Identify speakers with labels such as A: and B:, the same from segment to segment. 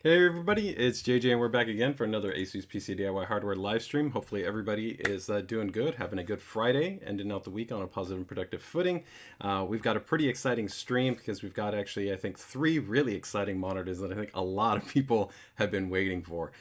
A: Hey everybody, it's JJ and we're back again for another ASUS PCDIY hardware live stream. Hopefully everybody is doing good, having a good Friday, ending out the week on a positive and productive footing. We've got a pretty exciting stream because we've got actually, I think, 3 really exciting monitors that I think a lot of people have been waiting for.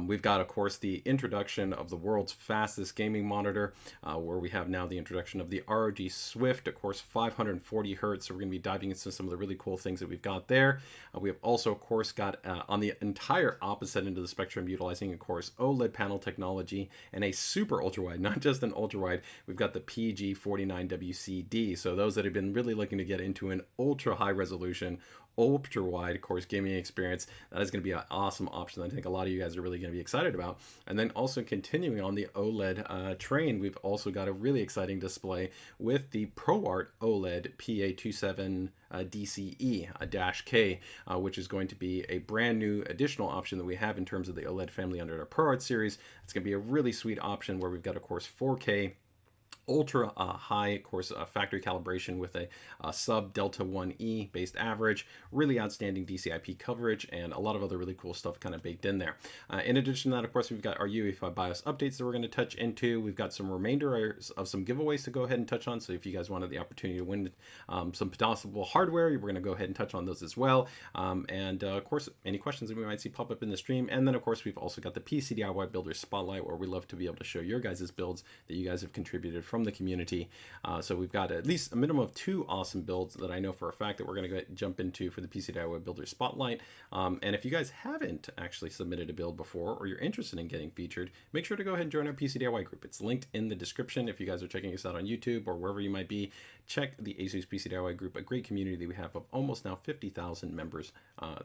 A: We've got, of course, the introduction of the world's fastest gaming monitor, where we have now the introduction of the ROG Swift, of course, 540 hertz. So we're going to be diving into some of the really cool things that we've got there. We have also, of course, got on the entire opposite end of the spectrum, utilizing, of course, OLED panel technology and a super ultra wide, not just an ultra wide. We've got the PG49WCD. So those that have been really looking to get into an ultra high resolution, ultra wide, of course, gaming experience, that is going to be an awesome option that I think a lot of you guys are really going to be excited about. And then also continuing on the OLED train, we've also got a really exciting display with the ProArt OLED PA27CDE-K, which is going to be a brand new additional option that we have in terms of the OLED family under our ProArt series. It's going to be a really sweet option where we've got, of course, 4K ultra high, of course, factory calibration with a sub delta 1e based average, really outstanding DCI-P coverage, and a lot of other really cool stuff kind of baked in there. In addition to that, of course, we've got our UEFI BIOS updates that we're going to touch into. We've got some remainders of some giveaways to go ahead and touch on. So if you guys wanted the opportunity to win some possible hardware, we're going to go ahead and touch on those as well. Of course, any questions that we might see pop up in the stream. And then, of course, we've also got the PCDIY Builder Spotlight, where we love to be able to show your guys' builds that you guys have contributed from the community. So we've got at least a minimum of 2 awesome builds that I know for a fact that we're going to jump into for the PCDIY Builder Spotlight. And if you guys haven't actually submitted a build before, or you're interested in getting featured, make sure to go ahead and join our PCDIY group. It's linked in the description. If you guys are checking us out on YouTube or wherever you might be, check the ASUS PCDIY group, a great community that we have of almost now 50,000 members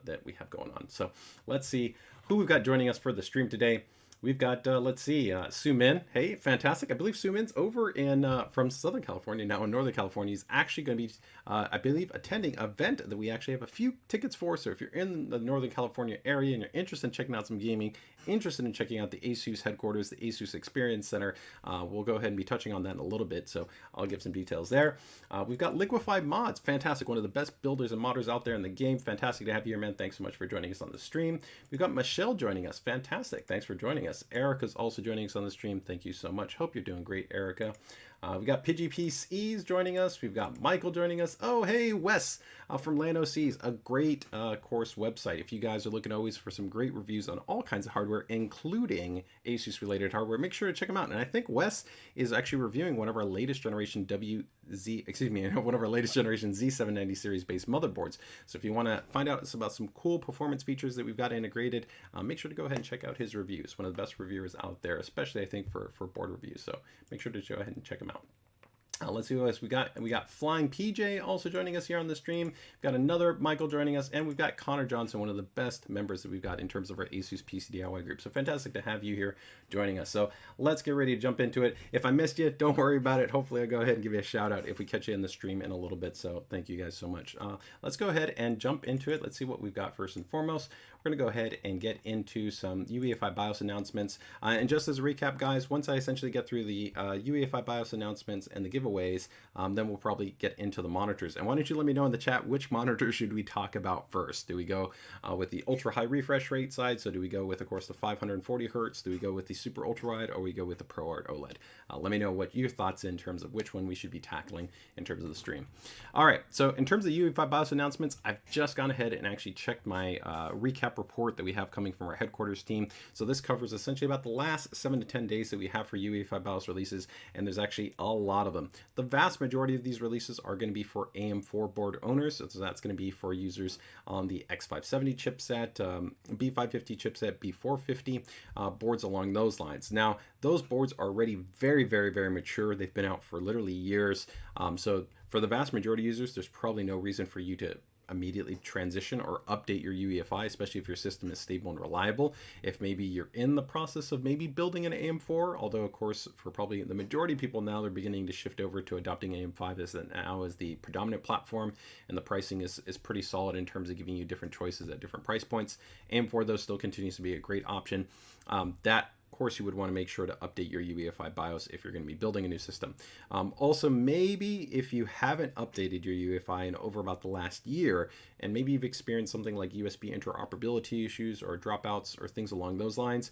A: that we have going on. So let's see who we've got joining us for the stream today. We've got, let's see, Su Min. Hey, fantastic. I believe Su Min's over in from Southern California, now in Northern California. He's actually going to be, I believe, attending an event that we actually have a few tickets for. So if you're in the Northern California area and you're interested in checking out some gaming, interested in checking out the ASUS headquarters, the ASUS Experience Center, we'll go ahead and be touching on that in a little bit. So I'll give some details there. We've got Liquify Mods. Fantastic. One of the best builders and modders out there in the game. Fantastic to have you here, man. Thanks so much for joining us on the stream. We've got Michelle joining us. Fantastic. Thanks for joining us. Erica's also joining us on the stream. Thank you so much. Hope you're doing great, Erica. We got Pidgey PCs joining us. We've got Michael joining us. Oh, hey, Wes from Land OCs, a great course website. If you guys are looking always for some great reviews on all kinds of hardware, including ASUS related hardware, make sure to check them out. And I think Wes is actually reviewing one of our latest generation one of our latest generation Z790 series based motherboards. So if you want to find out about some cool performance features that we've got integrated, make sure to go ahead and check out his reviews. One of the best reviewers out there, especially I think for board reviews. So make sure to go ahead and check him out. Let's see what else we got. We got Flying PJ also joining us here on the stream. We've got another Michael joining us, and we've got Connor Johnson, one of the best members that we've got in terms of our ASUS PCDIY group. So fantastic to have you here joining us. So let's get ready to jump into it. If I missed you, don't worry about it. Hopefully I'll go ahead and give you a shout out if we catch you in the stream in a little bit. So thank you guys so much. Let's go ahead and jump into it. Let's see what we've got first and foremost. We're going to go ahead and get into some UEFI BIOS announcements. And just as a recap, guys, once I essentially get through the UEFI BIOS announcements and the giveaways, then we'll probably get into the monitors. And why don't you let me know in the chat, which monitor should we talk about first? Do we go with the ultra high refresh rate side? So do we go with, of course, the 540 hertz? Do we go with the super ultra wide, or we go with the ProArt OLED? Let me know what your thoughts in terms of which one we should be tackling in terms of the stream. All right, so in terms of UEFI BIOS announcements, I've just gone ahead and actually checked my recap report that we have coming from our headquarters team. So this covers essentially about the last 7 to 10 days that we have for UEFI BIOS releases, and there's actually a lot of them. The vast majority of these releases are going to be for AM4 board owners, so that's going to be for users on the X570 chipset, B550 chipset, B450 boards along those lines. Now, those boards are already very, very, very mature. They've been out for literally years. So for the vast majority of users, there's probably no reason for you to immediately transition or update your UEFI, especially if your system is stable and reliable. If maybe you're in the process of maybe building an AM4, although of course for probably the majority of people now, they're beginning to shift over to adopting AM5 as now as the predominant platform, and the pricing is pretty solid in terms of giving you different choices at different price points. AM4 though still continues to be a great option. That course, you would want to make sure to update your UEFI BIOS if you're going to be building a new system. Also, maybe if you haven't updated your UEFI in over about the last year, and maybe you've experienced something like USB interoperability issues or dropouts or things along those lines,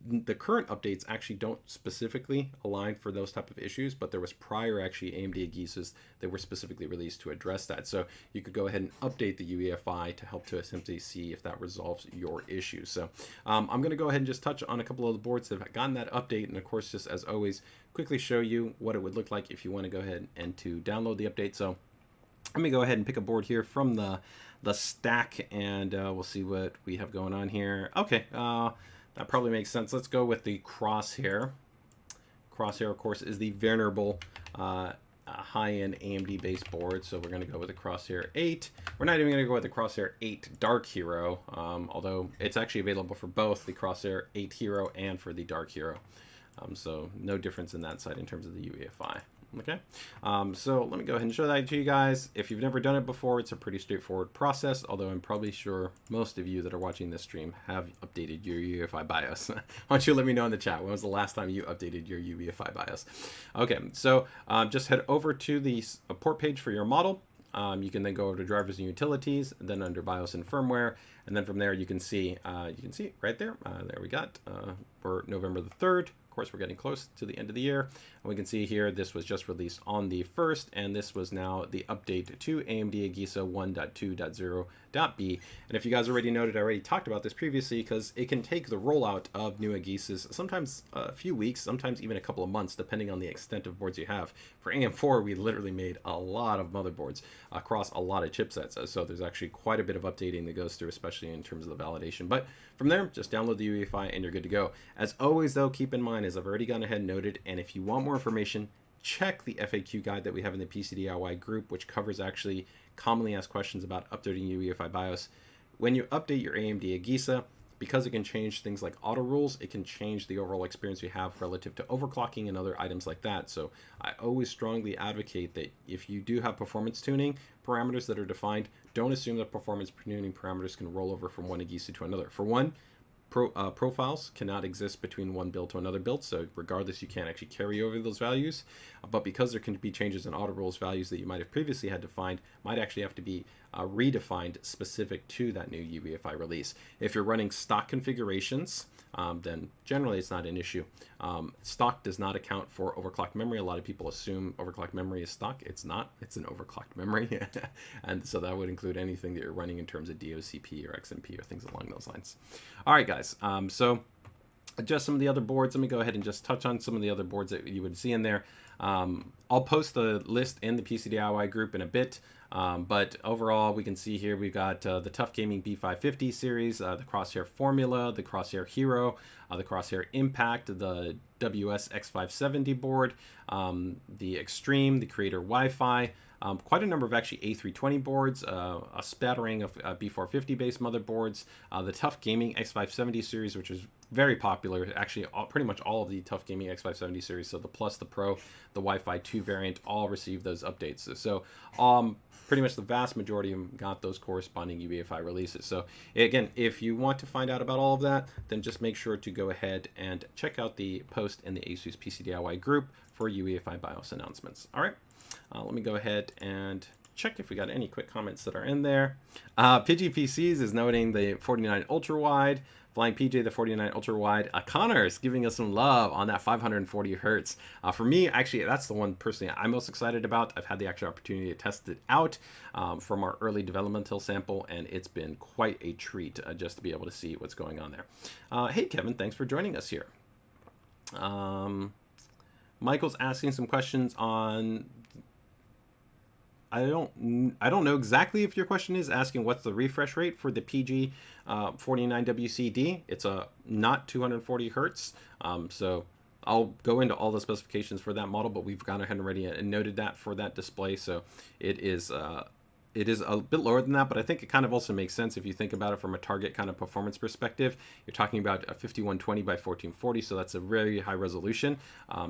A: the current updates actually don't specifically align for those type of issues, but there was prior actually AMD AGISAs that were specifically released to address that. So you could go ahead and update the UEFI to help to simply see if that resolves your issues. So I'm going to go ahead and just touch on a couple of the boards that have gotten that update, and of course, just as always, quickly show you what it would look like if you want to go ahead and to download the update. So let me go ahead and pick a board here from the stack, and we'll see what we have going on here. Okay. That probably makes sense. Let's go with the Crosshair. Crosshair, of course, is the venerable high-end AMD-based board, so we're going to go with the Crosshair 8. We're not even going to go with the Crosshair 8 Dark Hero, although it's actually available for both the Crosshair 8 Hero and for the Dark Hero. So no difference in that side in terms of the UEFI. Okay, so let me go ahead and show that to you guys. If you've never done it before, it's a pretty straightforward process, although I'm probably sure most of you that are watching this stream have updated your UEFI BIOS. Why don't you let me know in the chat, when was the last time you updated your UEFI BIOS? Okay, so just head over to the port page for your model. You can then go over to drivers and utilities, and then under BIOS and firmware, and then from there you can see right there. There we got for November the 3rd. Of course, we're getting close to the end of the year, and we can see here this was just released on the 1st, and this was now the update to AMD AGISA 1.2.0.b. And if you guys already noted, I already talked about this previously, because it can take the rollout of new AGISAs sometimes a few weeks, sometimes even a couple of months, depending on the extent of boards you have. For AM4, we literally made a lot of motherboards across a lot of chipsets, so there's actually quite a bit of updating that goes through, especially in terms of the validation. But from there, just download the UEFI and you're good to go. As always, though, keep in mind, as I've already gone ahead and noted, and if you want more information, check the FAQ guide that we have in the PCDIY group, which covers actually commonly asked questions about updating UEFI BIOS. When you update your AMD AGISA, because it can change things like auto rules, it can change the overall experience you have relative to overclocking and other items like that. So I always strongly advocate that if you do have performance tuning parameters that are defined, don't assume that performance tuning parameters can roll over from one AGISA to another. For one, profiles cannot exist between one build to another build, so regardless, you can't actually carry over those values. But because there can be changes in auto rules, values that you might have previously had defined might actually have to be redefined specific to that new UEFI release. If you're running stock configurations, then generally it's not an issue. Stock does not account for overclocked memory. A lot of people assume overclocked memory is stock. It's not. It's an overclocked memory. And so that would include anything that you're running in terms of DOCP or XMP or things along those lines. All right, guys. So just some of the other boards. Let me go ahead and just touch on some of the other boards that you would see in there. I'll post the list in the PCDIY group in a bit. But overall, we can see here we've got the Tough Gaming B550 series, the Crosshair Formula, the Crosshair Hero, the Crosshair Impact, the WS X570 board, the Extreme, the Creator Wi-Fi, quite a number of actually A320 boards, a spattering of B450 based motherboards, the Tough Gaming X570 series, which is very popular. Actually, pretty much all of the Tough Gaming X570 series, so the Plus, the Pro, the Wi-Fi 2 variant, all received those updates. So pretty much the vast majority of them got those corresponding UEFI releases. So again, if you want to find out about all of that, then just make sure to go ahead and check out the post in the ASUS PCDIY group for UEFI BIOS announcements. All right, let me go ahead and check if we got any quick comments that are in there. PGPCs is noting the 49 ultra wide. Flying PJ, the 49 ultra wide. Connor's giving us some love on that 540 hertz. For me, actually, that's the one personally I'm most excited about. I've had the actual opportunity to test it out from our early developmental sample, and it's been quite a treat just to be able to see what's going on there. Hey, Kevin, thanks for joining us here. Michael's asking some questions on... I don't know exactly if your question is asking what's the refresh rate for the PG49WCD. It's not 240 hertz. So I'll go into all the specifications for that model, but we've gone ahead and already noted that for that display. So it is it is a bit lower than that, but I think it kind of also makes sense if you think about it from a target kind of performance perspective. You're talking about a 5120 by 1440, so that's a very high resolution.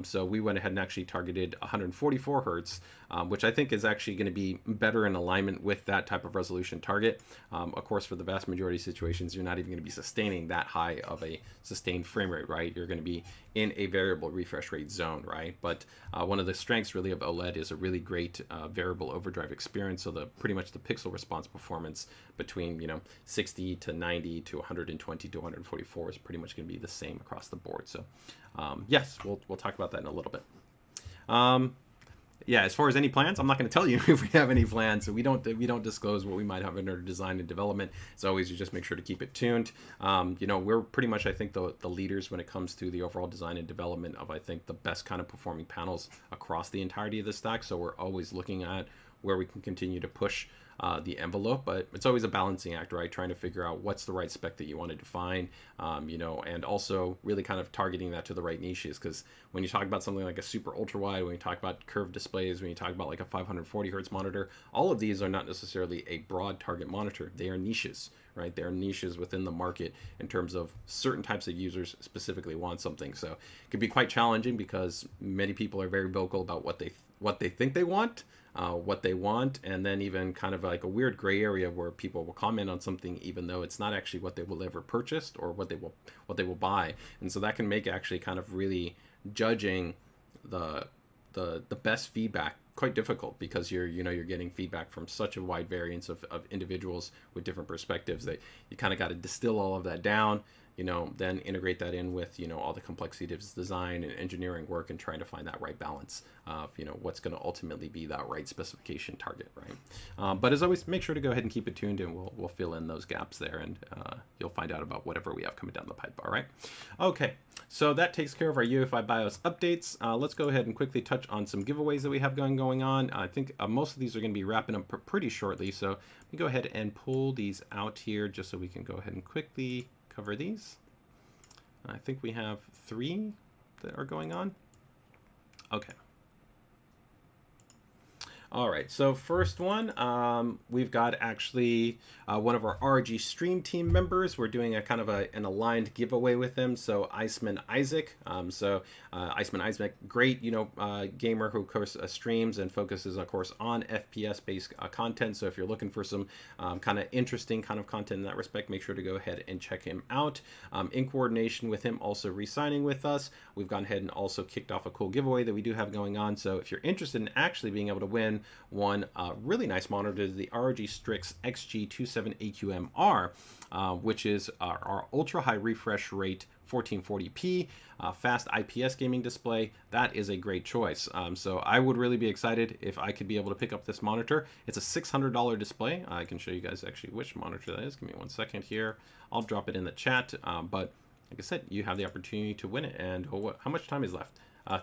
A: So we went ahead and actually targeted 144 hertz, which I think is actually going to be better in alignment with that type of resolution target. Of course, for the vast majority of situations, you're not even going to be sustaining that high of a sustained frame rate, right? You're going to be in a variable refresh rate zone, right? But one of the strengths really of OLED is a really great variable overdrive experience. So pretty much the pixel response performance between 60 to 90 to 120 to 144 is pretty much going to be the same across the board. So yes, we'll talk about that in a little bit. Yeah, as far as any plans, I'm not going to tell you if we have any plans. So we don't disclose what we might have under design and development. As always, you just make sure to keep it tuned. We're pretty much, I think, the leaders when it comes to the overall design and development of, I think, the best kind of performing panels across the entirety of the stack. So we're always looking at where we can continue to push the envelope, but it's always a balancing act, right? Trying to figure out what's the right spec that you want to define, and also really kind of targeting that to the right niches. Because when you talk about something like a super ultra wide, when you talk about curved displays, when you talk about like a 540 hertz monitor, all of these are not necessarily a broad target monitor. They are niches, right? They are niches within the market in terms of certain types of users specifically want something. So it could be quite challenging because many people are very vocal about what they think they want. And then even kind of like a weird gray area where people will comment on something even though it's not actually what they will ever purchase or what they will buy. And so that can make actually kind of really judging the best feedback quite difficult, because you're getting feedback from such a wide variance of individuals with different perspectives that you kind of got to distill all of that down, then integrate that in with, all the complexity of design and engineering work and trying to find that right balance of, what's going to ultimately be that right specification target, right? But as always, make sure to go ahead and keep it tuned, and we'll fill in those gaps there, and you'll find out about whatever we have coming down the pipe, all right? Okay, so that takes care of our UEFI BIOS updates. Let's go ahead and quickly touch on some giveaways that we have going on. I think most of these are going to be wrapping up pretty shortly, so let me go ahead and pull these out here just so we can go ahead and quickly cover these. I think we have 3 that are going on. Okay. All right, so first one, we've got actually one of our ROG stream team members. We're doing a kind of an aligned giveaway with them. So Iceman Isaac, Iceman Isaac, great, gamer who of course streams and focuses of course on FPS based content. So if you're looking for some kind of interesting kind of content in that respect, make sure to go ahead and check him out. In coordination with him also re-signing with us, we've gone ahead and also kicked off a cool giveaway that we do have going on. So if you're interested in actually being able to win one really nice monitor, is the ROG Strix XG27AQMR, which is our ultra high refresh rate 1440p fast IPS gaming display. That is a great choice. So I would really be excited if I could be able to pick up this monitor. It's a $600 display. I can show you guys actually which monitor that is. Give me 1 second here. I'll drop it in the chat. But like I said, you have the opportunity to win it. And how much time is left?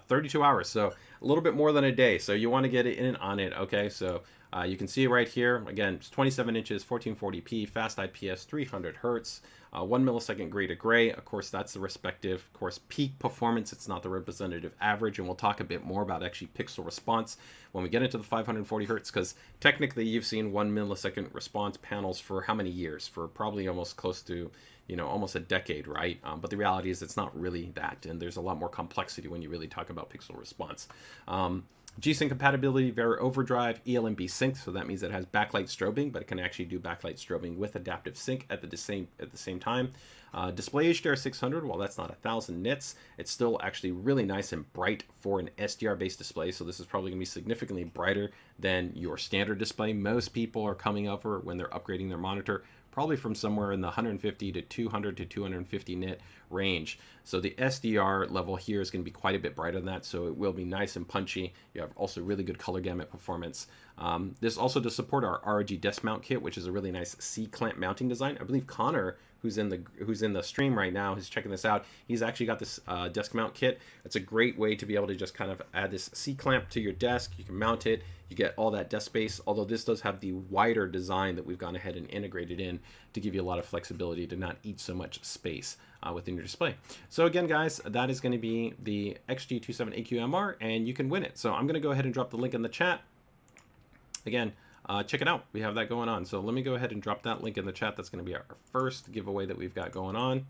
A: 32 hours, so a little bit more than a day. So you want to get it in and on it, okay? So you can see right here, again, it's 27 inches, 1440p, fast IPS, 300 hertz, 1 millisecond gray to gray. Of course, that's the respective, of course, peak performance. It's not the representative average, and we'll talk a bit more about actually pixel response when we get into the 540 hertz, because technically you've seen 1 millisecond response panels for how many years? For probably almost close to almost a decade, right? But the reality is it's not really that, and there's a lot more complexity when you really talk about pixel response. G-Sync compatibility, Vera Overdrive, ELMB sync, so that means it has backlight strobing, but it can actually do backlight strobing with adaptive sync at the same time. Display HDR 600, while that's not 1,000 nits, it's still actually really nice and bright for an SDR-based display, so this is probably going to be significantly brighter than your standard display. Most people are coming over when they're upgrading their monitor probably from somewhere in the 150 to 200 to 250 nit range. So the SDR level here is going to be quite a bit brighter than that, so it will be nice and punchy. You have also really good color gamut performance. This also to support our ROG desk mount kit, which is a really nice C-clamp mounting design. I believe Connor, who's in the stream right now, who's checking this out, he's actually got this desk mount kit. It's a great way to be able to just kind of add this C-clamp to your desk. You can mount it, you get all that desk space, although this does have the wider design that we've gone ahead and integrated in to give you a lot of flexibility to not eat so much space within your display. So again, guys, that is going to be the XG27AQMR, and you can win it. So I'm going to go ahead and drop the link in the chat. Again, check it out. We have that going on. So let me go ahead and drop that link in the chat. That's going to be our first giveaway that we've got going on.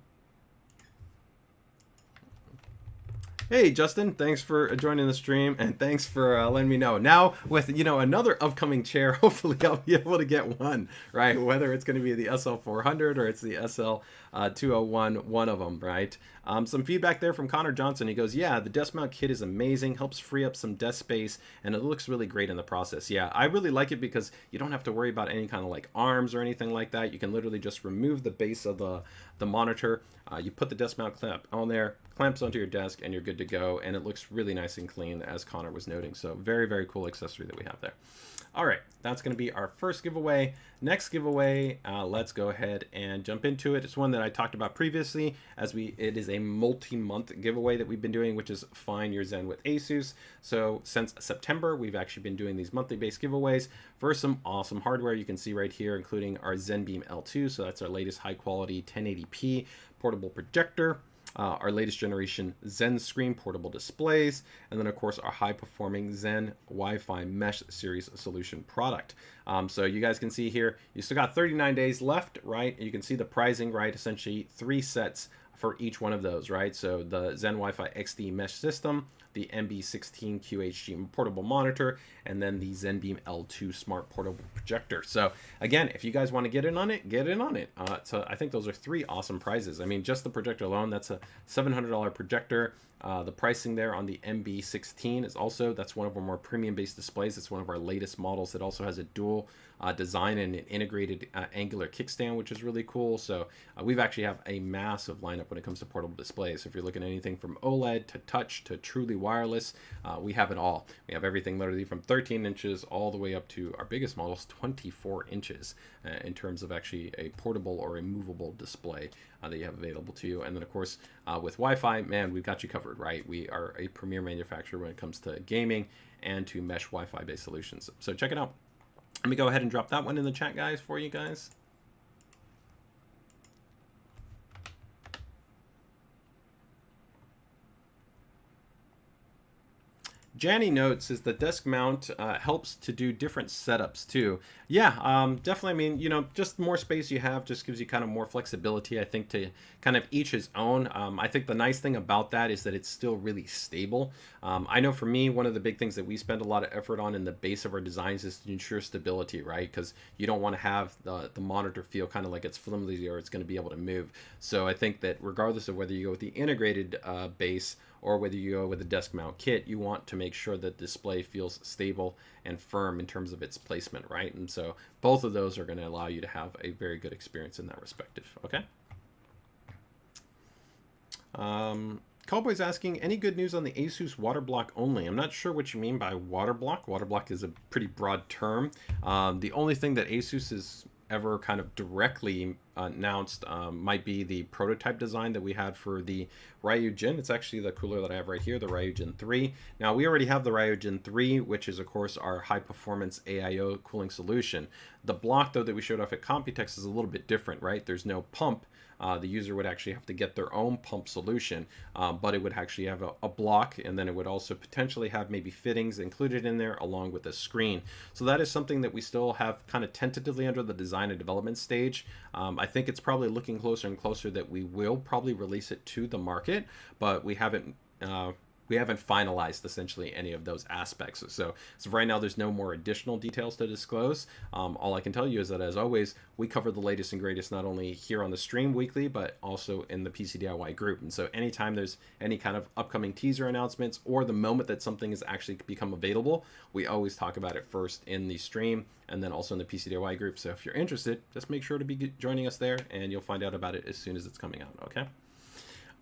A: Hey Justin, thanks for joining the stream, and thanks for letting me know. Now with another upcoming chair, hopefully I'll be able to get one, right? Whether it's going to be the SL400 or it's the SL201, one of them, right? Some feedback there from Connor Johnson. He goes, yeah, the desk mount kit is amazing, helps free up some desk space, and it looks really great in the process. Yeah, I really like it because you don't have to worry about any kind of like arms or anything like that. You can literally just remove the base of the monitor. You put the desk mount clamp on there, clamps onto your desk, and you're good to go. And it looks really nice and clean, as Connor was noting. So very, very cool accessory that we have there. All right, that's going to be our first giveaway. Next giveaway, let's go ahead and jump into it. It's one that I talked about previously, it is a multi-month giveaway that we've been doing, which is Find Your Zen with ASUS. So since September, we've actually been doing these monthly based giveaways for some awesome hardware. You can see right here, including our ZenBeam L2. So that's our latest high quality 1080p portable projector. Our latest generation Zen Screen portable displays, and then of course our high-performing Zen Wi-Fi Mesh Series solution product. So you guys can see here, you still got 39 days left, right? You can see the pricing, right? Essentially 3 sets for each one of those, right? So the Zen Wi-Fi XD Mesh System, the MB16 QHD portable monitor, and then the ZenBeam L2 smart portable projector. So again, if you guys want to get in on it, get in on it. So I think those are 3 awesome prizes. I mean, just the projector alone, that's a $700 projector. The pricing there on the MB16 is also, that's one of our more premium based displays. It's one of our latest models. It also has a dual design and an integrated angular kickstand, which is really cool. So we've actually have a massive lineup when it comes to portable displays. So if you're looking at anything from OLED to touch to truly wireless, we have it all. We have everything literally from 13 inches all the way up to our biggest models, 24 inches in terms of actually a portable or a movable display that you have available to you. And then of course with Wi-Fi, man, we've got you covered, right? We are a premier manufacturer when it comes to gaming and to mesh Wi-Fi based solutions. So check it out. Let me go ahead and drop that one in the chat, guys, for you guys. Janny notes is the desk mount helps to do different setups too. Yeah, definitely. I mean, just more space you have just gives you kind of more flexibility, I think, to kind of each his own. I think the nice thing about that is that it's still really stable. I know for me, one of the big things that we spend a lot of effort on in the base of our designs is to ensure stability, right? Because you don't want to have the monitor feel kind of like it's flimsy or it's going to be able to move. So I think that regardless of whether you go with the integrated base or whether you go with a desk mount kit, you want to make sure that the display feels stable and firm in terms of its placement, right? And so both of those are going to allow you to have a very good experience in that respective, okay? Cowboy's asking, any good news on the ASUS water block only? I'm not sure what you mean by water block. Water block is a pretty broad term. The only thing that ASUS is ever kind of directly announced might be the prototype design that we had for the Ryujin. It's actually the cooler that I have right here, the Ryujin 3. Now we already have the Ryujin 3, which is of course our high performance AIO cooling solution. The block though that we showed off at Computex is a little bit different, right? There's no pump. The user would actually have to get their own pump solution, but it would actually have a block, and then it would also potentially have maybe fittings included in there along with a screen. So that is something that we still have kind of tenttively under the design and development stage. I think it's probably looking closer and closer that we will probably release it to the market, but we haven't finalized essentially any of those aspects. So right now there's no more additional details to disclose. All I can tell you is that as always, we cover the latest and greatest not only here on the stream weekly, but also in the PCDIY group. And so anytime there's any kind of upcoming teaser announcements or the moment that something has actually become available, we always talk about it first in the stream and then also in the PCDIY group. So if you're interested, just make sure to be joining us there and you'll find out about it as soon as it's coming out, okay?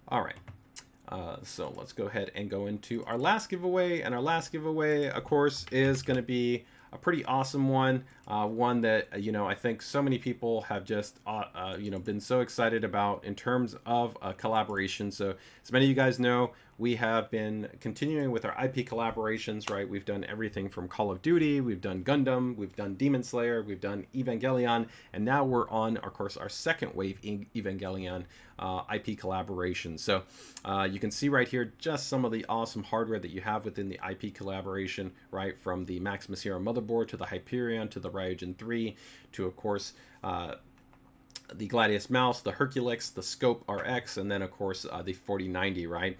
A: All right. So let's go ahead and go into our last giveaway. And our last giveaway, of course, is going to be a pretty awesome one. One that, I think so many people have just, been so excited about in terms of collaboration. So as many of you guys know, we have been continuing with our IP collaborations, right? We've done everything from Call of Duty, we've done Gundam, we've done Demon Slayer, we've done Evangelion, and now we're on, of course, our second wave Evangelion IP collaboration. So you can see right here just some of the awesome hardware that you have within the IP collaboration, right? From the Maximus Hero motherboard to the Hyperion to the Ryujin 3 to, of course, the Gladius mouse, the Herculex, the Scope RX, and then of course the 4090, right?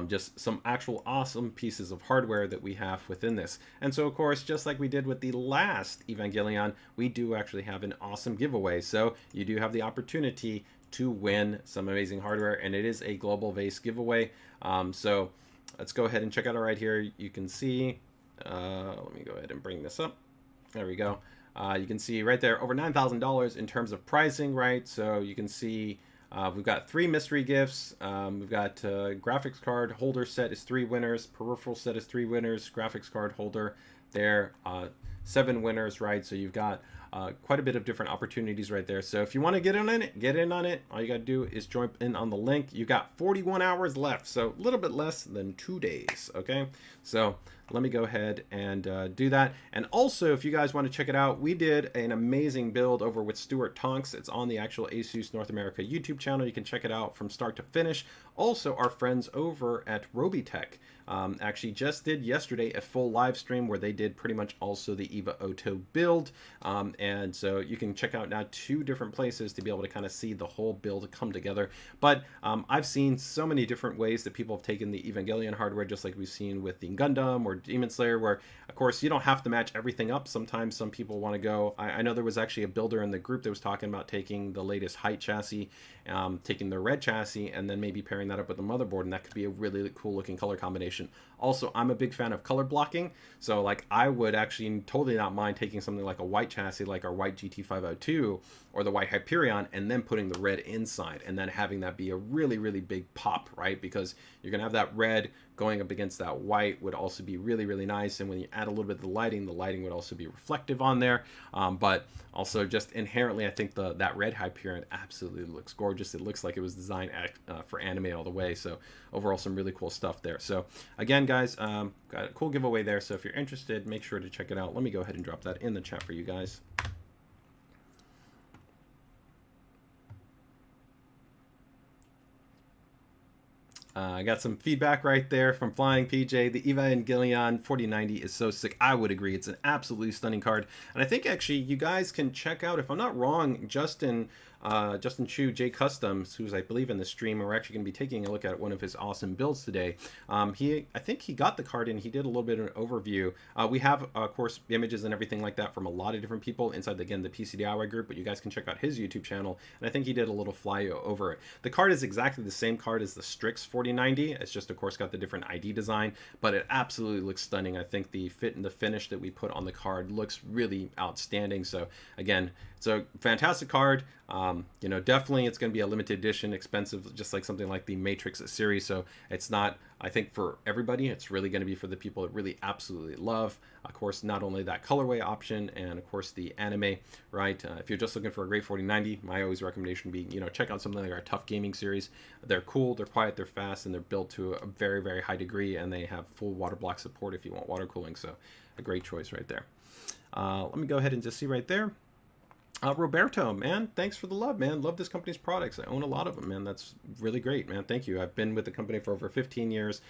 A: Just some actual awesome pieces of hardware that we have within this. And so of course, just like we did with the last Evangelion, we do actually have an awesome giveaway. So you do have the opportunity to win some amazing hardware, and it is a global vase giveaway. So let's go ahead and check out it right here. You can see, let me go ahead and bring this up. There we go. You can see right there over $9,000 in terms of pricing, right? So you can see we've got 3 mystery gifts. We've got graphics card holder set is 3 winners, peripheral set is 3 winners, graphics card holder there 7 winners, right? So you've got quite a bit of different opportunities right there. So if you want to get in on it, get in on it. All you got to do is join in on the link. You got 41 hours left, so a little bit less than 2 days. Okay, so let me go ahead and do that. And also, if you guys want to check it out, we did an amazing build over with Stuart Tonks. It's on the actual ASUS North America YouTube channel. You can check it out from start to finish. Also, our friends over at Robitech actually just did yesterday a full live stream where they did pretty much also the EVA Oto build. And so you can check out now 2 different places to be able to kind of see the whole build come together. But I've seen so many different ways that people have taken the Evangelion hardware, just like we've seen with the Gundam or Demon Slayer, where of course you don't have to match everything up. Sometimes some people want to go, I know there was actually a builder in the group that was talking about taking the latest height chassis, taking the red chassis, and then maybe pairing that up with the motherboard, and that could be a really cool looking color combination. Also, I'm a big fan of color blocking, so like I would actually totally not mind taking something like a white chassis like our white GT502 or the white Hyperion, and then putting the red inside, and then having that be a really big pop, right? Because you're gonna have that red going up against that white would also be really nice. And when you add a little bit of the lighting would also be reflective on there. But also just inherently, I think that red Hyperion absolutely looks gorgeous. It looks like it was designed for anime all the way. So overall, some really cool stuff there. So again, guys, got a cool giveaway there. So if you're interested, make sure to check it out. Let me go ahead and drop that in the chat for you guys. I got some feedback right there from Flying PJ. The Evangelion 4090 is so sick. I would agree. It's an absolutely stunning card. And I think actually you guys can check out, if I'm not wrong, Justin Chu, J Customs, who's I believe in the stream, and we're actually going to be taking a look at one of his awesome builds today. I think he got the card and he did a little bit of an overview. We have, of course, images and everything like that from a lot of different people inside, again, the PCDIY group, but you guys can check out his YouTube channel, and I think he did a little fly over it. The card is exactly the same card as the Strix 4090. It's just, of course, got the different ID design, but it absolutely looks stunning. I think the fit and the finish that we put on the card looks really outstanding. So again, it's a fantastic card. You know, definitely it's going to be a limited edition, expensive, just like something like the Matrix series. So it's not, I think, for everybody. It's really going to be for the people that really absolutely love, of course, not only that colorway option and of course the anime, right? If you're just looking for a great 4090, my always recommendation would be, you know, check out something like our Tough Gaming series. They're cool, they're quiet, they're fast, and they're built to a very high degree, and they have full water block support if you want water cooling. So a great choice right there. Let me go ahead and just see right there. Roberto, man, thanks for the love, man. Love this company's products. I own a lot of them, man. That's really great, man. Thank you. I've been with the company for over 15 years.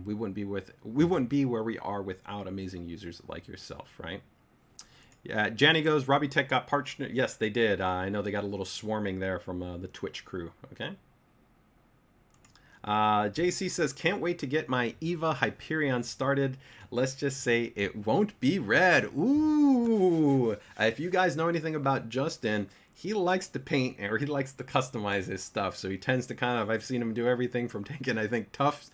A: We wouldn't be where we are without amazing users like yourself, right? Yeah, Janny goes, Robitech got parts. Yes, they did. I know they got a little swarming there from the Twitch crew. Okay. JC says, can't wait to get my EVA Hyperion started. Let's just say it won't be red. Ooh. If you guys know anything about Justin, he likes to paint, or he likes to customize his stuff. So he tends to kind of, I've seen him do everything from taking, I think, tufts,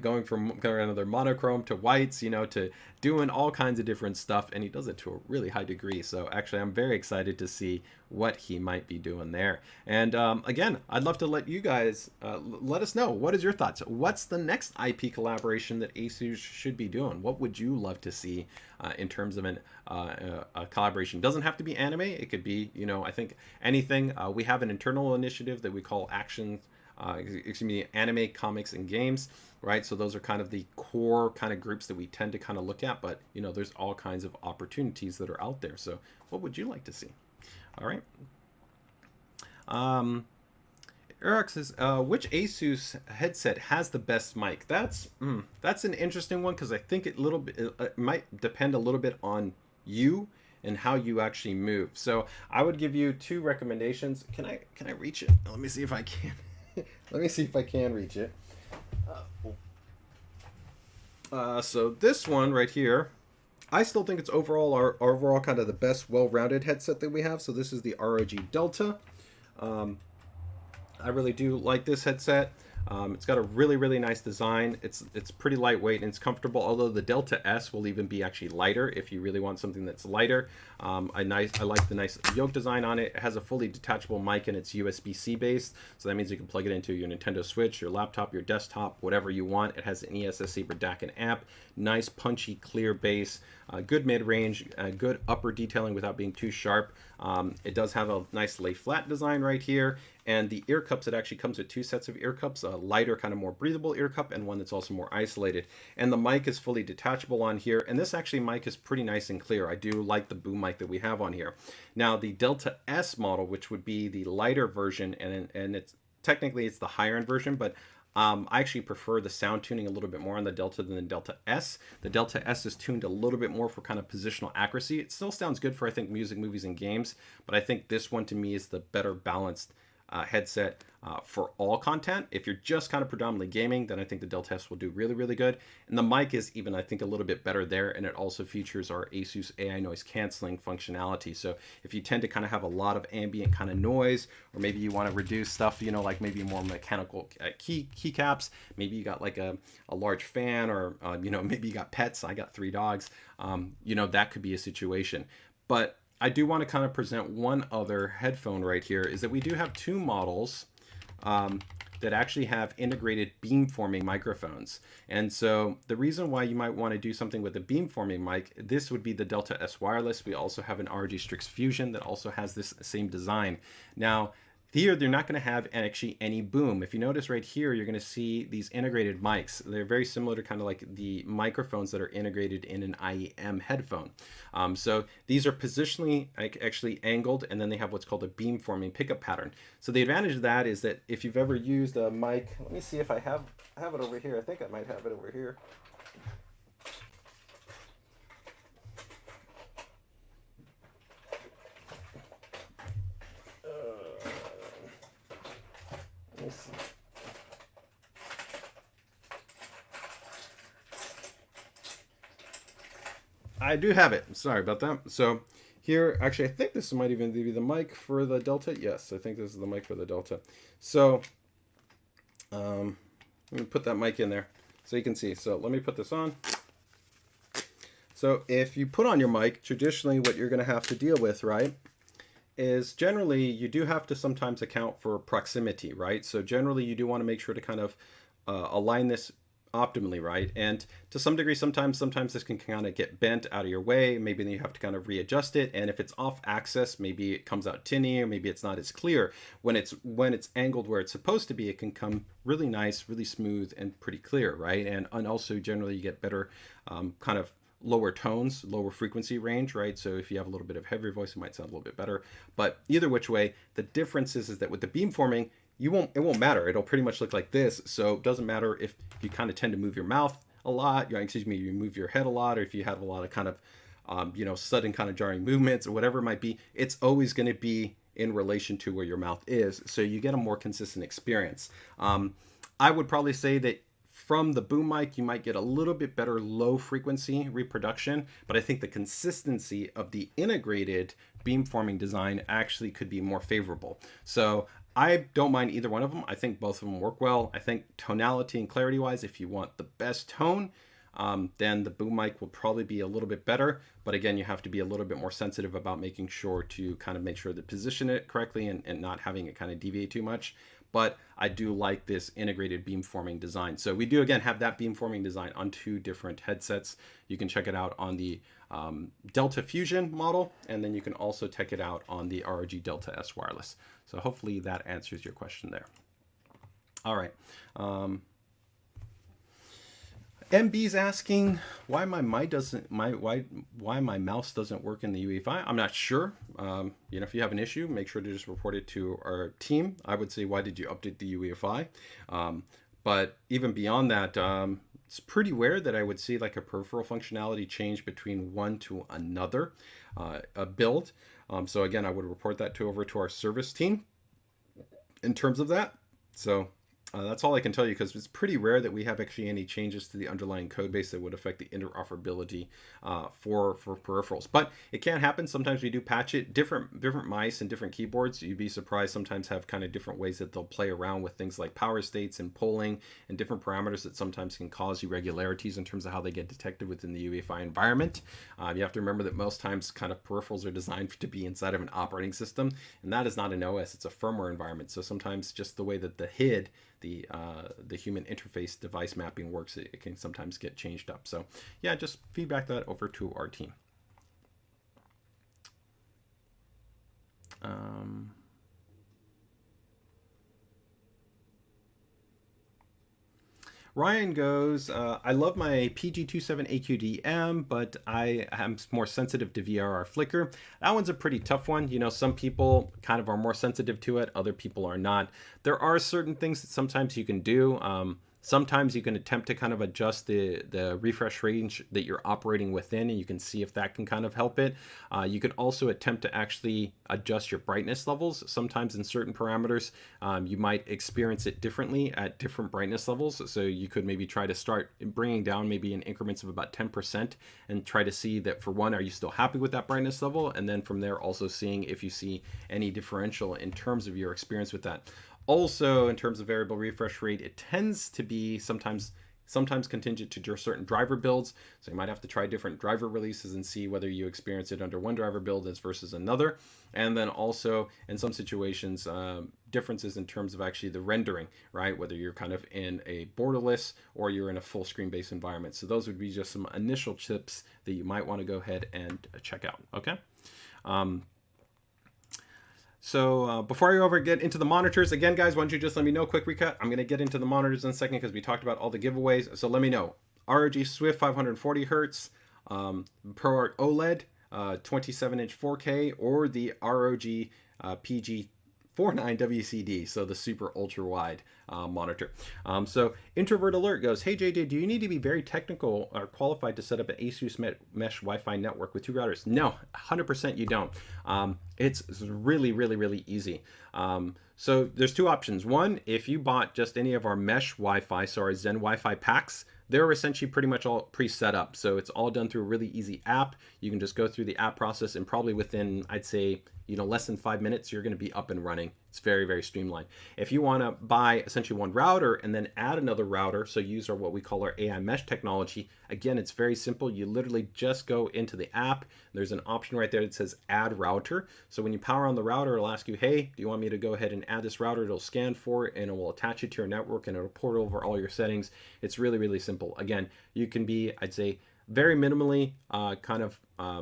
A: going from another monochrome to whites, you know, to doing all kinds of different stuff. And he does it to a really high degree. So actually, I'm very excited to see what he might be doing there. And again, I'd love to let you guys, let us know. What is your thoughts? What's the next IP collaboration that ASUS should be doing? What would you love to see in terms of a collaboration? Doesn't have to be anime. It could be, you know, I think anything. We have an internal initiative that we call Action excuse me, anime, comics, and games, right? So those are kind of the core kind of groups that we tend to kind of look at, but you know, there's all kinds of opportunities that are out there. So what would you like to see? All right. Eric says, which ASUS headset has the best mic? That's an interesting one, because I think it might depend a little bit on you and how you actually move. So I would give you two recommendations. Can I reach it? Let me see if I can. Let me see if I can reach it. So this one right here, I still think it's overall our overall kind of the best well-rounded headset that we have. So this is the ROG Delta. I really do like this headset. It's got a really nice design. It's pretty lightweight and it's comfortable, although the Delta S will even be actually lighter if you really want something that's lighter. I like the nice yoke design on it. It has a fully detachable mic and it's USB-C based, so that means you can plug it into your Nintendo Switch, your laptop, your desktop, whatever you want. It has an ESSC for DAC and amp, nice punchy clear bass, good mid-range, good upper detailing without being too sharp. It does have a nice lay flat design right here. And the ear cups, it actually comes with two sets of ear cups, a lighter, kind of more breathable ear cup, and one that's also more isolated. And the mic is fully detachable on here. And this actually mic is pretty nice and clear. I do like the boom mic that we have on here. Now the Delta S model, which would be the lighter version, and it's technically it's the higher end version, but I actually prefer the sound tuning a little bit more on the Delta than the Delta S. The Delta S is tuned a little bit more for kind of positional accuracy. It still sounds good for, I think, music, movies, and games, but I think this one to me is the better balanced headset for all content. If you're just kind of predominantly gaming, then I think the Delta S will do really good. And the mic is even, I think, a little bit better there, and it also features our ASUS AI noise canceling functionality. So if you tend to kind of have a lot of ambient kind of noise, or maybe you want to reduce stuff, you know, like maybe more mechanical keycaps, maybe you got like a large fan, or you know, maybe you got pets. I got 3 dogs. You know, that could be a situation. But I do want to kind of present one other headphone right here, is that we do have 2 models that actually have integrated beamforming microphones. And so the reason why you might want to do something with a beamforming mic, this would be the Delta S Wireless. We also have an ROG Strix Fusion that also has this same design. Now, here, they're not going to have actually any boom. If you notice right here, you're going to see these integrated mics. They're very similar to kind of like the microphones that are integrated in an IEM headphone. So these are positionally actually angled, and then they have what's called a beamforming pickup pattern. So the advantage of that is that if you've ever used a mic, let me see if I have it over here. I think I might have it over here. Let me see. I do have it. Sorry about that. So here, actually, I think this might even be the mic for the Delta. Yes, I think this is the mic for the Delta. So let me put that mic in there so you can see. So let me put this on. So if you put on your mic, traditionally what you're going to have to deal with, right, is generally you do have to sometimes account for proximity, right? So generally you do want to make sure to kind of align this optimally, right? And to some degree, sometimes this can kind of get bent out of your way. Maybe then you have to kind of readjust it. And if it's off axis, maybe it comes out tinny, or maybe it's not as clear. When it's angled where it's supposed to be, it can come really nice, really smooth, and pretty clear, right? And also generally you get better kind of lower tones, lower frequency range, right? So if you have a little bit of heavier voice, it might sound a little bit better. But either which way, the difference is that with the beamforming, it won't matter. It'll pretty much look like this. So it doesn't matter if you kind of tend to move your mouth a lot, you move your head a lot, or if you have a lot of kind of, you know, sudden kind of jarring movements or whatever it might be, it's always going to be in relation to where your mouth is. So you get a more consistent experience. I would probably say that from the boom mic, you might get a little bit better low frequency reproduction, but I think the consistency of the integrated beamforming design actually could be more favorable. So I don't mind either one of them. I think both of them work well. I think tonality and clarity wise, if you want the best tone, then the boom mic will probably be a little bit better. But again, you have to be a little bit more sensitive about making sure to kind of make sure to position it correctly and not having it kind of deviate too much. But I do like this integrated beamforming design. So we do, again, have that beamforming design on 2 different headsets. You can check it out on the Delta Fusion model, and then you can also check it out on the ROG Delta S Wireless. So hopefully that answers your question there. All right. MB's asking why my mic doesn't why my mouse doesn't work in the UEFI. I'm not sure. You know, if you have an issue, make sure to just report it to our team. I would say, why did you update the UEFI? But even beyond that, it's pretty rare that I would see like a peripheral functionality change between one to another a build. So again, I would report that over to our service team in terms of that. So that's all I can tell you, because it's pretty rare that we have actually any changes to the underlying code base that would affect the interoperability for peripherals. But it can happen. Sometimes we do patch it. Different mice and different keyboards, you'd be surprised, sometimes have kind of different ways that they'll play around with things like power states and polling and different parameters that sometimes can cause irregularities in terms of how they get detected within the UEFI environment. You have to remember that most times kind of peripherals are designed to be inside of an operating system, and that is not an OS, it's a firmware environment. So sometimes just the way that the HID, the human interface device mapping works, it can sometimes get changed up. So yeah, just feedback that over to our team. Ryan goes, I love my PG248QP, but I am more sensitive to VRR flicker. That one's a pretty tough one. You know, some people kind of are more sensitive to it, other people are not. There are certain things that sometimes you can do. Sometimes you can attempt to kind of adjust the refresh range that you're operating within, and you can see if that can kind of help it. You could also attempt to actually adjust your brightness levels. Sometimes in certain parameters, you might experience it differently at different brightness levels. So you could maybe try to start bringing down maybe in increments of about 10% and try to see that, for one, are you still happy with that brightness level? And then from there, also seeing if you see any differential in terms of your experience with that. Also, in terms of variable refresh rate, it tends to be sometimes contingent to certain driver builds. So you might have to try different driver releases and see whether you experience it under one driver build as versus another. And then also, in some situations, differences in terms of actually the rendering, right? Whether you're kind of in a borderless or you're in a full screen-based environment. So those would be just some initial tips that you might want to go ahead and check out, okay? So before I go over and get into the monitors, again, guys, why don't you just let me know, quick recap. I'm going to get into the monitors in a second because we talked about all the giveaways. So let me know. ROG Swift 540 Hertz, ProArt OLED, 27-inch 4K, or the ROG PG49WCD, so the super ultra wide monitor. So Introvert Alert goes, hey JJ, do you need to be very technical or qualified to set up an ASUS mesh Wi-Fi network with 2 routers? No, 100% you don't. It's really easy. So there's 2 options. One, if you bought just any of our mesh Wi-Fi, so our Zen Wi-Fi packs, they're essentially pretty much all pre-set up. So it's all done through a really easy app. You can just go through the app process, and probably within, I'd say, less than 5 minutes, you're going to be up and running. It's very streamlined. If you want to buy essentially one router and then add another router, so use what we call our AI mesh technology, again, it's very simple. You literally just go into the app. There's an option right there that says add router. So when you power on the router, it'll ask you, hey, do you want me to go ahead and add this router? It'll scan for it and it will attach it to your network and it'll port over all your settings. It's really simple. Again, you can be, I'd say, very minimally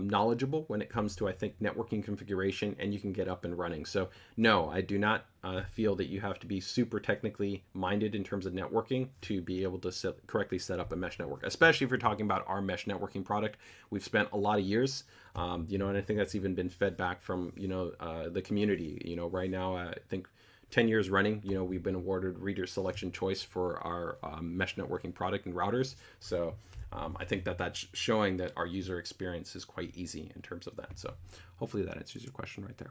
A: knowledgeable when it comes to, I think, networking configuration, and you can get up and running. So no, I do not feel that you have to be super technically minded in terms of networking to be able to correctly set up a mesh network, especially if you're talking about our mesh networking product. We've spent a lot of years, and I think that's even been fed back from, the community. Right now, I think 10 years running, we've been awarded Reader Selection Choice for our mesh networking product and routers. So I think that's showing that our user experience is quite easy in terms of that. So hopefully that answers your question right there.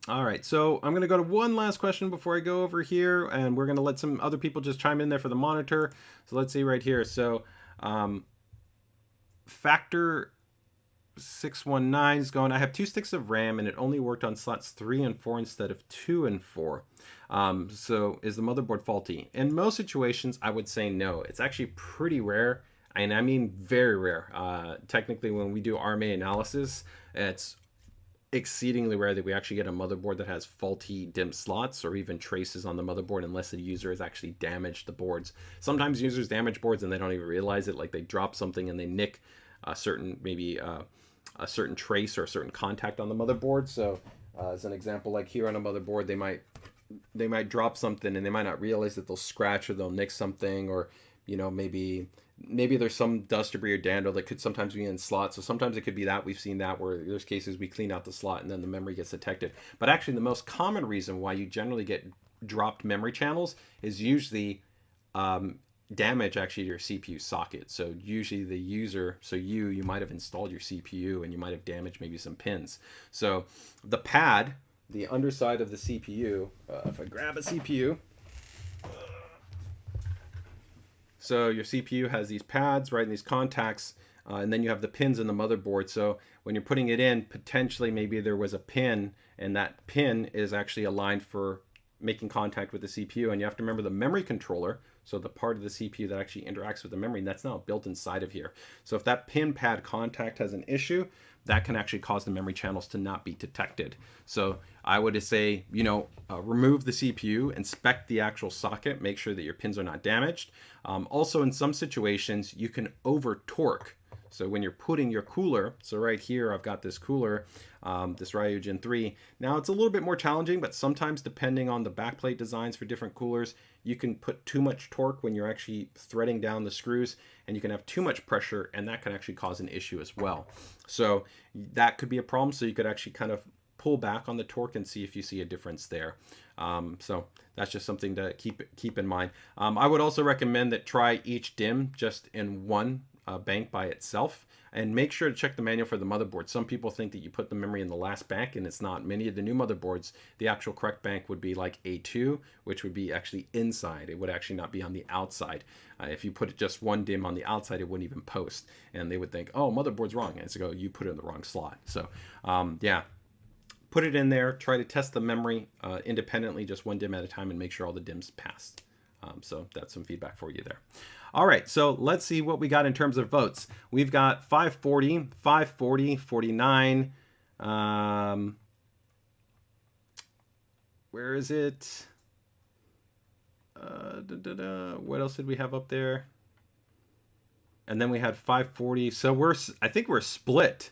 A: All right, so I'm going to go to one last question before I go over here, and we're going to let some other people just chime in there for the monitor. So let's see right here. So Factor 619 is going, I have 2 sticks of RAM and it only worked on slots 3 and 4 instead of 2 and 4. So is the motherboard faulty? In most situations, I would say no. It's actually pretty rare, and I mean very rare. Technically, when we do RMA analysis, it's exceedingly rare that we actually get a motherboard that has faulty DIMM slots or even traces on the motherboard, unless the user has actually damaged the boards. Sometimes users damage boards and they don't even realize it, like they drop something and they nick a certain, maybe a certain trace or a certain contact on the motherboard. So As an example, like here on a motherboard, they might drop something and they might not realize that they'll scratch or they'll nick something, or maybe there's some dust, debris, or dandle that could sometimes be in slots. So sometimes it could be that. We've seen that where there's cases we clean out the slot and then the memory gets detected. But actually the most common reason why you generally get dropped memory channels is usually damage actually to your CPU socket. So usually the user, so you might have installed your CPU and you might have damaged maybe some pins. So the pad, the underside of the CPU, if I grab a CPU, so your CPU has these pads, right, and these contacts, and then you have the pins in the motherboard. So when you're putting it in, potentially maybe there was a pin, and that pin is actually aligned for making contact with the CPU. And you have to remember the memory controller, so the part of the CPU that actually interacts with the memory, that's now built inside of here. So if that pin pad contact has an issue, that can actually cause the memory channels to not be detected. So I would say, remove the CPU, inspect the actual socket, make sure that your pins are not damaged. Also, in some situations, you can over torque. So when you're putting your cooler, so right here, I've got this cooler, this Ryujin 3. Now it's a little bit more challenging, but sometimes depending on the backplate designs for different coolers, you can put too much torque when you're actually threading down the screws, and you can have too much pressure, and that can actually cause an issue as well. So that could be a problem. So you could actually kind of pull back on the torque and see if you see a difference there. So that's just something to keep in mind. I would also recommend that try each DIMM just in one bank by itself, and make sure to check the manual for the motherboard. Some people think that you put the memory in the last bank, and it's not. Many of the new motherboards, the actual correct bank would be like A2, which would be actually inside. It would actually not be on the outside. If you put just one DIMM on the outside, it wouldn't even post, and they would think, oh, motherboard's wrong. And it's go, you put it in the wrong slot. So yeah, put it in there, try to test the memory independently, just one DIMM at a time, and make sure all the DIMMs passed. So that's some feedback for you there. All right, so let's see what we got in terms of votes. We've got 540, 540, 49. Where is it? What else did we have up there? And then we had 540. So I think we're split.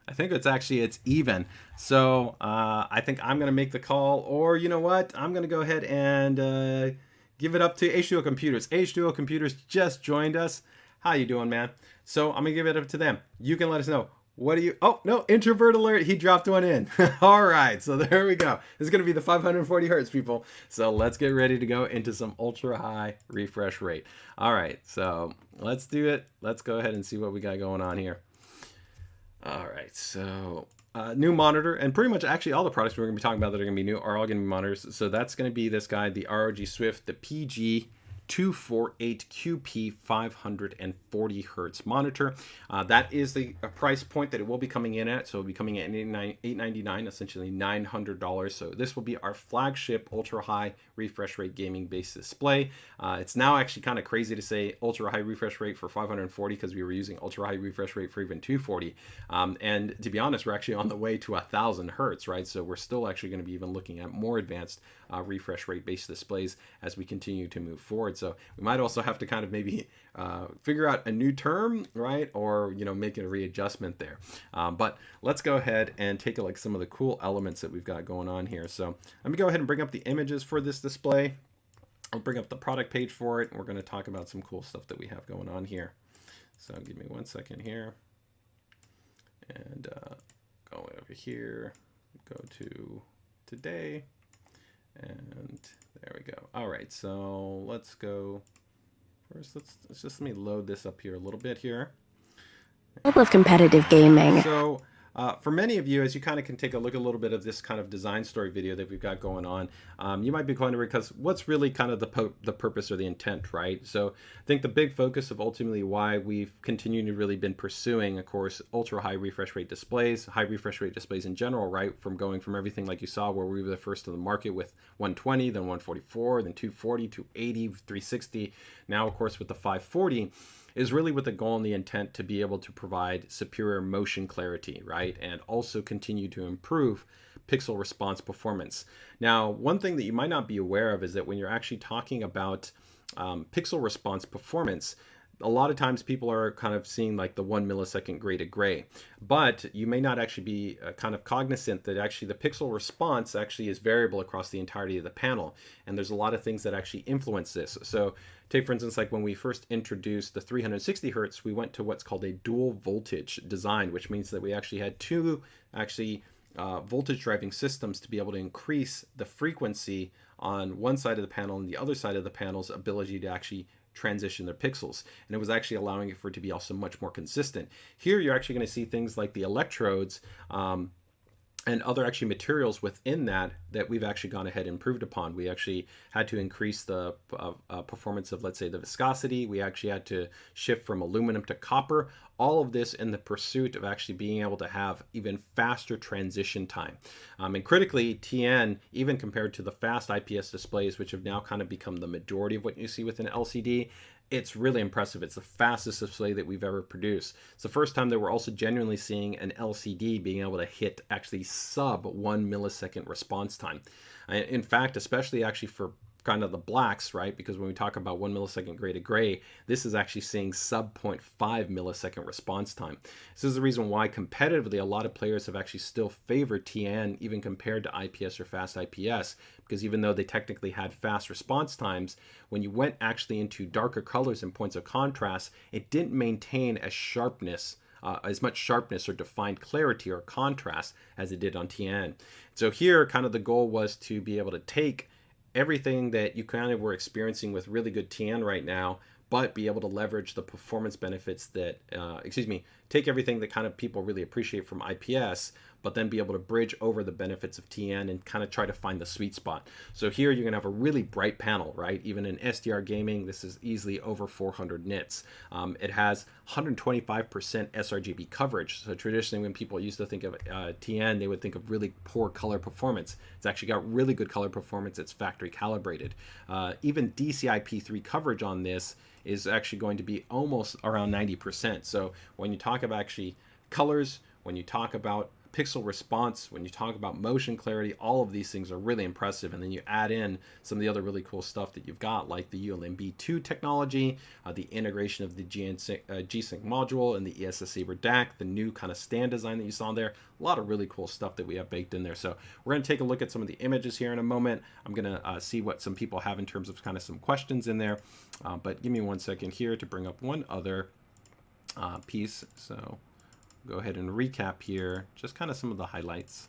A: I think it's even. So I think I'm going to make the call, or you know what? I'm going to go ahead and give it up to H2O Computers. H2O Computers just joined us. How you doing, man? So I'm going to give it up to them. You can let us know. What do you... Oh, no, introvert alert. He dropped one in. All right, so there we go. This is going to be the 540 hertz, people. So let's get ready to go into some ultra high refresh rate. All right, so let's do it. Let's go ahead and see what we got going on here. All right, so new monitor, and pretty much actually all the products we're going to be talking about that are going to be new are all going to be monitors. So that's going to be this guy, the ROG Swift, the PG248QP 540 hertz monitor. That is the price point that it will be coming in at. So it'll be coming in at $899, essentially $900. So this will be our flagship ultra high refresh rate gaming based display. It's now actually kind of crazy to say ultra high refresh rate for 540 because we were using ultra high refresh rate for even 240. And to be honest, we're actually on the way to 1000 hertz, right? So we're still actually going to be even looking at more advanced refresh rate based displays as we continue to move forward. So we might also have to kind of maybe figure out a new term, right? Or, make a readjustment there. But let's go ahead and take a look at some of the cool elements that we've got going on here. So let me go ahead and bring up the images for this display. I'll bring up the product page for it, and we're going to talk about some cool stuff that we have going on here. So give me 1 second here. And go over here, go to today. And there we go. All right, so let's go first. Let's just let me load this up here a little bit here.
B: Of competitive gaming.
A: So for many of you, as you kind of can take a look at a little bit of this kind of design story video that we've got going on, you might be wondering, because what's really kind of the purpose or the intent, right? So I think the big focus of ultimately why we've continued to really been pursuing, of course, ultra high refresh rate displays, high refresh rate displays in general, right? From going from everything like you saw where we were the first to the market with 120, then 144, then 240, 280, 360. Now, of course, with the 540, is really with the goal and the intent to be able to provide superior motion clarity, right? And also continue to improve pixel response performance. Now, one thing that you might not be aware of is that when you're actually talking about pixel response performance, a lot of times people are kind of seeing like the 1 millisecond gray to gray, but you may not actually be kind of cognizant that actually the pixel response actually is variable across the entirety of the panel. And there's a lot of things that actually influence this. So take, for instance, like when we first introduced the 360 hertz, we went to what's called a dual voltage design, which means that we actually had two voltage driving systems to be able to increase the frequency on one side of the panel and the other side of the panel's ability to actually transition their pixels, and it was actually allowing it for it to be also much more consistent. Here you're actually going to see things like the electrodes and other actually materials within that we've actually gone ahead and improved upon. We actually had to increase the performance of, let's say, the viscosity. We actually had to shift from aluminum to copper. All of this in the pursuit of actually being able to have even faster transition time. And critically, TN, even compared to the fast IPS displays, which have now kind of become the majority of what you see with an LCD, it's really impressive. It's the fastest display that we've ever produced. It's the first time that we're also genuinely seeing an LCD being able to hit actually sub 1 millisecond response time. In fact, especially actually for kind of the blacks, right? Because when we talk about 1 millisecond gray to gray, this is actually seeing sub 0.5 millisecond response time. This is the reason why competitively a lot of players have actually still favored TN even compared to IPS or fast IPS, because even though they technically had fast response times, when you went actually into darker colors and points of contrast, it didn't maintain as much sharpness or defined clarity or contrast as it did on TN. So here kind of the goal was to be able to take everything that you kind of were experiencing with really good TN right now, but be able to leverage the performance benefits that, take everything that kind of people really appreciate from IPS, but then be able to bridge over the benefits of TN and kind of try to find the sweet spot. So here you're gonna have a really bright panel, right? Even in SDR gaming, this is easily over 400 nits. It has 125% sRGB coverage. So traditionally when people used to think of TN, they would think of really poor color performance. It's actually got really good color performance. It's factory calibrated. Even DCI-P3 coverage on this is actually going to be almost around 90%. So when you talk about actually colors, when you talk about pixel response, when you talk about motion clarity, all of these things are really impressive. And then you add in some of the other really cool stuff that you've got, like the ULMB2 technology, the integration of the G-Sync module and the ESS Saber DAC, the new kind of stand design that you saw there. A lot of really cool stuff that we have baked in there. So we're going to take a look at some of the images here in a moment. I'm going to see what some people have in terms of kind of some questions in there. But give me 1 second here to bring up one other piece. So go ahead and recap here, just kind of some of the highlights.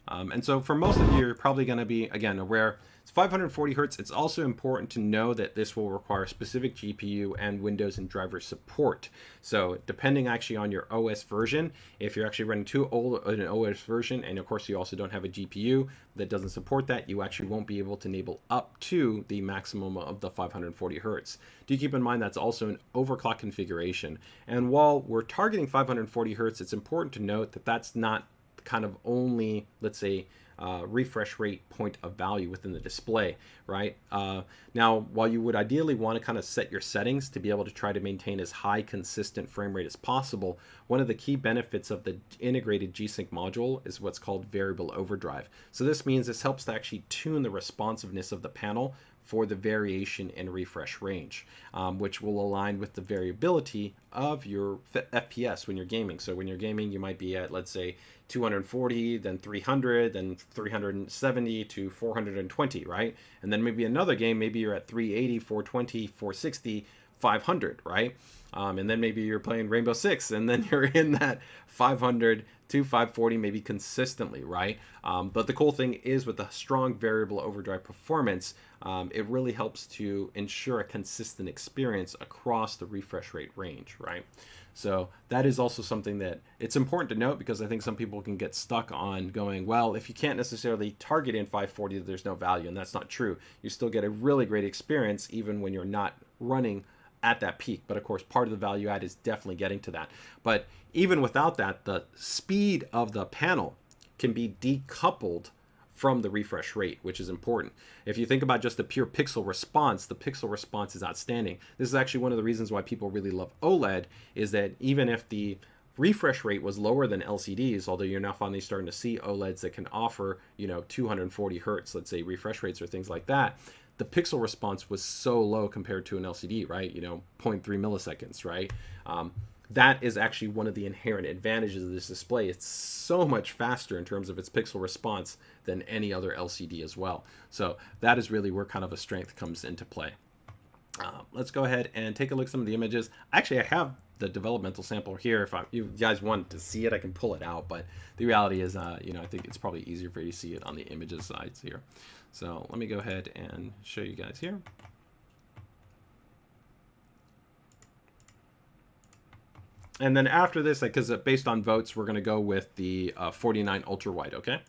A: And so for most of you, you're probably going to be, again, aware it's 540 hertz. It's also important to know that this will require specific GPU and Windows and driver support. So depending actually on your OS version, if you're actually running too old an OS version, and of course you also don't have a GPU that doesn't support that, you actually won't be able to enable up to the maximum of the 540 hertz. Do keep in mind that's also an overclock configuration. And while we're targeting 540 hertz, it's important to note that that's not kind of only, let's say, refresh rate point of value within the display, right? Now, while you would ideally want to kind of set your settings to be able to try to maintain as high consistent frame rate as possible, one of the key benefits of the integrated G-Sync module is what's called variable overdrive. So this means this helps to actually tune the responsiveness of the panel for the variation in refresh range, which will align with the variability of your FPS when you're gaming. So when you're gaming, you might be at, let's say, 240, then 300, then 370 to 420, right? And then maybe another game, maybe you're at 380, 420, 460, 500, right? And then maybe you're playing Rainbow Six, and then you're in that 500 to 540 maybe consistently, right? But the cool thing is with the strong variable overdrive performance, it really helps to ensure a consistent experience across the refresh rate range, right? So that is also something that it's important to note, because I think some people can get stuck on going, well, if you can't necessarily target in 540, there's no value, and that's not true. You still get a really great experience even when you're not running at that peak. But of course, part of the value add is definitely getting to that. But even without that, the speed of the panel can be decoupled from the refresh rate, which is important. If you think about just the pure pixel response, the pixel response is outstanding. This is actually one of the reasons why people really love OLED, is that even if the refresh rate was lower than LCDs, although you're now finally starting to see OLEDs that can offer, 240 hertz, let's say, refresh rates or things like that, the pixel response was so low compared to an LCD, right? You know, 0.3 milliseconds, right? That is actually one of the inherent advantages of this display. It's so much faster in terms of its pixel response than any other LCD as well. So that is really where kind of a strength comes into play. Let's go ahead and take a look at some of the images. Actually, I have the developmental sample here. If you guys want to see it, I can pull it out. But the reality is, you know, I think it's probably easier for you to see it on the images sides here. So let me go ahead and show you guys here. And then after this, because based on votes, we're going to go with the 49 ultra wide. Okay,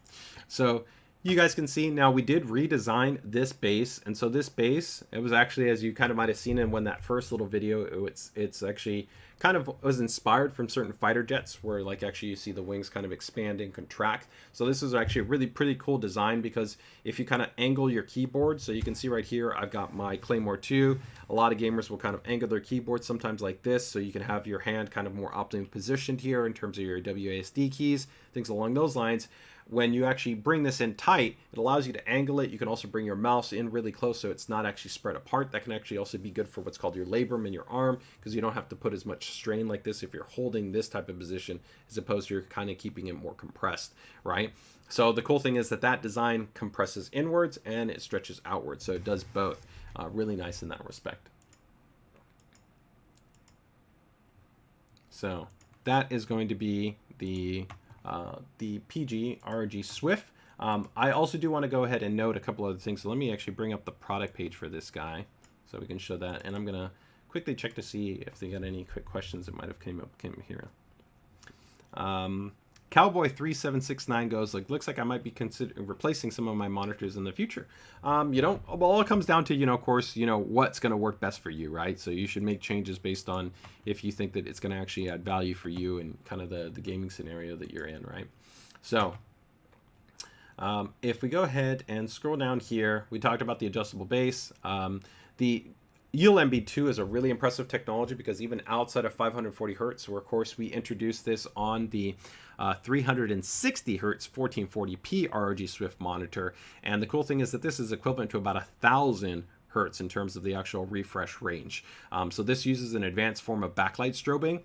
A: so you guys can see now we did redesign this base, and so this base, it was actually, as you kind of might have seen in when that first little video, it's actually kind of was inspired from certain fighter jets where like actually you see the wings kind of expand and contract. So this is actually a really pretty cool design, because if you kind of angle your keyboard, so you can see right here I've got my Claymore 2. A lot of gamers will kind of angle their keyboard sometimes like this, so you can have your hand kind of more optimally positioned here in terms of your WASD keys, things along those lines. When you actually bring this in tight, it allows you to angle it. You can also bring your mouse in really close so it's not actually spread apart. That can actually also be good for what's called your labrum in your arm, because you don't have to put as much strain like this if you're holding this type of position, as opposed to you're kind of keeping it more compressed, right? So the cool thing is that that design compresses inwards and it stretches outwards. So it does both. Really nice in that respect. So that is going to be the PG ROG Swift. I also do want to go ahead and note a couple other things. So let me actually bring up the product page for this guy so we can show that. And I'm going to quickly check to see if they got any quick questions that might have came here. Cowboy 3769 goes, like, looks like I might be considering replacing some of my monitors in the future. You know, all it comes down to, you know, of course, you know, what's going to work best for you, right? So you should make changes based on if you think that it's going to actually add value for you and kind of the gaming scenario that you're in, right? So if we go ahead and scroll down here, we talked about the adjustable base. The ULMB2 is a really impressive technology, because even outside of 540 hertz, where of course we introduced this on the 360 hertz 1440p ROG Swift monitor. And the cool thing is that this is equivalent to about 1,000 hertz in terms of the actual refresh range. So this uses an advanced form of backlight strobing.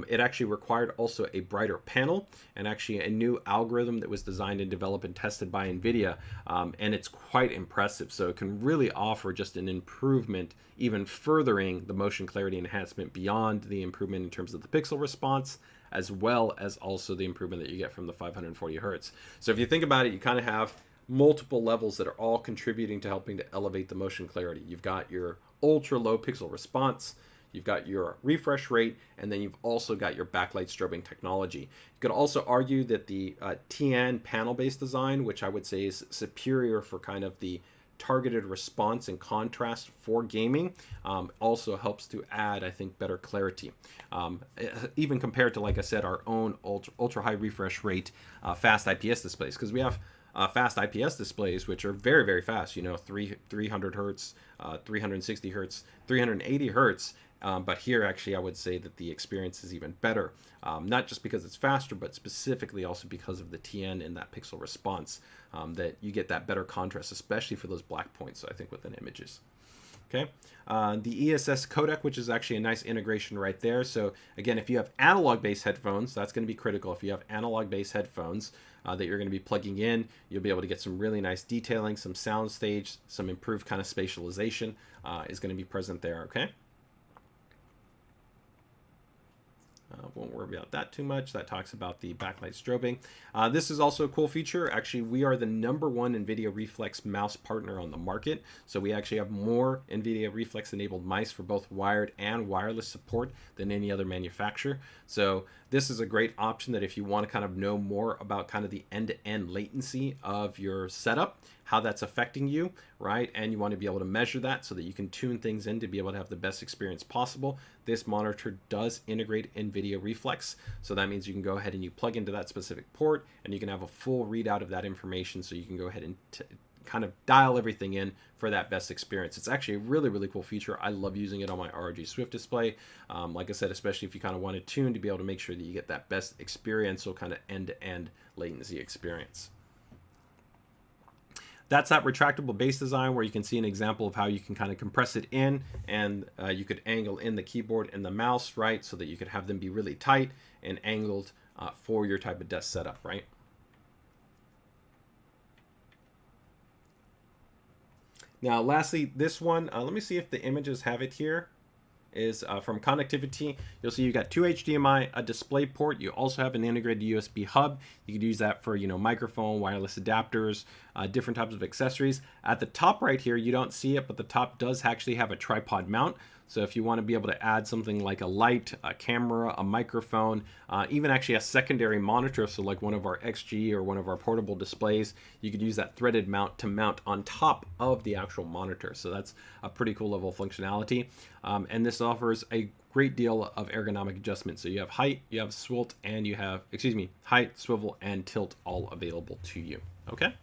A: It actually required also a brighter panel and actually a new algorithm that was designed and developed and tested by NVIDIA. And it's quite impressive. So it can really offer just an improvement, even furthering the motion clarity enhancement beyond the improvement in terms of the pixel response, as well as also the improvement that you get from the 540 hertz. So if you think about it, you kind of have multiple levels that are all contributing to helping to elevate the motion clarity. You've got your ultra low pixel response, you've got your refresh rate, and then you've also got your backlight strobing technology. You could also argue that the TN panel-based design, which I would say is superior for kind of the targeted response and contrast for gaming, also helps to add, I think, better clarity. Even compared to, like I said, our own ultra high refresh rate fast IPS displays, because we have fast IPS displays, which are very, very fast, you know, 300 hertz, 360 hertz, 380 hertz. But here, actually, I would say that the experience is even better, not just because it's faster, but specifically also because of the TN and that pixel response, that you get that better contrast, especially for those black points, I think, within images. Okay, the ESS codec, which is actually a nice integration right there. So again, if you have analog-based headphones, that's going to be critical. If you have analog-based headphones that you're going to be plugging in, you'll be able to get some really nice detailing, some sound stage, some improved kind of spatialization is going to be present there. Okay. Won't worry about that too much. That talks about the backlight strobing. This is also a cool feature. Actually, we are the #1 NVIDIA Reflex mouse partner on the market. So we actually have more NVIDIA Reflex enabled mice for both wired and wireless support than any other manufacturer. So this is a great option that if you want to kind of know more about kind of the end-to-end latency of your setup, how that's affecting you, right? And you want to be able to measure that so that you can tune things in to be able to have the best experience possible. This monitor does integrate NVIDIA Reflex. So that means you can go ahead and you plug into that specific port and you can have a full readout of that information. So you can go ahead and kind of dial everything in for that best experience. It's actually a really, really cool feature. I love using it on my ROG Swift display. Like I said, especially if you kind of want to tune to be able to make sure that you get that best experiential kind of end-to-end latency experience. that's that retractable base design where you can see an example of how you can kind of compress it in, and you could angle in the keyboard and the mouse, right, so that you could have them be really tight and angled for your type of desk setup, right? Now, lastly, this one, let me see if the images have it here, is from connectivity. You'll see you got 2 HDMI, a display port. You also have an integrated USB hub. You could use that for, you know, microphone, wireless adapters, different types of accessories. At the top right here, you don't see it, but the top does actually have a tripod mount. So if you want to be able to add something like a light, a camera, a microphone, even actually a secondary monitor, so like one of our XG or one of our portable displays, you could use that threaded mount to mount on top of the actual monitor. So that's a pretty cool level of functionality. And this offers a great deal of ergonomic adjustment. So you have height, you have swivel, and you have, height, swivel, and tilt all available to you. Okay?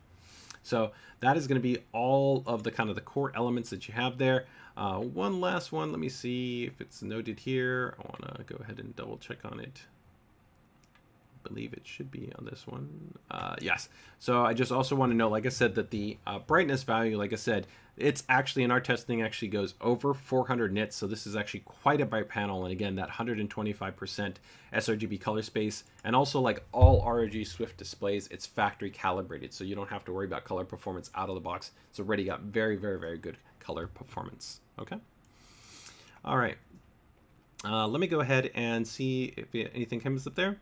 A: So that is going to be all of the kind of the core elements that you have there. One last one, let me see if it's noted here. I want to go ahead and double check on it. I believe it should be on this one. Yes. So I just also want to know, like I said, that the brightness value, like I said, it's actually in our testing actually goes over 400 nits. So this is actually quite a bright panel. And again, that 125% sRGB color space, and also like all ROG Swift displays, it's factory calibrated. So you don't have to worry about color performance out of the box. It's already got very, very, very good color performance. Okay. All right. Let me go ahead and see if anything comes up there.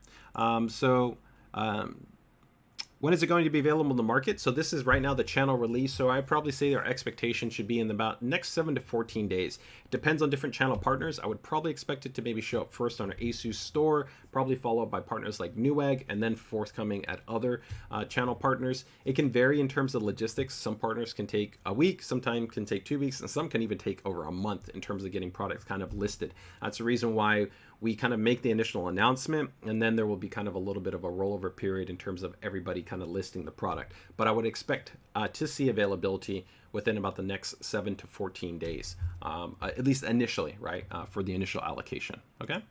A: When is it going to be available in the market? So this is right now the channel release. So I'd probably say our expectation should be in about next 7 to 14 days. It depends on different channel partners. I would probably expect it to maybe show up first on our ASUS store, probably followed by partners like Newegg, and then forthcoming at other channel partners. It can vary in terms of logistics. Some partners can take a week, sometimes can take 2 weeks, and some can even take over a month in terms of getting products kind of listed. That's the reason why we kind of make the initial announcement, and then there will be kind of a little bit of a rollover period in terms of everybody kind of listing the product. But I would expect to see availability within about the next 7 to 14 days, at least initially, right, for the initial allocation. Okay.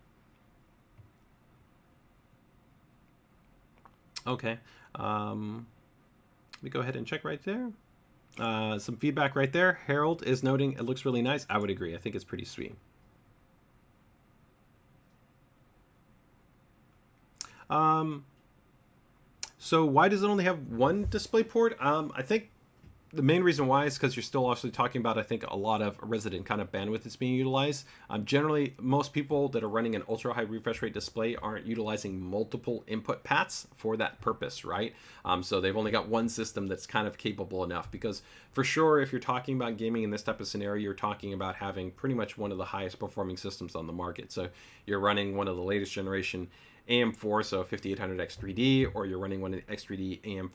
A: Okay. Let me go ahead and check right there. Some feedback right there. Harold is noting it looks really nice. I would agree. I think it's pretty sweet. So why does it only have one display port? I think the main reason why is because you're still also talking about, I think, a lot of resident kind of bandwidth that's being utilized. Generally, most people that are running an ultra high refresh rate display aren't utilizing multiple input paths for that purpose, right? So they've only got one system that's kind of capable enough, because for sure, if you're talking about gaming in this type of scenario, you're talking about having pretty much one of the highest performing systems on the market. So you're running one of the latest generation AM4, so 5800X3D, or you're running one of the X3D AM5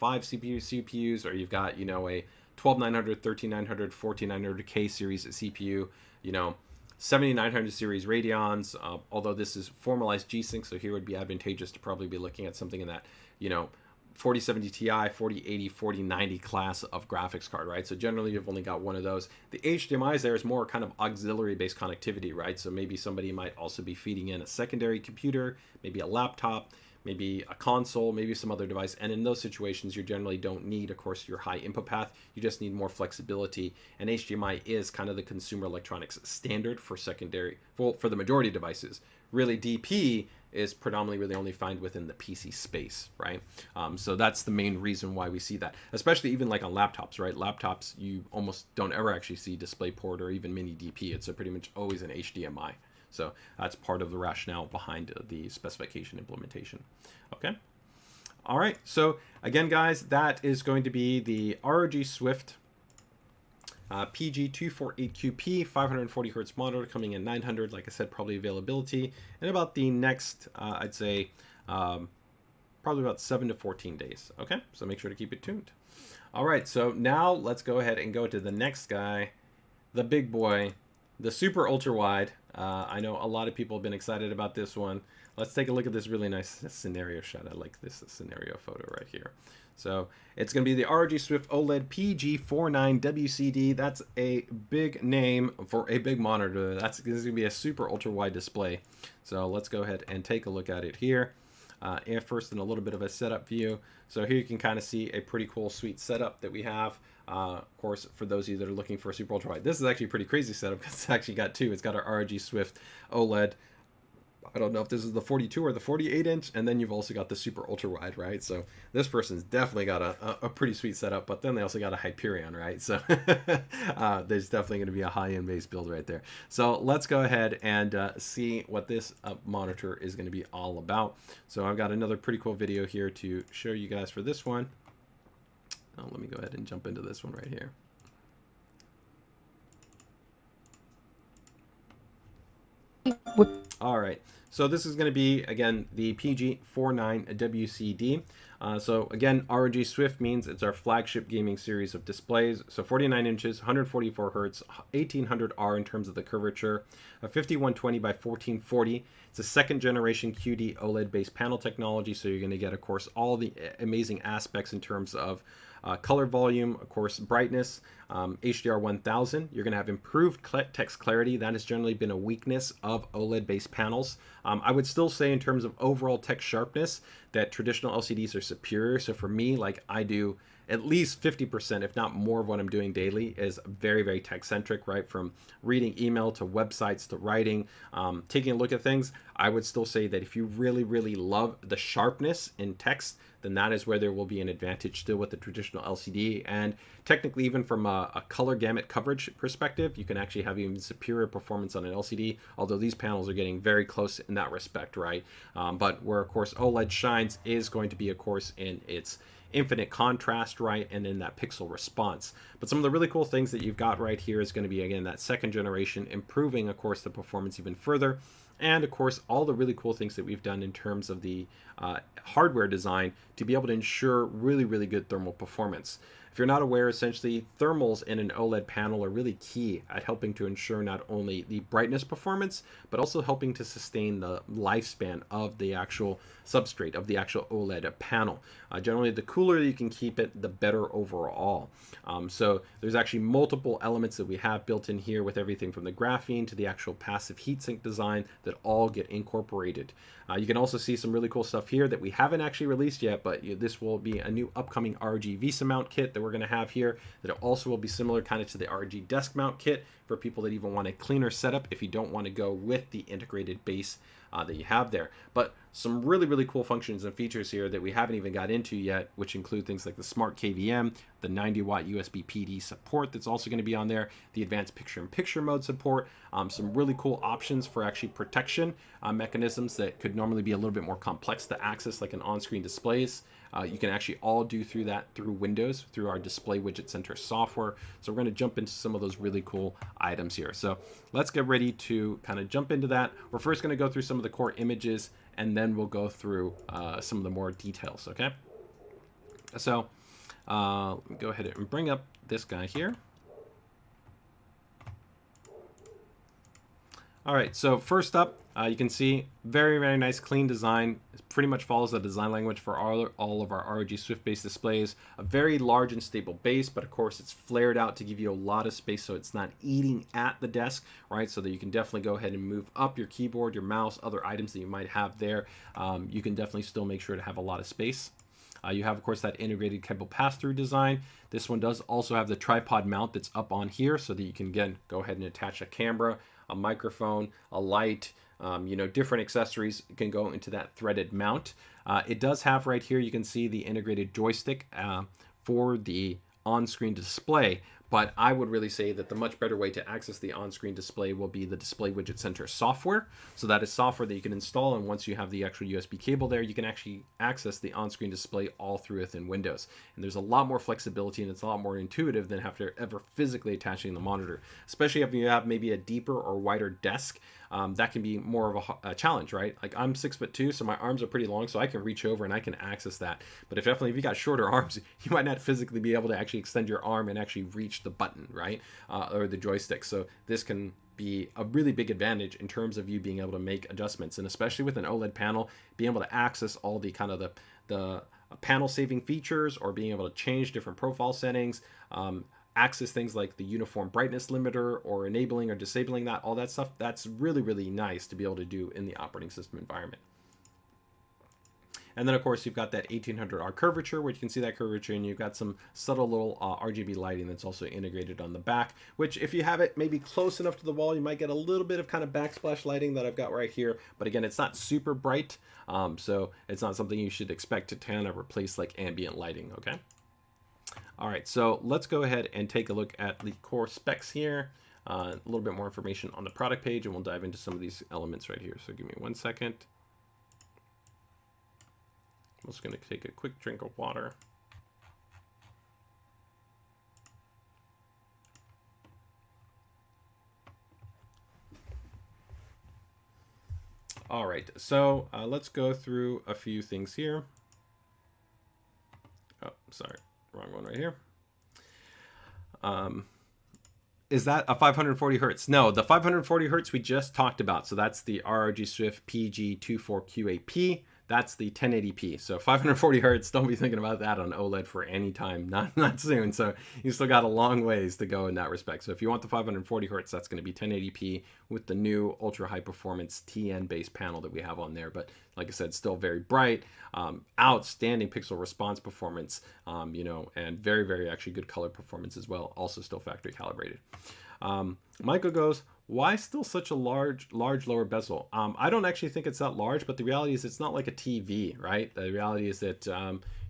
A: CPUs, or you've got, you know, a 12900, 13900, 14900K series CPU, you know, 7900 series Radeons, although this is formalized G-Sync, so here would be advantageous to probably be looking at something in that, you know, 4070 Ti, 4080, 4090 class of graphics card, right? So generally you've only got one of those. The HDMIs there is more kind of auxiliary based connectivity, right? So maybe somebody might also be feeding in a secondary computer, maybe a laptop, maybe a console, maybe some other device. And in those situations, you generally don't need, of course, your high input path. You just need more flexibility. And HDMI is kind of the consumer electronics standard for secondary, well, for the majority of devices. Really, DP is predominantly really only found within the PC space, right? So that's the main reason why we see that, especially even like on laptops, right? Laptops, you almost don't ever actually see DisplayPort or even mini DP. It's pretty much always an HDMI. So that's part of the rationale behind the specification implementation. Okay. All right. So again, guys, that is going to be the ROG Swift PG248QP 540 hertz monitor coming in 900. Like I said, probably availability in about the next, I'd say, probably about 7 to 14 days. Okay. So make sure to keep it tuned. All right. So now let's go ahead and go to the next guy, the big boy, the super ultra wide. I know a lot of people have been excited about this one. Let's take a look at this really nice scenario shot. I like this scenario photo right here. So it's going to be the ROG Swift OLED PG49WCD. That's a big name for a big monitor. This is going to be a super ultra wide display. So let's go ahead and take a look at it here. and first in a little bit of a setup view. So here you can kind of see a pretty cool, sweet setup that we have. Of course, for those of you that are looking for a super ultra wide, this is actually a pretty crazy setup because it's actually got two. It's got our ROG Swift OLED. I don't know if this is the 42 or the 48 inch, and then you've also got the super ultra wide, right? So this person's definitely got a pretty sweet setup, but then they also got a Hyperion, right? So there's definitely going to be a high-end base build right there. So let's go ahead and see what this monitor is going to be all about. So I've got another pretty cool video here to show you guys for this one. Let me go ahead and jump into this one right here. All right, so this is going to be, again, the PG49WCD. So again, ROG Swift means it's our flagship gaming series of displays. So 49 inches, 144 hertz, 1800R in terms of the curvature, a 5120 by 1440. It's a second generation QD OLED based panel technology. So you're going to get, of course, all the amazing aspects in terms of color volume, of course, brightness, HDR 1000. You're going to have improved text clarity. That has generally been a weakness of OLED-based panels. I would still say in terms of overall text sharpness that traditional LCDs are superior. So for me, like I do at least 50%, if not more, of what I'm doing daily is very, very tech-centric, right? From reading email to websites to writing, taking a look at things. I would still say that if you really, really love the sharpness in text, then that is where there will be an advantage still with the traditional LCD. And technically, even from a color gamut coverage perspective, you can actually have even superior performance on an LCD, although these panels are getting very close in that respect, right? But where, of course, OLED shines is going to be, of course, in its infinite contrast, right, and in that pixel response. But some of the really cool things that you've got right here is going to be, again, that second generation, improving, of course, the performance even further. And of course, all the really cool things that we've done in terms of the hardware design to be able to ensure really, really good thermal performance. If you're not aware, essentially thermals in an OLED panel are really key at helping to ensure not only the brightness performance, but also helping to sustain the lifespan of the actual substrate, of the actual OLED panel. Generally, the cooler you can keep it, the better overall. So there's actually multiple elements that we have built in here with everything from the graphene to the actual passive heatsink design that all get incorporated. You can also see some really cool stuff here that we haven't actually released yet, but this will be a new upcoming ROG VESA mount kit that we're going to have here that also will be similar kind of to the ROG desk mount kit for people that even want a cleaner setup if you don't want to go with the integrated base that you have there. But some really, really cool functions and features here that we haven't even got into yet, which include things like the smart KVM, the 90 watt USB PD support that's also going to be on there, the advanced picture-in-picture mode support, some really cool options for actually protection mechanisms that could normally be a little bit more complex to access, like an on-screen displays. You can actually all do through Windows, through our Display Widget Center software. So we're going to jump into some of those really cool items here. So let's get ready to kind of jump into that. We're first going to go through some of the core images, and then we'll go through some of the more details, okay? So let me go ahead and bring up this guy here. All right, so first up, you can see very, very nice clean design. It pretty much follows the design language for all of our ROG Swift-based displays. A very large and stable base, but of course it's flared out to give you a lot of space so it's not eating at the desk, right? So that you can definitely go ahead and move up your keyboard, your mouse, other items that you might have there. You can definitely still make sure to have a lot of space. You have, of course, that integrated cable pass-through design. This one does also have the tripod mount that's up on here so that you can, again, go ahead and attach a camera, a microphone, a light, different accessories can go into that threaded mount. It does have right here, you can see the integrated joystick for the on-screen display, but I would really say that the much better way to access the on-screen display will be the Display Widget Center software. So that is software that you can install, and once you have the actual USB cable there, you can actually access the on-screen display all through within Windows. And there's a lot more flexibility, and it's a lot more intuitive than after ever physically attaching the monitor, especially if you have maybe a deeper or wider desk. That can be more of a challenge, right? Like I'm 6'2", so my arms are pretty long, so I can reach over and I can access that. But if you got shorter arms, you might not physically be able to actually extend your arm and actually reach the button, right? Or the joystick. So this can be a really big advantage in terms of you being able to make adjustments, and especially with an OLED panel, being able to access all the kind of the panel saving features, or being able to change different profile settings, access things like the uniform brightness limiter, or enabling or disabling that, all that stuff. That's really, really nice to be able to do in the operating system environment. And then of course you've got that 1800R curvature, which you can see that curvature, and you've got some subtle little RGB lighting that's also integrated on the back, which if you have it maybe close enough to the wall, you might get a little bit of kind of backsplash lighting that I've got right here. But again, it's not super bright, so it's not something you should expect to kind of replace like ambient lighting, okay? All right, so let's go ahead and take a look at the core specs here. A little bit more information on the product page, and we'll dive into some of these elements right here. So give me 1 second. I'm just going to take a quick drink of water. All right, so let's go through a few things here. Oh, sorry. Wrong one right here. Is that a 540 hertz? No, the 540 hertz we just talked about. So that's the ROG Swift PG248QP. That's the 1080p. So 540 hertz, don't be thinking about that on OLED for any time, not soon. So you still got a long ways to go in that respect. So if you want the 540 hertz, that's going to be 1080p with the new ultra high performance TN based panel that we have on there. But like I said, still very bright, outstanding pixel response performance, you know, and very, very actually good color performance as well. Also still factory calibrated. Michael goes, why still such a large lower bezel? I don't actually think it's that large, but the reality is it's not like a TV, right? The reality is that,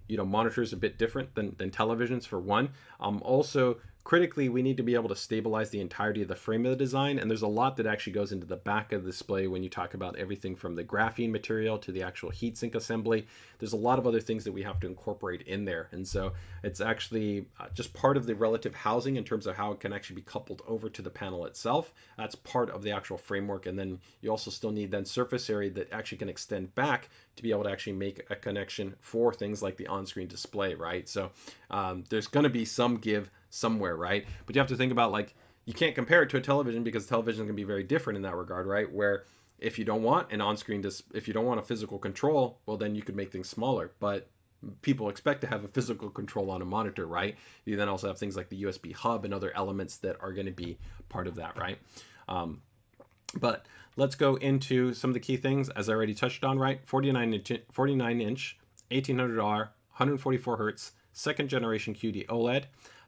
A: you know, monitors are a bit different than televisions for one. Also, critically, we need to be able to stabilize the entirety of the frame of the design, and there's a lot that actually goes into the back of the display when you talk about everything from the graphene material to the actual heatsink assembly. There's a lot of other things that we have to incorporate in there, and so it's actually just part of the relative housing in terms of how it can actually be coupled over to the panel itself. That's part of the actual framework, and then you also still need then surface area that actually can extend back to be able to actually make a connection for things like the on-screen display, right? So there's going to be some give somewhere, right? But you have to think about, like, you can't compare it to a television because television can be very different in that regard, right? Where if you don't want an on-screen if you don't want a physical control, well, then you could make things smaller. But people expect to have a physical control on a monitor, right? You then also have things like the USB hub and other elements that are going to be part of that, right? But let's go into some of the key things, as I already touched on, right? 49 inch 1800R, 144 hertz, second generation QD OLED.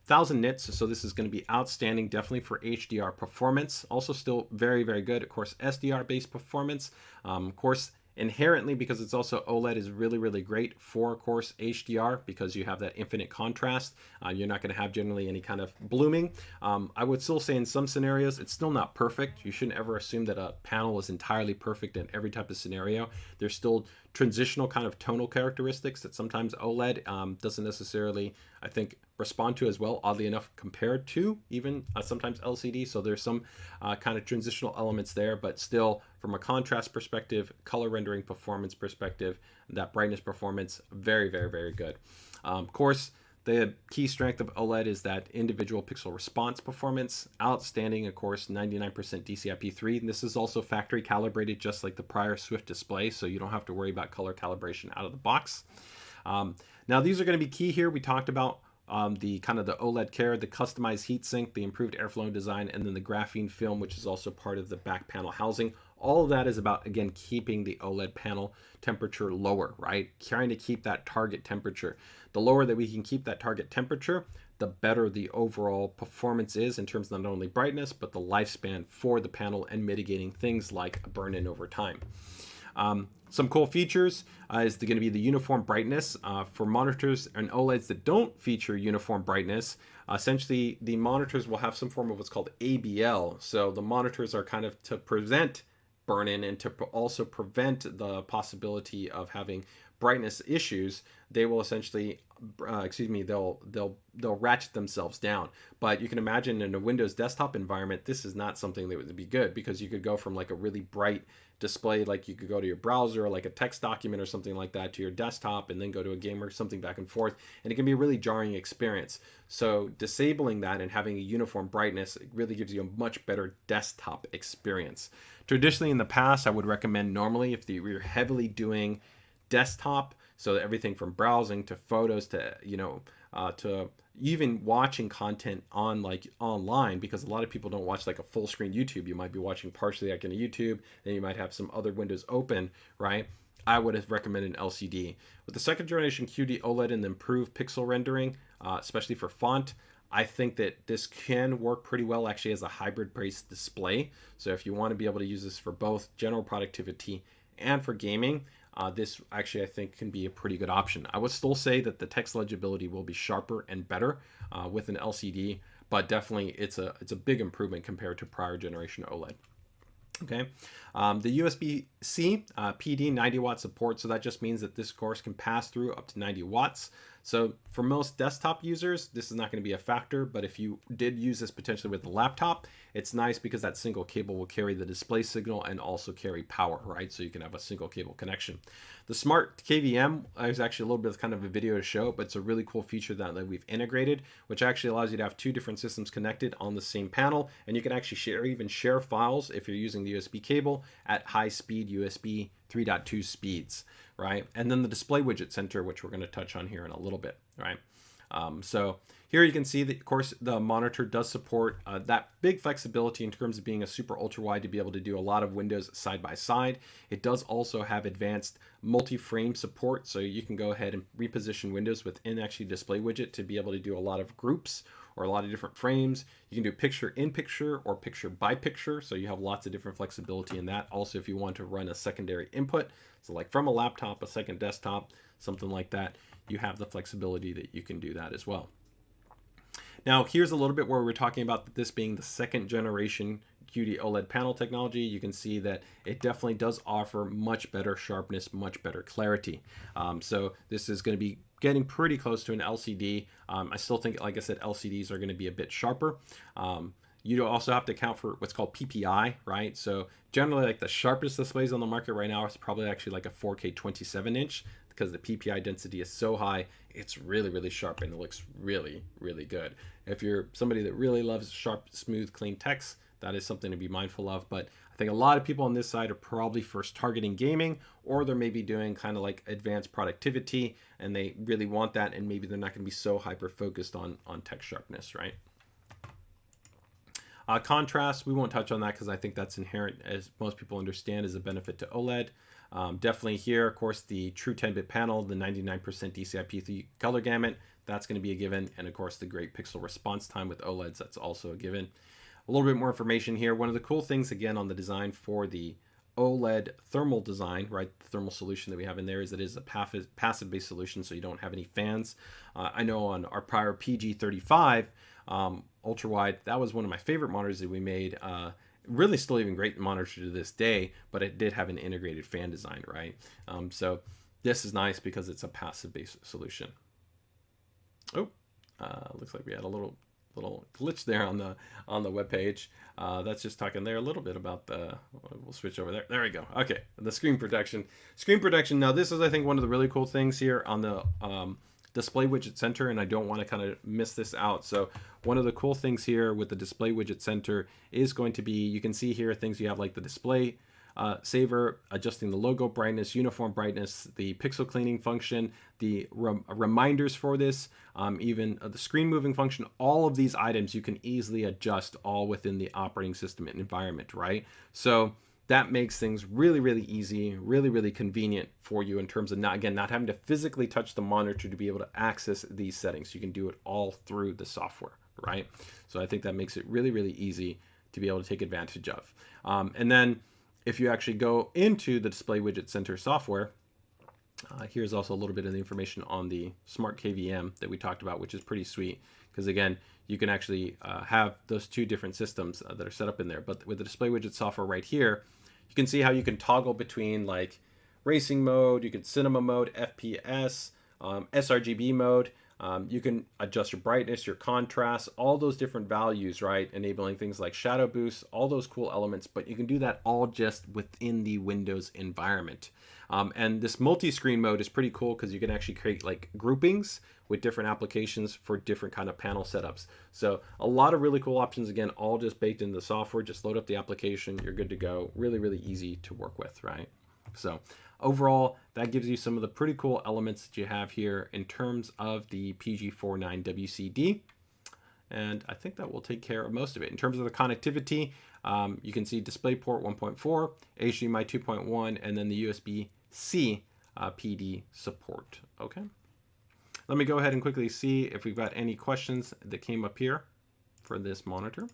A: 1000 nits, so this is going to be outstanding, definitely for HDR performance. Also still very, very good, of course, SDR based performance. Of course, inherently, because it's also OLED, is really, really great for, of course, HDR, because you have that infinite contrast. You're not going to have generally any kind of blooming. I would still say in some scenarios, it's still not perfect. You shouldn't ever assume that a panel is entirely perfect in every type of scenario. There's still transitional kind of tonal characteristics that sometimes OLED doesn't necessarily, I think, respond to as well, oddly enough, compared to even sometimes LCD. So there's some kind of transitional elements there, but still from a contrast perspective, color rendering performance perspective, that brightness performance, very, very, very good. Of course, the key strength of OLED is that individual pixel response performance, outstanding, of course, 99% DCI-P3. And this is also factory calibrated, just like the prior Swift display, so you don't have to worry about color calibration out of the box. Now, these are going to be key here. We talked about the kind of the OLED care, the customized heatsink, the improved airflow design, and then the graphene film, which is also part of the back panel housing. All of that is about, again, keeping the OLED panel temperature lower, right? Trying to keep that target temperature. The lower that we can keep that target temperature, the better the overall performance is in terms of not only brightness, but the lifespan for the panel and mitigating things like burn-in over time. Some cool features is going to be the uniform brightness for monitors and OLEDs that don't feature uniform brightness. Essentially, the monitors will have some form of what's called ABL. So the monitors are kind of to prevent burn-in and to also prevent the possibility of having brightness issues. They will essentially, they'll ratchet themselves down. But you can imagine in a Windows desktop environment, this is not something that would be good, because you could go from like a really bright display, like you could go to your browser or like a text document or something like that, to your desktop, and then go to a game or something back and forth, and it can be a really jarring experience. So disabling that and having a uniform brightness really gives you a much better desktop experience. Traditionally in the past, I would recommend normally if you're heavily doing desktop, so everything from browsing to photos to, you know, to even watching content on like online, because a lot of people don't watch like a full screen YouTube. You might be watching partially like in a YouTube, then you might have some other windows open, right? I would have recommended an LCD. With the second generation QD OLED and the improved pixel rendering, especially for font, I think that this can work pretty well actually as a hybrid based display. So if you want to be able to use this for both general productivity and for gaming, this actually I think can be a pretty good option. I would still say that the text legibility will be sharper and better with an LCD, but definitely it's a big improvement compared to prior generation OLED. Okay, the USB-C PD 90 watt support, so that just means that this course can pass through up to 90 watts. So for most desktop users, this is not going to be a factor, but if you did use this potentially with a laptop, it's nice because that single cable will carry the display signal and also carry power, right? So you can have a single cable connection. The smart KVM is actually a little bit of kind of a video to show, but it's a really cool feature that we've integrated, which actually allows you to have two different systems connected on the same panel, and you can actually even share files if you're using the USB cable at high speed USB 3.2 speeds, right? And then the display widget center, which we're going to touch on here in a little bit, right? So here you can see that, of course, the monitor does support that big flexibility in terms of being a super ultra wide to be able to do a lot of windows side by side. It does also have advanced multi-frame support, so you can go ahead and reposition windows within actually display widget to be able to do a lot of groups or a lot of different frames. You can do picture in picture or picture by picture, so you have lots of different flexibility in that. Also, if you want to run a secondary input, so like from a laptop, a second desktop, something like that, you have the flexibility that you can do that as well. Now, here's a little bit where we're talking about this being the second generation QD OLED panel technology. You can see that it definitely does offer much better sharpness, much better clarity. So this is going to be getting pretty close to an LCD. I still think, like I said, LCDs are going to be a bit sharper. You also have to account for what's called PPI, right? So generally, like the sharpest displays on the market right now is probably actually like a 4K 27-inch, because the PPI density is so high, it's really, really sharp and it looks really, really good. If you're somebody that really loves sharp, smooth, clean text, that is something to be mindful of. But I think a lot of people on this side are probably first targeting gaming, or they're maybe doing kind of like advanced productivity and they really want that, and maybe they're not going to be so hyper focused on text sharpness, right? Contrast, we won't touch on that because I think that's inherent, as most people understand, as a benefit to OLED. Definitely here, of course, the true 10-bit panel, the 99% DCI-P3 color gamut, that's going to be a given. And of course, the great pixel response time with OLEDs, that's also a given. A little bit more information here. One of the cool things, again, on the design for the OLED thermal design, right, the thermal solution that we have in there, is it is a passive-based solution, so you don't have any fans. I know on our prior PG35 ultra wide, that was one of my favorite monitors that we made. Really still even great monitor to this day, but it did have an integrated fan design, right? So this is nice because it's a passive-based solution. Oh, looks like we had a little glitch there on the web page. That's just talking there a little bit about the, we'll switch over there. There we go. Okay, the screen protection. Screen protection. Now this is, I think, one of the really cool things here on the display widget center, and I don't want to kind of miss this out. So one of the cool things here with the display widget center is going to be, you can see here things you have like the display saver, adjusting the logo brightness, uniform brightness, the pixel cleaning function, the reminders for this, even the screen moving function. All of these items you can easily adjust all within the operating system environment, right? So that makes things really, really easy, really, really convenient for you in terms of not having to physically touch the monitor to be able to access these settings. You can do it all through the software, right? So I think that makes it really, really easy to be able to take advantage of. And then if you actually go into the display widget center software, here's also a little bit of the information on the smart KVM that we talked about, which is pretty sweet, because again, you can actually have those two different systems that are set up in there. But with the display widget software right here, you can see how you can toggle between like racing mode, you can cinema mode, FPS, sRGB mode. You can adjust your brightness, your contrast, all those different values, right? Enabling things like shadow boost, all those cool elements, but you can do that all just within the Windows environment. And this multi-screen mode is pretty cool because you can actually create like groupings with different applications for different kind of panel setups. So a lot of really cool options, again, all just baked into the software. Just load up the application, you're good to go. Really, really easy to work with, right? So overall, that gives you some of the pretty cool elements that you have here in terms of the PG49WCD. And I think that will take care of most of it. In terms of the connectivity, you can see DisplayPort 1.4, HDMI 2.1, and then the USB-C PD support. Okay. Let me go ahead and quickly see if we've got any questions that came up here for this monitor.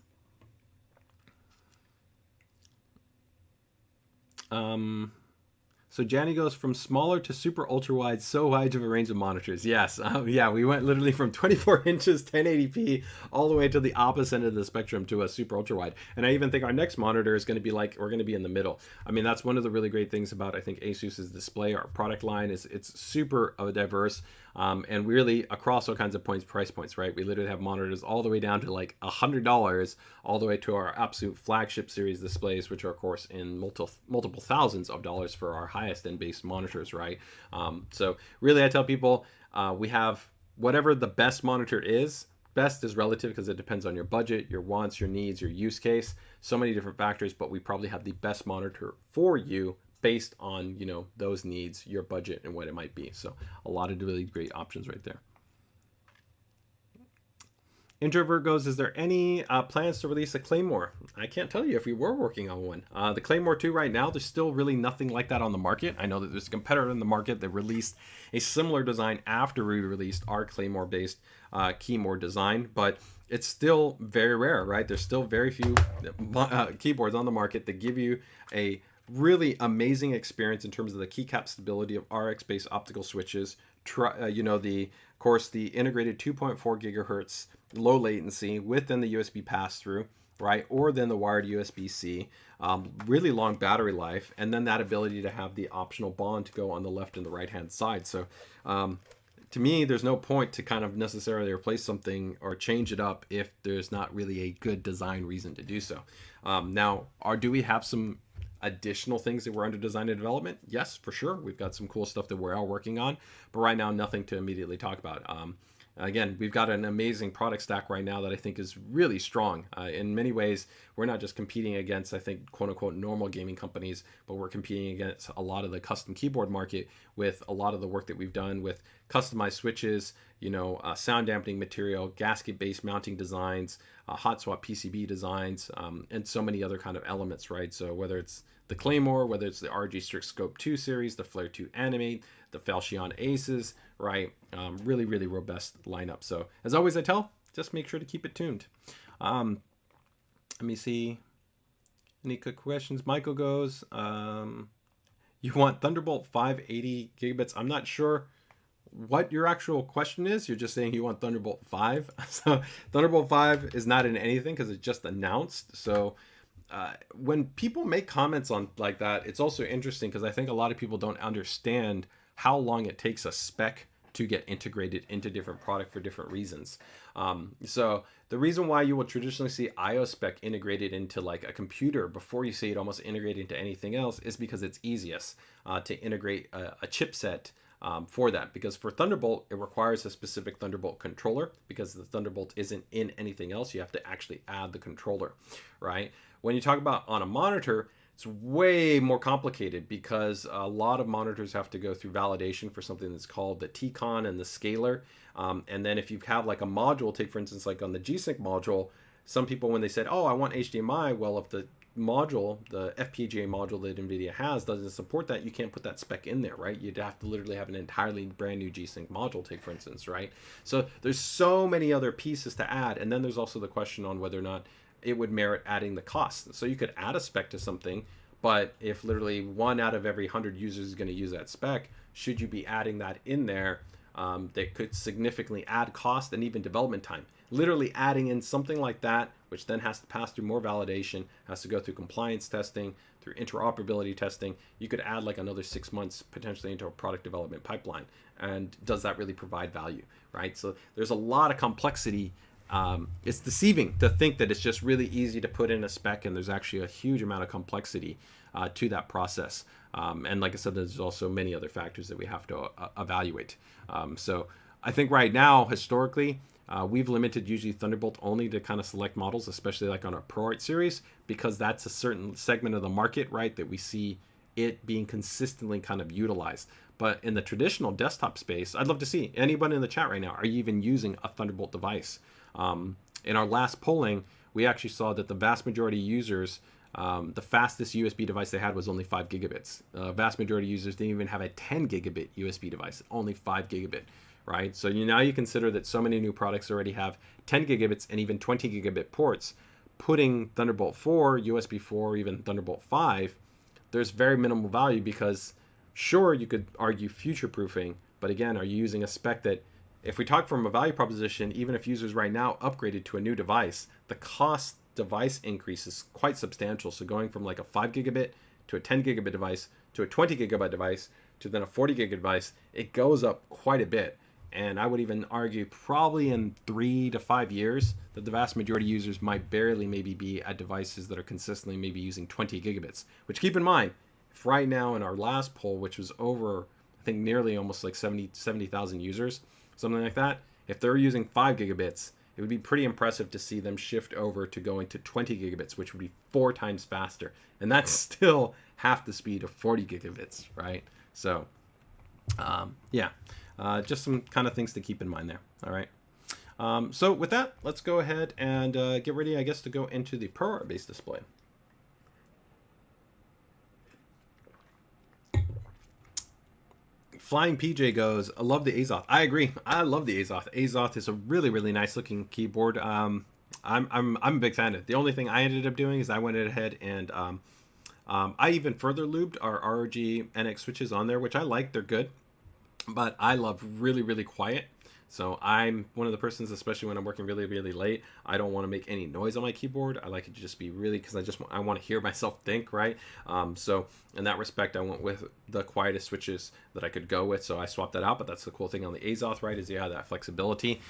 A: So Janny goes from smaller to super ultra wide, so wide of a range of monitors. Yes, yeah, we went literally from 24 inches, 1080p, all the way to the opposite end of the spectrum to a super ultra wide. And I even think our next monitor is going to be like, we're going to be in the middle. I mean, that's one of the really great things about, I think, ASUS's display. Our product line is it's super diverse. And really across all kinds of price points, right? We literally have monitors all the way down to like $100, all the way to our absolute flagship series displays, which are of course in multiple thousands of dollars for our highest end based monitors, right? So really I tell people we have whatever the best monitor is. Best is relative because it depends on your budget, your wants, your needs, your use case, so many different factors, but we probably have the best monitor for you based on, you know, those needs, your budget, and what it might be. So a lot of really great options right there. Introvert goes, is there any plans to release a Claymore? I can't tell you if we were working on one. The Claymore 2 right now, there's still really nothing like that on the market. I know that there's a competitor in the market that released a similar design after we released our Claymore-based Keymore design, but it's still very rare, right? There's still very few keyboards on the market that give you a really amazing experience in terms of the keycap stability of RX-based optical switches. You know, of course, the integrated 2.4 gigahertz low latency within the USB pass-through, right? Or then the wired USB-C, really long battery life, and then that ability to have the optional bond to go on the left and the right-hand side. So to me, there's no point to kind of necessarily replace something or change it up if there's not really a good design reason to do so. Now, do we have some additional things that we're under design and development? Yes, for sure. We've got some cool stuff that we're all working on, but right now, nothing to immediately talk about. Again, we've got an amazing product stack right now that I think is really strong. In many ways, we're not just competing against, I think, quote unquote, normal gaming companies, but we're competing against a lot of the custom keyboard market with a lot of the work that we've done with customized switches, you know, sound dampening material, gasket-based mounting designs, hot swap PCB designs, and so many other kind of elements, right? So whether it's the Claymore, whether it's the ROG Strict Scope 2 series, the Flare 2 Animate, the Falchion Aces, right? Really, really robust lineup. So as always, I tell, just make sure to keep it tuned. Let me see. Any quick questions? Michael goes, you want Thunderbolt 580 gigabits. I'm not sure what your actual question is. You're just saying you want Thunderbolt 5. So Thunderbolt 5 is not in anything because it's just announced. So when people make comments on like that, it's also interesting because I think a lot of people don't understand how long it takes a spec to get integrated into different product for different reasons. So the reason why you will traditionally see IO spec integrated into like a computer before you see it almost integrated into anything else is because it's easiest to integrate a chipset for that. Because for Thunderbolt, it requires a specific Thunderbolt controller because the Thunderbolt isn't in anything else. You have to actually add the controller, right? When you talk about on a monitor, it's way more complicated because a lot of monitors have to go through validation for something that's called the T-Con and the scaler. And then if you have like a module, take for instance, like on the G-Sync module, some people when they said, oh, I want HDMI, well, if the module, the FPGA module that NVIDIA has doesn't support that, you can't put that spec in there, right? You'd have to literally have an entirely brand new G-Sync module, take for instance, right? So there's so many other pieces to add. And then there's also the question on whether or not it would merit adding the cost. So you could add a spec to something, but if literally 1 out of every 100 users is going to use that spec, should you be adding that in there? That could significantly add cost and even development time. Literally adding in something like that, which then has to pass through more validation, has to go through compliance testing, through interoperability testing. You could add like another 6 months potentially into a product development pipeline. And does that really provide value, right? So there's a lot of complexity. It's deceiving to think that it's just really easy to put in a spec, and there's actually a huge amount of complexity to that process. And like I said, there's also many other factors that we have to evaluate. So I think right now, historically, we've limited usually Thunderbolt only to kind of select models, especially like on our ProArt series, because that's a certain segment of the market, right, that we see it being consistently kind of utilized. But in the traditional desktop space, I'd love to see anybody in the chat right now, are you even using a Thunderbolt device? In our last polling, we actually saw that the vast majority of users, the fastest USB device they had was only 5 gigabits. Vast majority of users didn't even have a 10 gigabit USB device, only 5 gigabit, right? So now you consider that so many new products already have 10 gigabits and even 20 gigabit ports. Putting Thunderbolt 4, USB 4, even Thunderbolt 5, there's very minimal value because sure, you could argue future proofing, but again, are you using a spec that, if we talk from a value proposition, even if users right now upgraded to a new device, the cost device increase is quite substantial. So going from like a 5 gigabit to a 10 gigabit device to a 20 gigabyte device to then a 40 gigabit device, it goes up quite a bit. And I would even argue probably in 3 to 5 years that the vast majority of users might barely maybe be at devices that are consistently maybe using 20 gigabits, which keep in mind, if right now in our last poll, which was over, I think nearly almost like 70,000 users, something like that, if they're using 5 gigabits, it would be pretty impressive to see them shift over to going to 20 gigabits, which would be 4 times faster. And that's still half the speed of 40 gigabits, right? So, yeah, just some kind of things to keep in mind there. All right. So with that, let's go ahead and get ready, I guess, to go into the ProArt based display. Flying PJ goes, I love the Azoth. I agree. I love the Azoth. Azoth is a really, really nice looking keyboard. I'm a big fan of it. The only thing I ended up doing is I went ahead and I even further lubed our ROG NX switches on there, which I like. They're good, but I love really, really quiet. So I'm one of the persons, especially when I'm working really, really late, I don't want to make any noise on my keyboard. I like it to just be really, because I want to hear myself think, right? So in that respect, I went with the quietest switches that I could go with. So I swapped that out, but that's the cool thing on the Azoth, right, is you have that flexibility.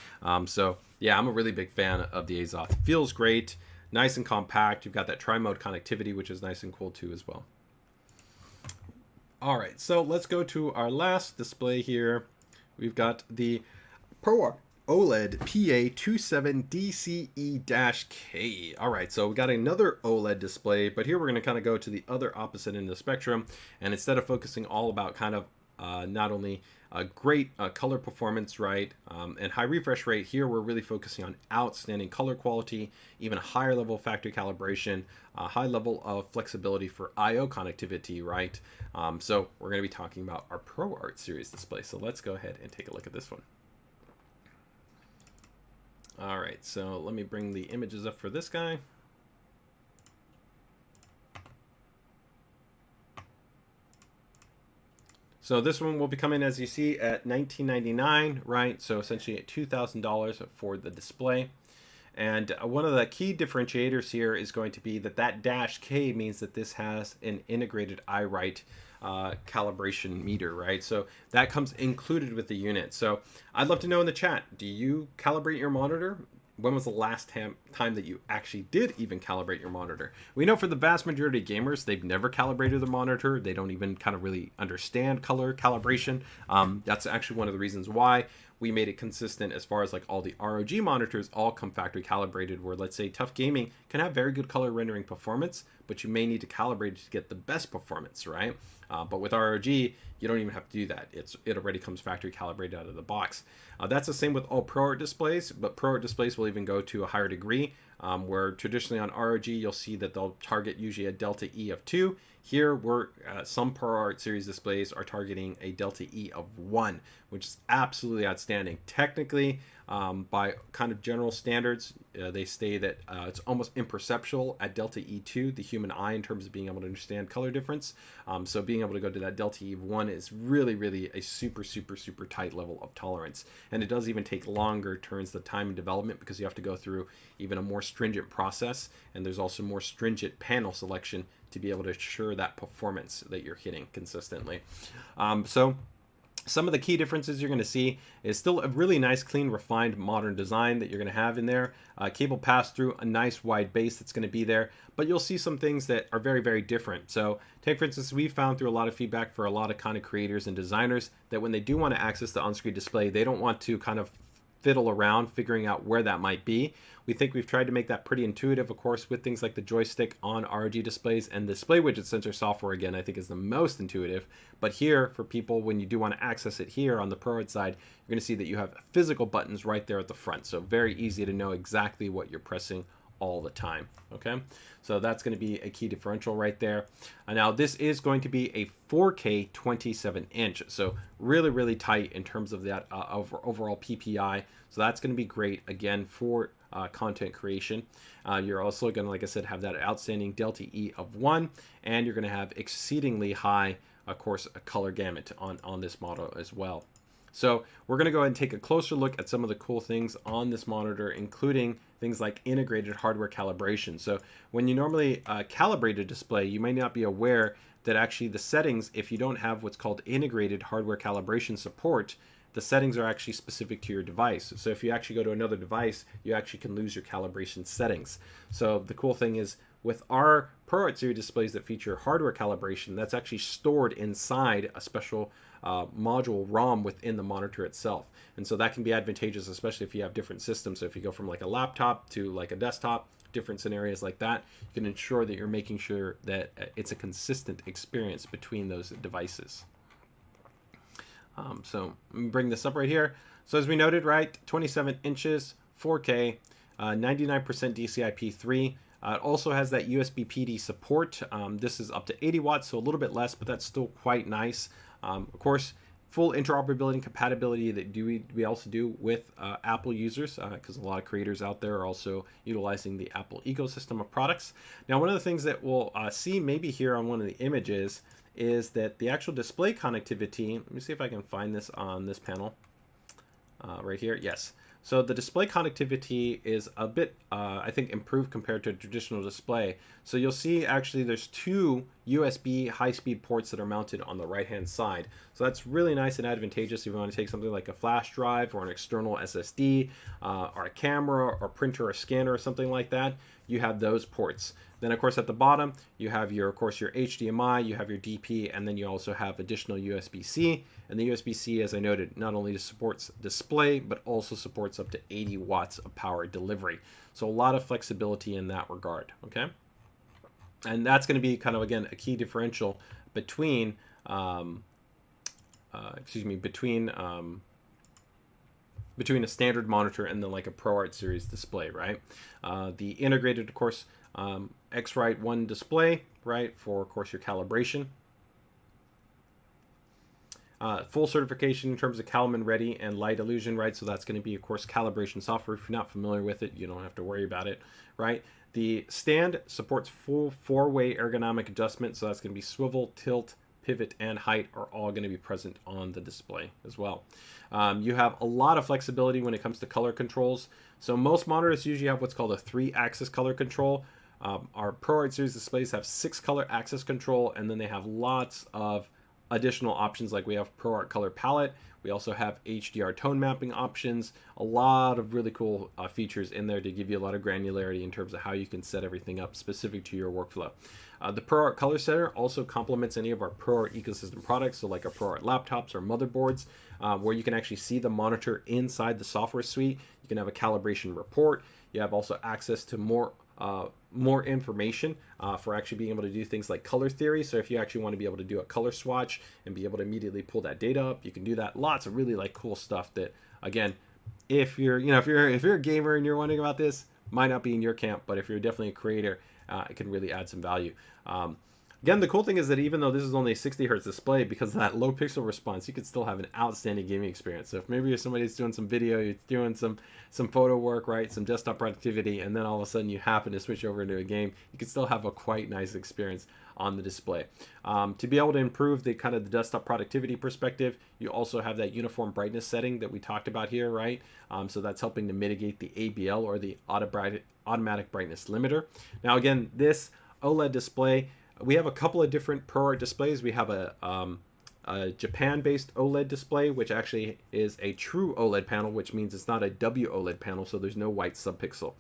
A: So yeah, I'm a really big fan of the Azoth. Feels great, nice and compact. You've got that tri-mode connectivity, which is nice and cool too as well. All right, so let's go to our last display here. We've got the ProArt OLED PA27CDE-K. All right, so we got another OLED display, but here we're going to kind of go to the other opposite end of the spectrum. And instead of focusing all about kind of not only a great color performance, right, and high refresh rate, here we're really focusing on outstanding color quality, even a higher level of factory calibration, a high level of flexibility for I/O connectivity, right? So we're going to be talking about our ProArt series display. So let's go ahead and take a look at this one. All right, so let me bring the images up for this guy. So this one will be coming, as you see, at $19.99, right? So essentially at $2,000 for the display. And one of the key differentiators here is going to be that that dash K means that this has an integrated iWrite calibration meter, right? So that comes included with the unit. So I'd love to know in the chat, do you calibrate your monitor? When was the last time that you actually did even calibrate your monitor? We know for the vast majority of gamers, they've never calibrated their monitor. They don't even kind of really understand color calibration. That's actually one of the reasons why we made it consistent as far as like all the ROG monitors all come factory calibrated, where let's say Tough Gaming can have very good color rendering performance, but you may need to calibrate it to get the best performance, right? But with ROG, you don't even have to do that. It already comes factory calibrated out of the box. That's the same with all ProArt displays, but ProArt displays will even go to a higher degree, where traditionally on ROG, you'll see that they'll target usually a delta E of 2. Here, some ProArt series displays are targeting a delta E of 1, which is absolutely outstanding. Technically, by kind of general standards, they say that it's almost imperceptible at delta E2, the human eye, in terms of being able to understand color difference. So being able to go to that delta E of 1 is really, really a super, super, super tight level of tolerance. And it does even take longer turns the time in development, because you have to go through even a more stringent process, and there's also more stringent panel selection to be able to ensure that performance that you're hitting consistently. So some of the key differences you're going to see is still a really nice, clean, refined, modern design that you're going to have in there. Cable pass-through, a nice wide base that's going to be there, but you'll see some things that are very, very different. So take, for instance, we found through a lot of feedback for a lot of kind of creators and designers that when they do want to access the on-screen display, they don't want to kind of fiddle around figuring out where that might be. We think we've tried to make that pretty intuitive, of course, with things like the joystick on ROG displays, and the display widget sensor software, again, I think is the most intuitive. But here, for people, when you do want to access it here on the ProArt side, you're going to see that you have physical buttons right there at the front. So very easy to know exactly what you're pressing all the time. Okay, so that's going to be a key differential right there. Now this is going to be a 4K 27-inch, so really tight in terms of that overall PPI. So that's going to be great again for content creation. You're also going to, like I said, have that outstanding delta E of 1, and you're going to have exceedingly high, of course, a color gamut on this model as well. So we're going to go ahead and take a closer look at some of the cool things on this monitor, including things like integrated hardware calibration. So when you normally calibrate a display, you may not be aware that actually the settings, if you don't have what's called integrated hardware calibration support, the settings are actually specific to your device. So if you actually go to another device, you actually can lose your calibration settings. So the cool thing is, with our ProArt series displays that feature hardware calibration, that's actually stored inside a special module ROM within the monitor itself. And so that can be advantageous, especially if you have different systems. So if you go from like a laptop to like a desktop, different scenarios like that, you can ensure that you're making sure that it's a consistent experience between those devices. So let me bring this up right here. So as we noted, right, 27 inches, 4K, 99% DCI-P3. It also has that USB PD support. This is up to 80 watts, so a little bit less, but that's still quite nice. Of course, full interoperability and compatibility that we also do with Apple users, because a lot of creators out there are also utilizing the Apple ecosystem of products. Now, one of the things that we'll see maybe here on one of the images is that the actual display connectivity, let me see if I can find this on this panel right here. Yes. So the display connectivity is a bit, I think, improved compared to a traditional display. So you'll see actually there's two USB high-speed ports that are mounted on the right-hand side. So that's really nice and advantageous if you want to take something like a flash drive or an external SSD or a camera or printer or scanner or something like that. You have those ports. Then, of course, at the bottom, you have your, of course, your HDMI, you have your DP, and then you also have additional USB-C. And the USB-C, as I noted, not only supports display, but also supports up to 80 watts of power delivery. So a lot of flexibility in that regard, okay? And that's going to be kind of, again, a key differential between, between a standard monitor and then like a ProArt series display, right? The integrated, of course, X-Rite 1 display, right, for, of course, your calibration. Full certification in terms of Kalman Ready and Light Illusion, right? So that's going to be, of course, calibration software. If you're not familiar with it, you don't have to worry about it, right? The stand supports full 4-way ergonomic adjustment. So that's going to be swivel, tilt, pivot, and height are all going to be present on the display as well. You have a lot of flexibility when it comes to color controls. So most monitors usually have what's called a 3-axis color control. Our ProArt series displays have 6 color axis control, and then they have lots of additional options, like we have ProArt color palette. We also have HDR tone mapping options, a lot of really cool features in there to give you a lot of granularity in terms of how you can set everything up specific to your workflow. The ProArt Color Center also complements any of our ProArt ecosystem products, so like our ProArt laptops or motherboards, where you can actually see the monitor inside the software suite. You can have a calibration report. You have also access to more information for actually being able to do things like color theory. So if you actually want to be able to do a color swatch and be able to immediately pull that data up, you can do that. Lots of really like cool stuff that, again, if you're a gamer and you're wondering about this, might not be in your camp, but if you're definitely a creator, it can really add some value. Again, the cool thing is that even though this is only a 60 hertz display, because of that low pixel response, you could still have an outstanding gaming experience. So if maybe you're somebody that's doing some video, you're doing some photo work, right, some desktop productivity, and then all of a sudden you happen to switch over into a game, you can still have a quite nice experience on the display. To be able to improve the kind of the desktop productivity perspective, you also have that uniform brightness setting that we talked about here, right? So that's helping to mitigate the ABL, or the automatic brightness limiter. Now again, this OLED display, we have a couple of different ProArt displays. We have a Japan-based OLED display, which actually is a true OLED panel, which means it's not a WOLED panel, so there's no white subpixel.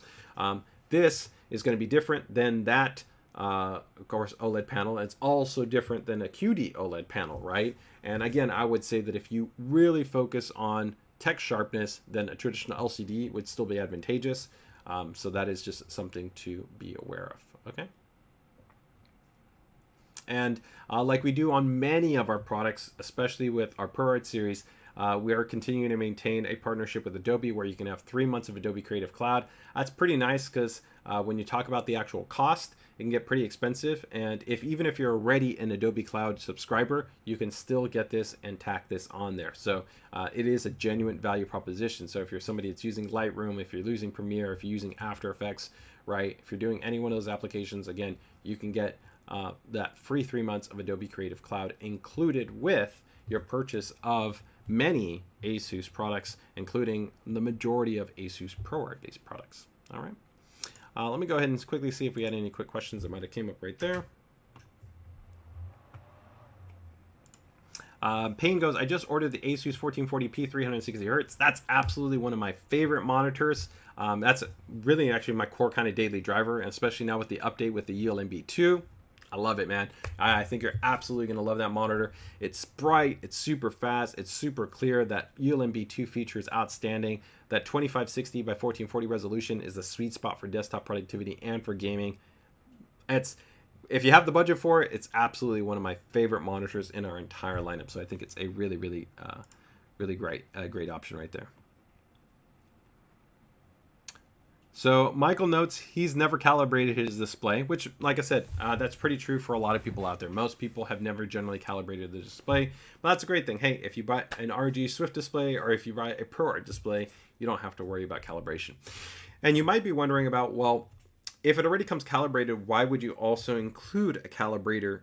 A: This is going to be different than that, of course, OLED panel. It's also different than a QD OLED panel, right? And again, I would say that if you really focus on text sharpness, then a traditional LCD would still be advantageous. So that is just something to be aware of. Okay. And like we do on many of our products, especially with our ProArt series, we are continuing to maintain a partnership with Adobe where you can have 3 months of Adobe Creative Cloud. That's pretty nice because when you talk about the actual cost, it can get pretty expensive. And even if you're already an Adobe Cloud subscriber, you can still get this and tack this on there. So it is a genuine value proposition. So if you're somebody that's using Lightroom, if you're using Premiere, if you're using After Effects, right? If you're doing any one of those applications, again, you can get that free 3 months of Adobe Creative Cloud included with your purchase of many ASUS products, including the majority of ASUS ProArt based products. All right. Let me go ahead and quickly see if we had any quick questions that might have came up right there. Payne goes, I just ordered the ASUS 1440p 360Hz. That's absolutely one of my favorite monitors. That's really actually my core kind of daily driver, and especially now with the update with the ULMB2. I love it, man. I think you're absolutely going to love that monitor. It's bright, it's super fast, it's super clear. That ULMB2 feature is outstanding. That 2560 by 1440 resolution is the sweet spot for desktop productivity and for gaming. If you have the budget for it, it's absolutely one of my favorite monitors in our entire lineup. So I think it's a really, really, really great option right there. So Michael notes he's never calibrated his display, which, like I said, that's pretty true for a lot of people out there. Most people have never generally calibrated the display, but that's a great thing. Hey, if you buy an ROG Swift display or if you buy a ProArt display, you don't have to worry about calibration. And you might be wondering about, well, if it already comes calibrated, why would you also include a calibrator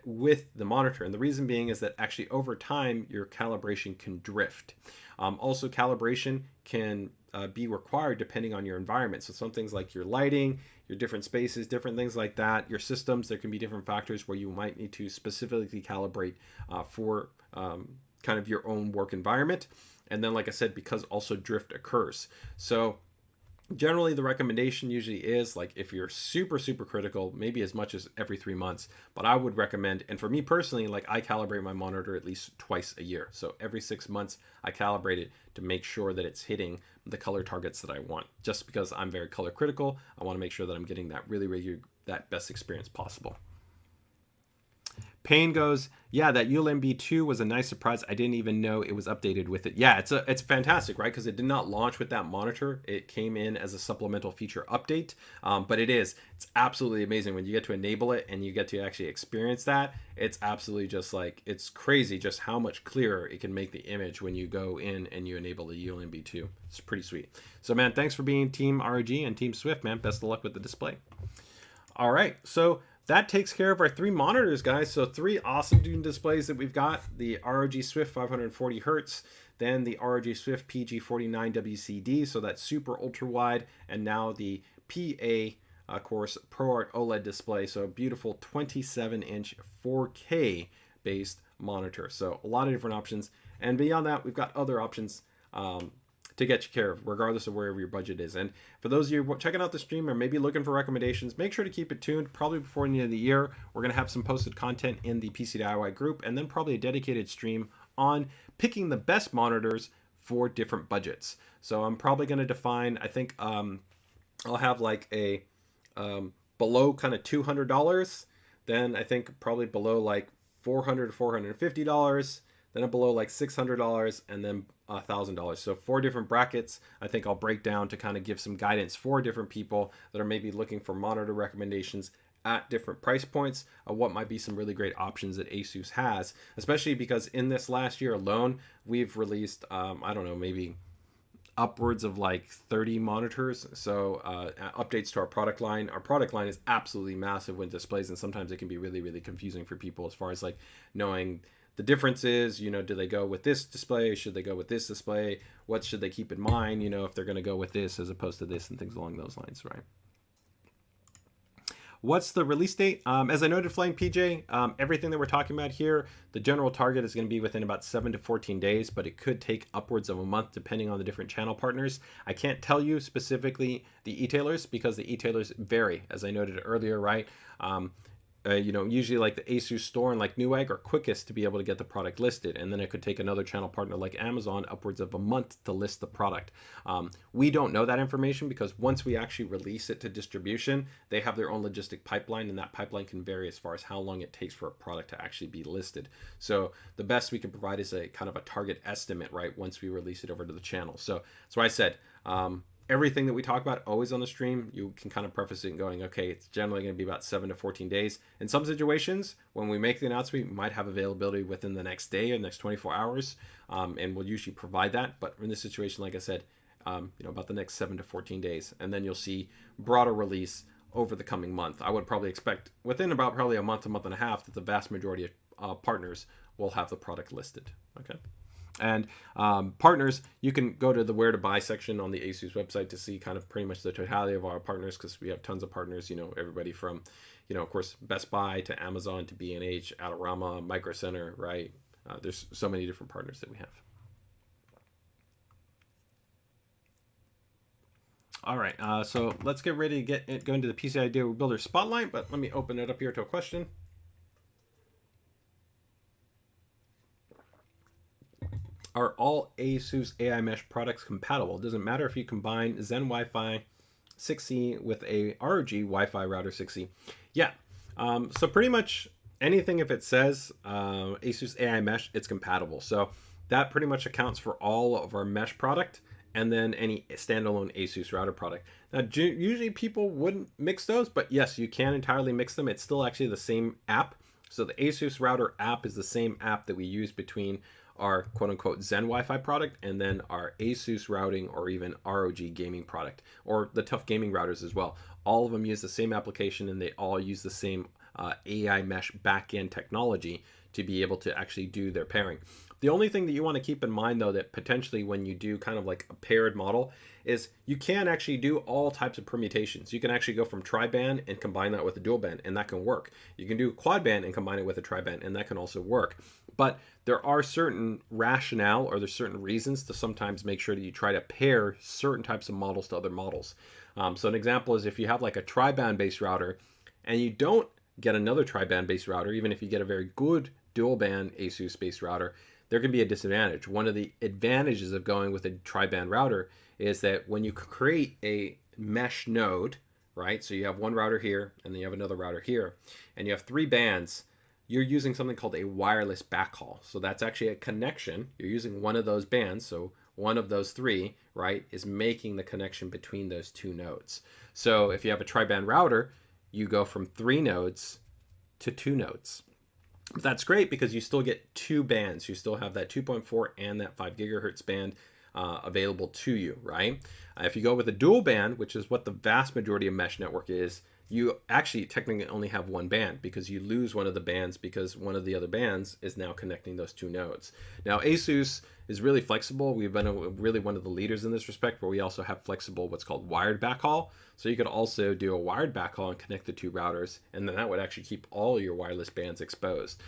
A: with the monitor? And the reason being is that actually over time, your calibration can drift. Also, calibration can be required depending on your environment. So some things like your lighting, your different spaces, different things like that, your systems, there can be different factors where you might need to specifically calibrate for kind of your own work environment. And then, like I said, because also drift occurs. So generally the recommendation usually is like if you're super critical, maybe as much as every 3 months, but I would recommend, and for me personally, like I calibrate my monitor at least twice a year. So every 6 months I calibrate it to make sure that it's hitting the color targets that I want. Just because I'm very color critical, I want to make sure that I'm getting that really that best experience possible. Payne goes, yeah, that ULMB2 was a nice surprise. I didn't even know it was updated with it. Yeah, it's fantastic, right? Because it did not launch with that monitor. It came in as a supplemental feature update, but it's absolutely amazing when you get to enable it and you get to actually experience that. It's absolutely just like, it's crazy just how much clearer it can make the image when you go in and you enable the ULMB2. It's pretty sweet. So man, thanks for being Team ROG and Team Swift, man. Best of luck with the display. All right, so that takes care of our 3 monitors, guys. So 3 awesome displays that we've got: the ROG Swift 540 Hertz, then the ROG Swift PG49WCD, so that's super ultra wide, and now the PA, of course, ProArt OLED display, so a beautiful 27-inch 4K based monitor. So a lot of different options, and beyond that, we've got other options to get you care of, regardless of wherever your budget is. And for those of you checking out the stream or maybe looking for recommendations, make sure to keep it tuned. Probably before the end of the year, we're going to have some posted content in the PCDIY group, and then probably a dedicated stream on picking the best monitors for different budgets. So I'm probably going to define, I think I'll have like a below kind of $200, then I think probably below like $400 to $450, then below like $600, and then $1,000. So 4 different brackets. I think I'll break down to kind of give some guidance for different people that are maybe looking for monitor recommendations at different price points of what might be some really great options that ASUS has, especially because in this last year alone, we've released, I don't know, maybe upwards of like 30 monitors. So updates to our product line. Our product line is absolutely massive with displays, and sometimes it can be really confusing for people as far as like knowing the difference is, do they go with this display? Should they go with this display? What should they keep in mind, if they're going to go with this as opposed to this and things along those lines, right? What's the release date? As I noted, Flying PJ, everything that we're talking about here, the general target is going to be within about 7 to 14 days, but it could take upwards of a month depending on the different channel partners. I can't tell you specifically the e-tailers because the e-tailers vary, as I noted earlier, right? usually like the ASUS store and like Newegg are quickest to be able to get the product listed. And then it could take another channel partner like Amazon upwards of a month to list the product. We don't know that information because once we actually release it to distribution, they have their own logistic pipeline, and that pipeline can vary as far as how long it takes for a product to actually be listed. So the best we can provide is a kind of a target estimate, right, once we release it over to the channel. So that's why I said, everything that we talk about always on the stream, you can kind of preface it and going, okay, it's generally going to be about 7 to 14 days. In some situations, when we make the announcement, we might have availability within the next day or the next 24 hours, and we'll usually provide that. But in this situation, like I said, about the next 7 to 14 days, and then you'll see broader release over the coming month. I would probably expect within about probably a month and a half that the vast majority of partners will have the product listed. Okay. And partners, you can go to the where to buy section on the ASUS website to see kind of pretty much the totality of our partners, because we have tons of partners, everybody from, of course, Best Buy to Amazon to B&H, Adorama, Micro Center, right? There's so many different partners that we have. All right, so let's get ready to go into the PCDIY Builder Spotlight, but let me open it up here to a question. Are all ASUS AI Mesh products compatible? It doesn't matter if you combine Zen Wi-Fi 6E with a ROG Wi-Fi router 6E. Yeah, so pretty much anything, if it says ASUS AI Mesh, it's compatible. So that pretty much accounts for all of our mesh product and then any standalone ASUS router product. Now, usually people wouldn't mix those, but yes, you can entirely mix them. It's still actually the same app. So the ASUS router app is the same app that we use between our quote-unquote Zen Wi-Fi product and then our ASUS routing or even ROG gaming product, or the Tough gaming routers as well. All of them use the same application, and they all use the same AI mesh backend technology to be able to actually do their pairing. The only thing that you want to keep in mind, though, that potentially when you do kind of like a paired model, is you can actually do all types of permutations. You can actually go from tri-band and combine that with a dual band, and that can work. You can do quad band and combine it with a tri-band, and that can also work. But there are certain rationale, or there's certain reasons to sometimes make sure that you try to pair certain types of models to other models. So an example is if you have like a tri-band based router and you don't get another tri-band based router, even if you get a very good dual band ASUS based router, there can be a disadvantage. One of the advantages of going with a tri-band router is that when you create a mesh node, right? So you have one router here and then you have another router here, and you have 3 bands, you're using something called a wireless backhaul. So that's actually a connection. You're using one of those bands. So one of those 3, right, is making the connection between those 2 nodes. So if you have a tri-band router, you go from 3 nodes to 2 nodes. But that's great because you still get 2 bands. You still have that 2.4 and that 5 gigahertz band available to you, right? If you go with a dual band, which is what the vast majority of mesh network is, you actually technically only have 1 band because you lose one of the bands because one of the other bands is now connecting those 2 nodes. Now, ASUS is really flexible. We've been really one of the leaders in this respect, where we also have flexible what's called wired backhaul. So you could also do a wired backhaul and connect the 2 routers, and then that would actually keep all your wireless bands exposed.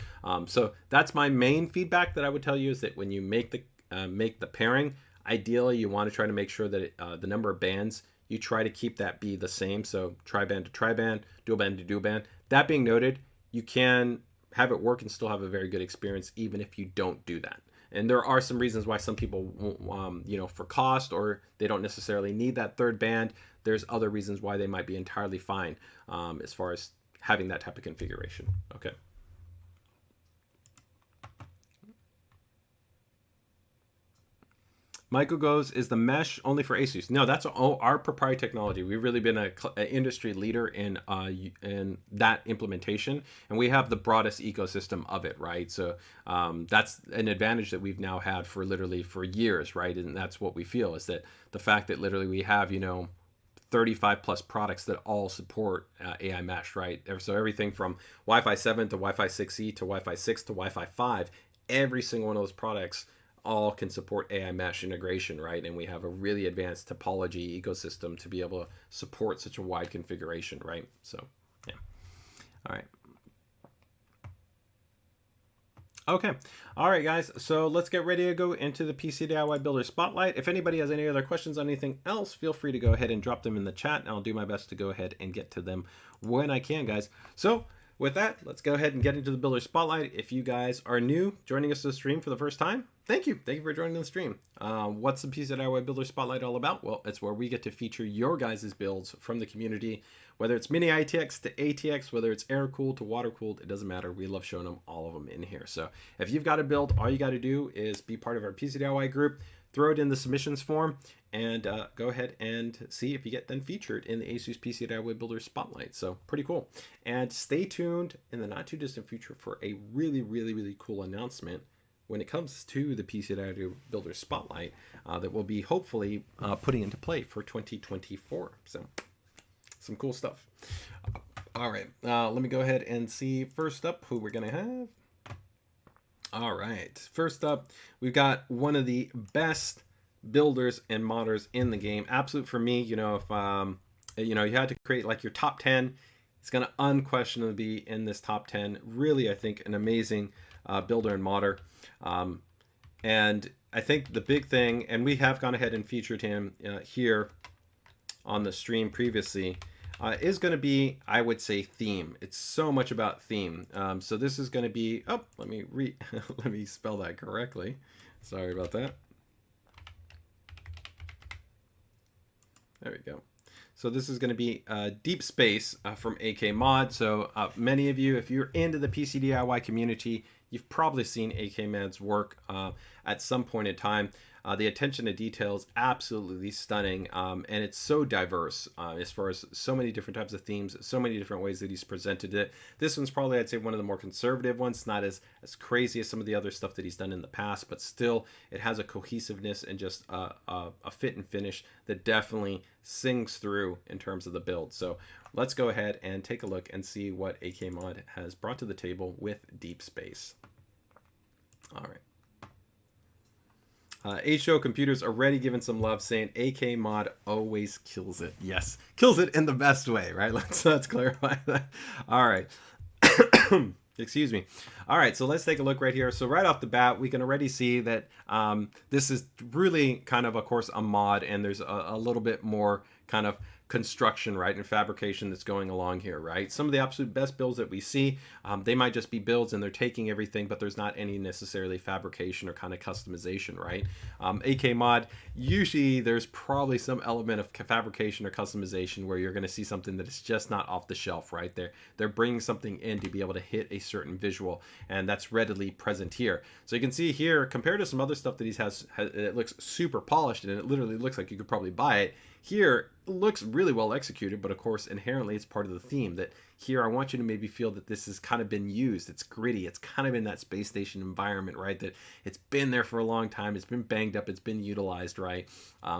A: So that's my main feedback that I would tell you, is that when you make the pairing, ideally you want to try to make sure that the number of bands, you try to keep that be the same. So tri-band to tri-band, dual band to dual band. That being noted, you can have it work and still have a very good experience even if you don't do that. And there are some reasons why some people, for cost, or they don't necessarily need that 3rd band. There's other reasons why they might be entirely fine as far as having that type of configuration. Okay. Michael goes, is the mesh only for ASUS? No, that's our proprietary technology. We've really been an industry leader in that implementation, and we have the broadest ecosystem of it, right? So that's an advantage that we've now had for literally for years, right? And that's what we feel, is that the fact that literally we have, 35 plus products that all support AI mesh, right? So everything from Wi-Fi 7 to Wi-Fi 6E to Wi-Fi 6 to Wi-Fi 5, every single one of those products all can support AI mesh integration, right? And we have a really advanced topology ecosystem to be able to support such a wide configuration, right? So, yeah. All right. Okay. All right, guys. So let's get ready to go into the PCDIY Builder Spotlight. If anybody has any other questions on anything else, feel free to go ahead and drop them in the chat, and I'll do my best to go ahead and get to them when I can, guys. So with that, let's go ahead and get into the Builder Spotlight. If you guys are new, joining us to the stream for the first time, thank you. Thank you for joining the stream. What's the PCDIY Builder Spotlight all about? Well, it's where we get to feature your guys' builds from the community, whether it's mini ITX to ATX, whether it's air-cooled to water-cooled, it doesn't matter. We love showing them, all of them in here. So if you've got a build, all you got to do is be part of our PCDIY group, throw it in the submissions form, and go ahead and see if you get then featured in the ASUS PCDIY Builder Spotlight. So pretty cool. And stay tuned in the not too distant future for a really cool announcement when it comes to the PCDIY Builder Spotlight that we'll be hopefully putting into play for 2024. So some cool stuff. All right, let me go ahead and see first up who we're gonna have. All right, first up, we've got one of the best builders and modders in the game. Absolute for me, you know, if you know, you had to create like your top 10, it's gonna unquestionably be in this top 10. Really, I think an amazing builder and modder. And I think the big thing, and we have gone ahead and featured him here on the stream previously, is going to be, I would say, theme. It's so much about theme. So this is going to be, oh, let me let me spell that correctly. Sorry about that. There we go. So this is going to be Deep Space from AK Mod. So many of you, if you're into the PCDIY community, you've probably seen AK Mod's work at some point in time. The attention to detail is absolutely stunning, and it's so diverse as far as so many different types of themes, so many different ways that he's presented it. This one's probably, I'd say, one of the more conservative ones, not as crazy as some of the other stuff that he's done in the past, but still it has a cohesiveness and just a fit and finish that definitely sings through in terms of the build. So let's go ahead and take a look and see what AK Mod has brought to the table with Deep Space. All right. HO Computers already giving some love, saying AK Mod always kills it. Yes, kills it in the best way, right? Let's clarify that. All right. Excuse me. All right, so let's take a look right here. So right off the bat, we can already see that this is really kind of course, a mod, and there's a little bit more kind of construction, right, and fabrication that's going along here, right? Some of the absolute best builds that we see, they might just be builds and they're taking everything, but there's not any necessarily fabrication or kind of customization, right? AK Mod, usually there's probably some element of fabrication or customization where you're going to see something that is just not off the shelf, right? They're bringing something in to be able to hit a certain visual, and that's readily present here. So you can see here, compared to some other stuff that he has it looks super polished, and it literally looks like you could probably buy it. Here, it looks really well executed, but of course, inherently, it's part of the theme that here, I want you to maybe feel that this has kind of been used. It's gritty. It's kind of in that space station environment, right? That it's been there for a long time. It's been banged up. It's been utilized, right?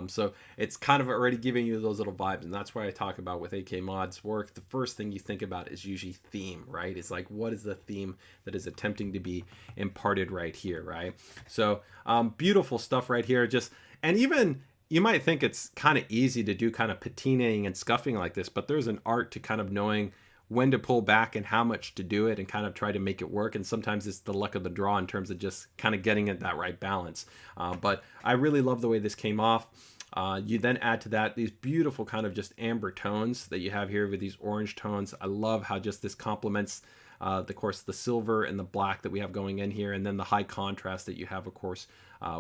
A: So it's kind of already giving you those little vibes. And that's why I talk about with AK Mod's work, the first thing you think about is usually theme, right? It's like, what is the theme that is attempting to be imparted right here, right? So beautiful stuff right here. And even, you might think it's kind of easy to do kind of patinaing and scuffing like this, but there's an art to kind of knowing when to pull back and how much to do it and kind of try to make it work. And sometimes it's the luck of the draw in terms of just kind of getting it that right balance. But I really love the way this came off. You then add to that these beautiful kind of just amber tones that you have here with these orange tones. I love how just this complements of course, the silver and the black that we have going in here, and then the high contrast that you have, of course,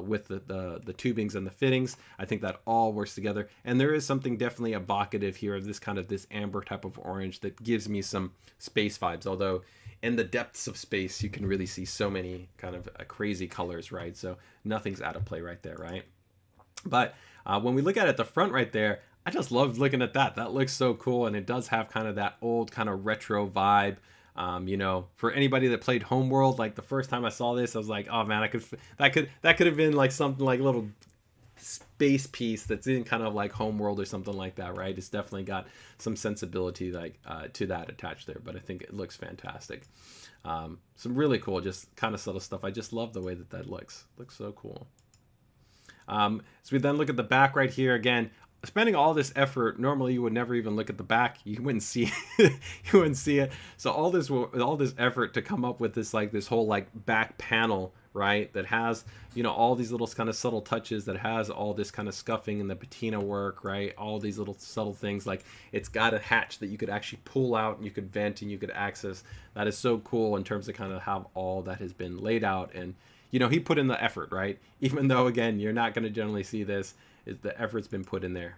A: with the tubings and the fittings. I think that all works together, and there is something definitely evocative here of this amber type of orange that gives me some space vibes, although in the depths of space you can really see so many kind of crazy colors, right? So nothing's out of play right there, right? But when we look at it at the front right there, I just love looking at that. That looks so cool, and it does have kind of that old kind of retro vibe. You know, for anybody that played Homeworld, like the first time I saw this, I was like, oh man, that could have been like something like a little space piece that's in kind of like Homeworld or something like that, right? It's definitely got some sensibility like to that attached there, but I think it looks fantastic. Some really cool, just kind of subtle stuff. I just love the way that looks. Looks so cool. So we then look at the back right here again. Spending all this effort, normally you would never even look at the back. You wouldn't see you wouldn't see it. So all this effort to come up with this whole like back panel right? That has, you know, all these little kind of subtle touches, that has all this kind of scuffing and the patina work, right? All these little subtle things, like it's got a hatch that you could actually pull out and you could vent and you could access. That is so cool in terms of kind of how all that has been laid out. And, you know, he put in the effort, right? Even though, again, you're not going to generally see this, is the effort's been put in there.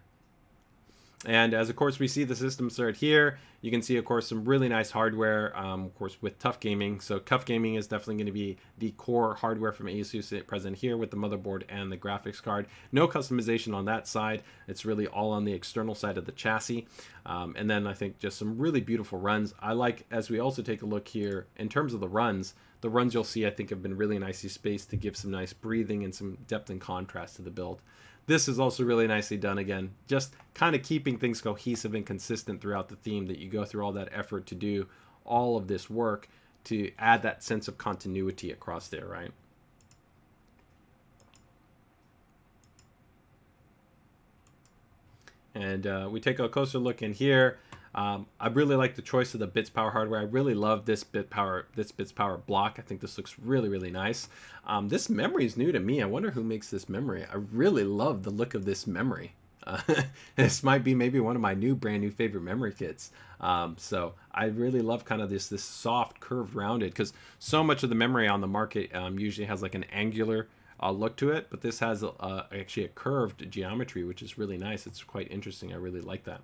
A: And as of course we see the systems right here, you can see of course some really nice hardware, of course with Tough Gaming. So Tough Gaming is definitely going to be the core hardware from ASUS present here with the motherboard and the graphics card. No customization on that side. It's really all on the external side of the chassis. And then I think just some really beautiful runs. I like, as we also take a look here, in terms of the runs you'll see I think have been really nicely spaced to give some nice breathing and some depth and contrast to the build. This is also really nicely done, again, just kind of keeping things cohesive and consistent throughout the theme, that you go through all that effort to do all of this work to add that sense of continuity across there, right? And we take a closer look in here. I really like the choice of the Bits Power hardware. I really love this Bits Power block. I think this looks really, really nice. This memory is new to me. I wonder who makes this memory. I really love the look of this memory. This might be maybe one of my brand new favorite memory kits. So I really love kind of this soft, curved, rounded, because so much of the memory on the market usually has like an angular look to it, but this has actually a curved geometry, which is really nice. It's quite interesting. I really like that.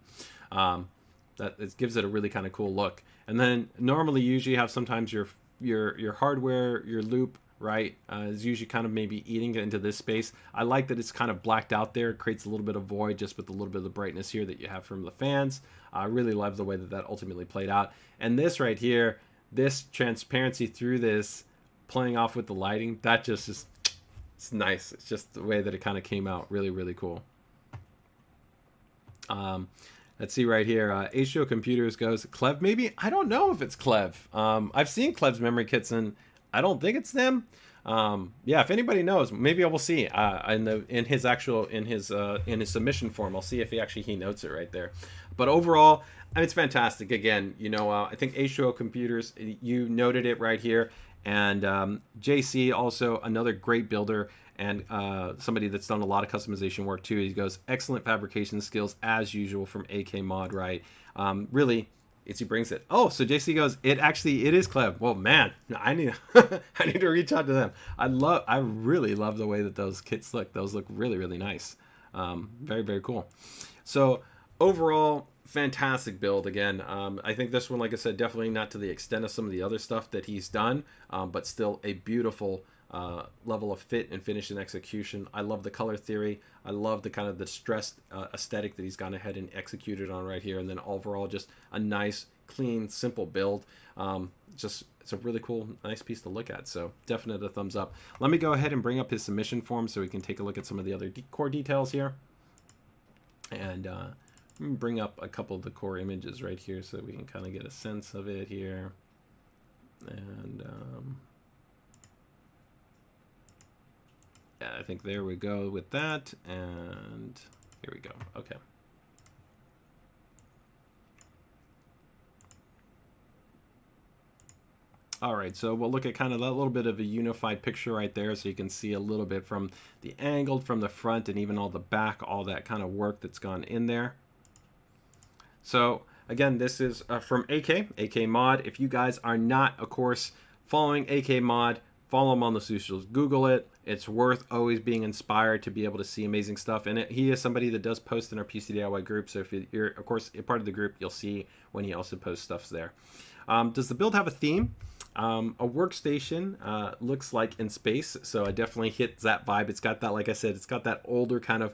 A: That it gives it a really kind of cool look. And then normally you usually have sometimes your hardware, your loop, right, is usually kind of maybe eating into this space. I like that it's kind of blacked out there. It creates a little bit of void just with a little bit of the brightness here that you have from the fans. I really love the way that ultimately played out. And this right here, this transparency through this, playing off with the lighting, that just is, it's nice. It's just the way that it kind of came out. Really, really cool. Let's see right here. H2O Computers goes, Clev maybe? I don't know if it's Clev. I've seen Clev's memory kits and I don't think it's them. Yeah, if anybody knows, maybe I will see in his submission form. I'll see if he notes it right there. But overall, I mean, it's fantastic. Again, you know, I think H2O Computers, you noted it right here, and JC also another great builder. And somebody that's done a lot of customization work too. He goes, excellent fabrication skills as usual from AK Mod, right? Really, he brings it. Oh, so JC goes, it is Cleb. Well, man, I need I need to reach out to them. I really love the way that those kits look. Those look really, really nice. Very, very cool. So overall, fantastic build. Again, I think this one, like I said, definitely not to the extent of some of the other stuff that he's done, but still a beautiful level of fit and finish and execution. I love the color theory. I love the kind of the stressed aesthetic that he's gone ahead and executed on right here. And then overall, just a nice, clean, simple build. Just it's a really cool, nice piece to look at. So definitely a thumbs up. Let me go ahead and bring up his submission form so we can take a look at some of the other core details here. And bring up a couple of the core images right here so we can kind of get a sense of it here. And yeah, I think there we go with that, and here we go. Okay. All right, so we'll look at kind of that little bit of a unified picture right there, so you can see a little bit from the angled, from the front, and even all the back, all that kind of work that's gone in there. So again, this is from AK Mod. If you guys are not, of course, following AK Mod, follow him on the socials. Google it. It's worth always being inspired to be able to see amazing stuff. And he is somebody that does post in our PCDIY group. So if you're, of course, a part of the group, you'll see when he also posts stuff there. Does the build have a theme? A workstation looks like in space. So I definitely hit that vibe. It's got that, like I said, it's got that older kind of,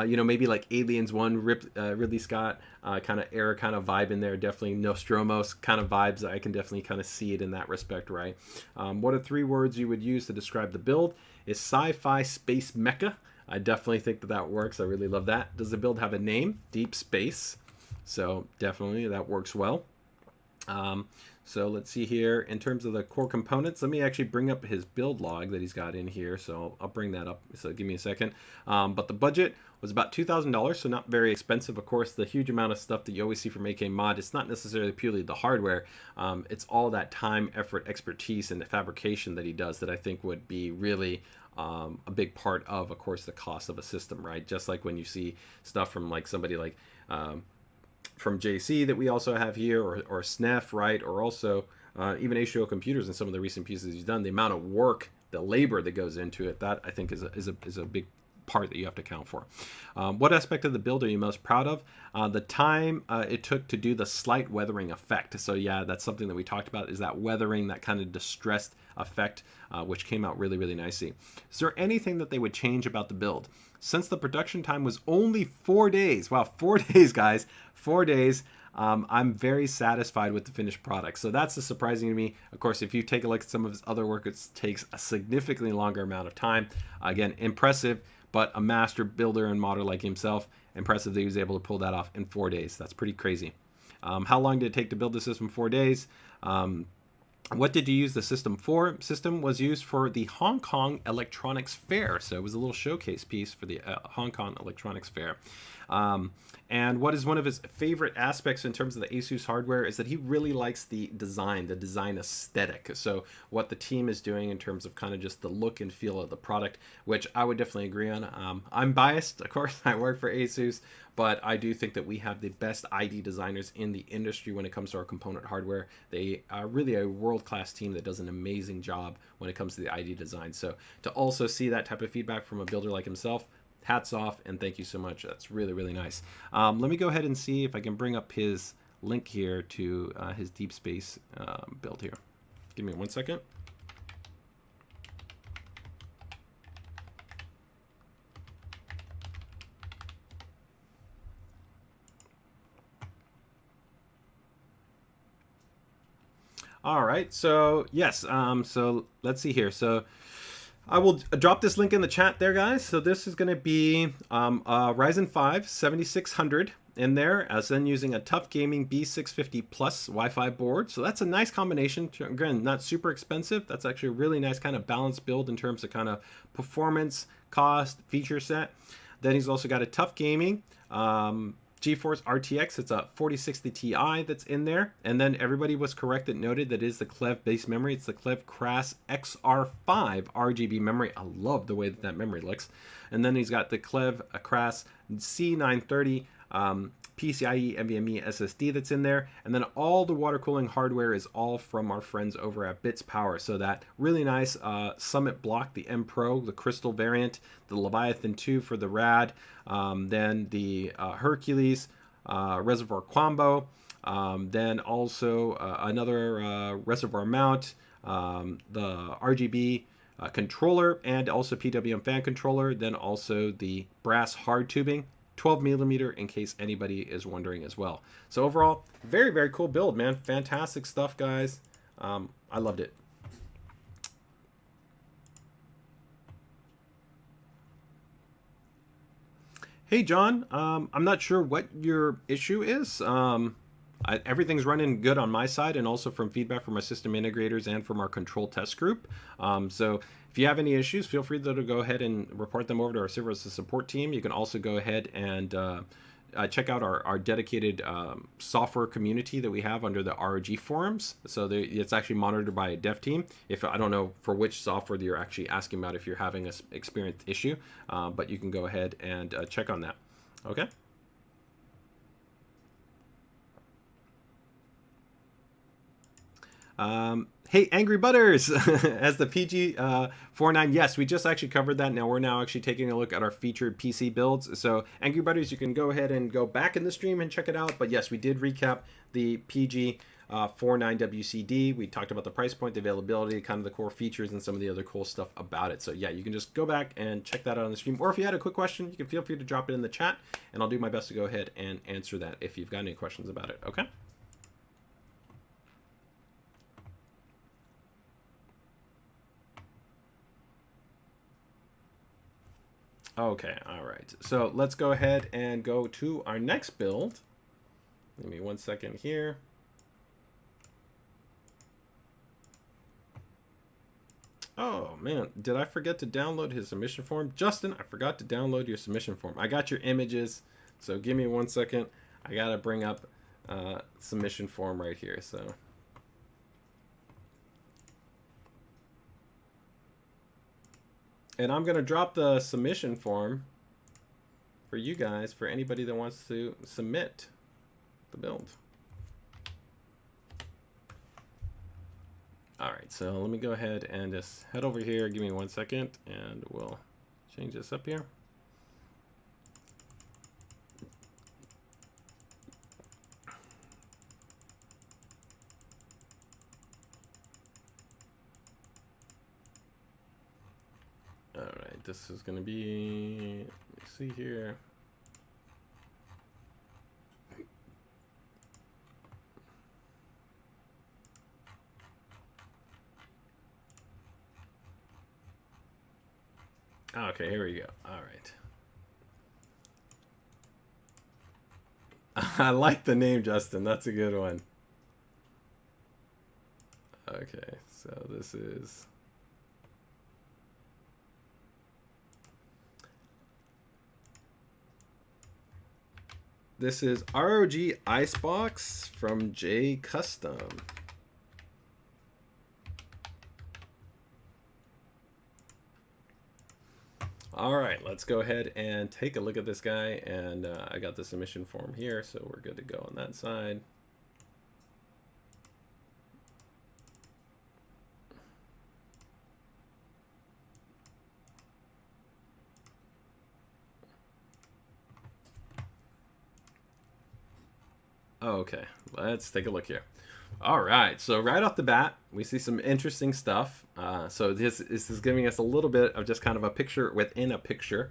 A: you know, maybe like Aliens 1, Ridley Scott kind of era kind of vibe in there. Definitely Nostromos kind of vibes. I can definitely kind of see it in that respect, right? What are 3 words you would use to describe the build? Is sci-fi space mecha. I definitely think that works. I really love that. Does the build have a name? Deep Space. So definitely that works well. So let's see here in terms of the core components. Let me actually bring up his build log that he's got in here. So I'll bring that up. So give me a second. But the budget was about $2,000, so not very expensive. Of course, the huge amount of stuff that you always see from AK Mod, it's not necessarily purely the hardware. It's all that time, effort, expertise, and the fabrication that he does that I think would be really a big part of course, the cost of a system, right? Just like when you see stuff from like somebody like from JC that we also have here, or SNEF, right? Or also even H2O Computers and some of the recent pieces he's done, the amount of work, the labor that goes into it, that I think is a big part that you have to account for. What aspect of the build are you most proud of? The time it took to do the slight weathering effect. So yeah, that's something that we talked about, is that weathering, that kind of distressed effect, which came out really, really nicely. Is there anything that they would change about the build? Since the production time was only 4 days, wow, 4 days, guys, 4 days, I'm very satisfied with the finished product. So that's surprising to me. Of course, if you take a look at some of his other work, it takes a significantly longer amount of time. Again, impressive, but a master builder and modder like himself, impressive that he was able to pull that off in 4 days. That's pretty crazy. How long did it take to build the system? 4 days. What did you use the system for? System was used for the Hong Kong Electronics Fair. So it was a little showcase piece for the Hong Kong Electronics Fair. And what is one of his favorite aspects in terms of the ASUS hardware is that he really likes the design aesthetic. So what the team is doing in terms of kind of just the look and feel of the product, which I would definitely agree on. I'm biased, of course, I work for ASUS, but I do think that we have the best ID designers in the industry when it comes to our component hardware. They are really a world-class team that does an amazing job when it comes to the ID design. So to also see that type of feedback from a builder like himself, hats off, and thank you so much. That's really, really nice. Let me go ahead and see if I can bring up his link here to his Deep Space build here. Give me 1 second. All right, so yes, so let's see here. So I will drop this link in the chat there, guys. So this is going to be Ryzen 5 7600 in there, as then using a Tough Gaming B650 Plus Wi-Fi board. So that's a nice combination. Again, not super expensive. That's actually a really nice kind of balanced build in terms of kind of performance, cost, feature set. Then he's also got a Tough Gaming GeForce RTX. It's a 4060 Ti that's in there. And then everybody was correct that noted that is the Clev base memory. It's the Clev Cras XR5 RGB memory. I love the way that memory looks. And then he's got the Clev Cras C930 PCIe NVMe SSD that's in there. And then all the water cooling hardware is all from our friends over at Bits Power. So that really nice Summit block, the M Pro, the Crystal variant, the Leviathan 2 for the RAD, then the Hercules reservoir combo, then also another reservoir mount, the RGB controller, and also PWM fan controller, then also the brass hard tubing, 12 millimeter, in case anybody is wondering as well. So overall, very, very cool build, man. Fantastic stuff, guys. I loved it. Hey, John, I'm not sure what your issue is. Everything's running good on my side, and also from feedback from our system integrators and from our control test group. So if you have any issues, feel free to go ahead and report them over to our service support team. You can also go ahead and check out our dedicated software community that we have under the ROG forums. So it's actually monitored by a dev team. If I don't know for which software that you're actually asking about, if you're having an experienced issue, but you can go ahead and check on that. Okay. Hey, Angry Butters, as the PG49, yes, we just actually covered that. Now we're actually taking a look at our featured PC builds. So Angry Butters, you can go ahead and go back in the stream and check it out. But yes, we did recap the PG49WCD. We talked about the price point, the availability, kind of the core features, and some of the other cool stuff about it. So yeah, you can just go back and check that out on the stream. Or if you had a quick question, you can feel free to drop it in the chat, and I'll do my best to go ahead and answer that if you've got any questions about it. Okay. Okay, all right. So let's go ahead and go to our next build. Give me 1 second here. man, did I forget to download his submission form? Justin, I forgot to download your submission form. I got your images, so give me 1 second. I gotta bring up submission form right here. So and I'm gonna drop the submission form for you guys, for anybody that wants to submit the build. All right, so let me go ahead and just head over here. Give me 1 second, and we'll change this up here. All right, this is going to be, let me see here. Okay, here we go. All right. I like the name, Justin. That's a good one. Okay, so this is... This is ROG Icebox from J Custom. All right, let's go ahead and take a look at this guy. And I got the submission form here, so we're good to go on that side. Okay, let's take a look here. All right, so right off the bat, we see some interesting stuff. So this is giving us a little bit of just kind of a picture within a picture.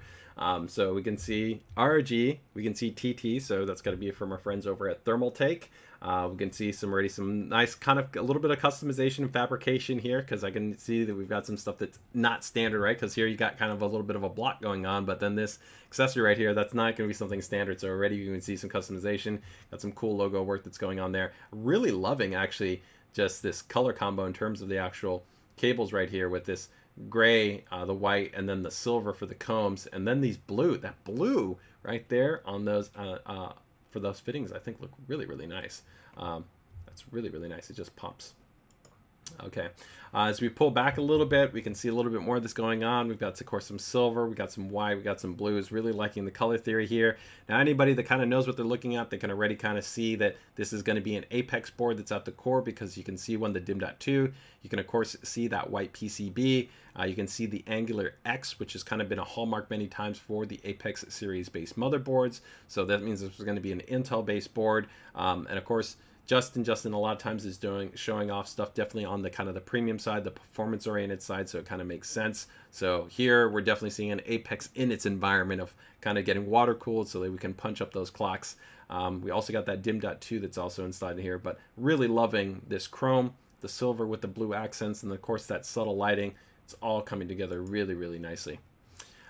A: So we can see ROG, we can see TT, so that's got to be from our friends over at Thermaltake. We can see some nice kind of a little bit of customization and fabrication here, because I can see that we've got some stuff that's not standard, right? Because here you got kind of a little bit of a block going on, but then this accessory right here, that's not going to be something standard. So already you can see some customization, got some cool logo work that's going on there. Really loving actually just this color combo in terms of the actual cables right here, with this gray, the white, and then the silver for the combs, and then these blue, that blue right there on those for those fittings, I think look really, really nice. That's really, really nice. It just pops. Okay, as we pull back a little bit, we can see a little bit more of this going on. We've got, of course, some silver, we got some white, we got some blues. Really liking the color theory here. Now, anybody that kind of knows what they're looking at, they can already kind of see that this is going to be an Apex board that's at the core, because you can see the DIM.2. You can, of course, see that white PCB. You can see the Angular X, which has kind of been a hallmark many times for the Apex series-based motherboards. So that means this is going to be an Intel-based board. And, of course, Justin a lot of times is showing off stuff definitely on the kind of the premium side, the performance oriented side, so it kind of makes sense. So here we're definitely seeing an Apex in its environment of kind of getting water cooled so that we can punch up those clocks. We also got that DIM.2 that's also inside here, but really loving this chrome, the silver with the blue accents, and of course that subtle lighting. It's all coming together really, really nicely.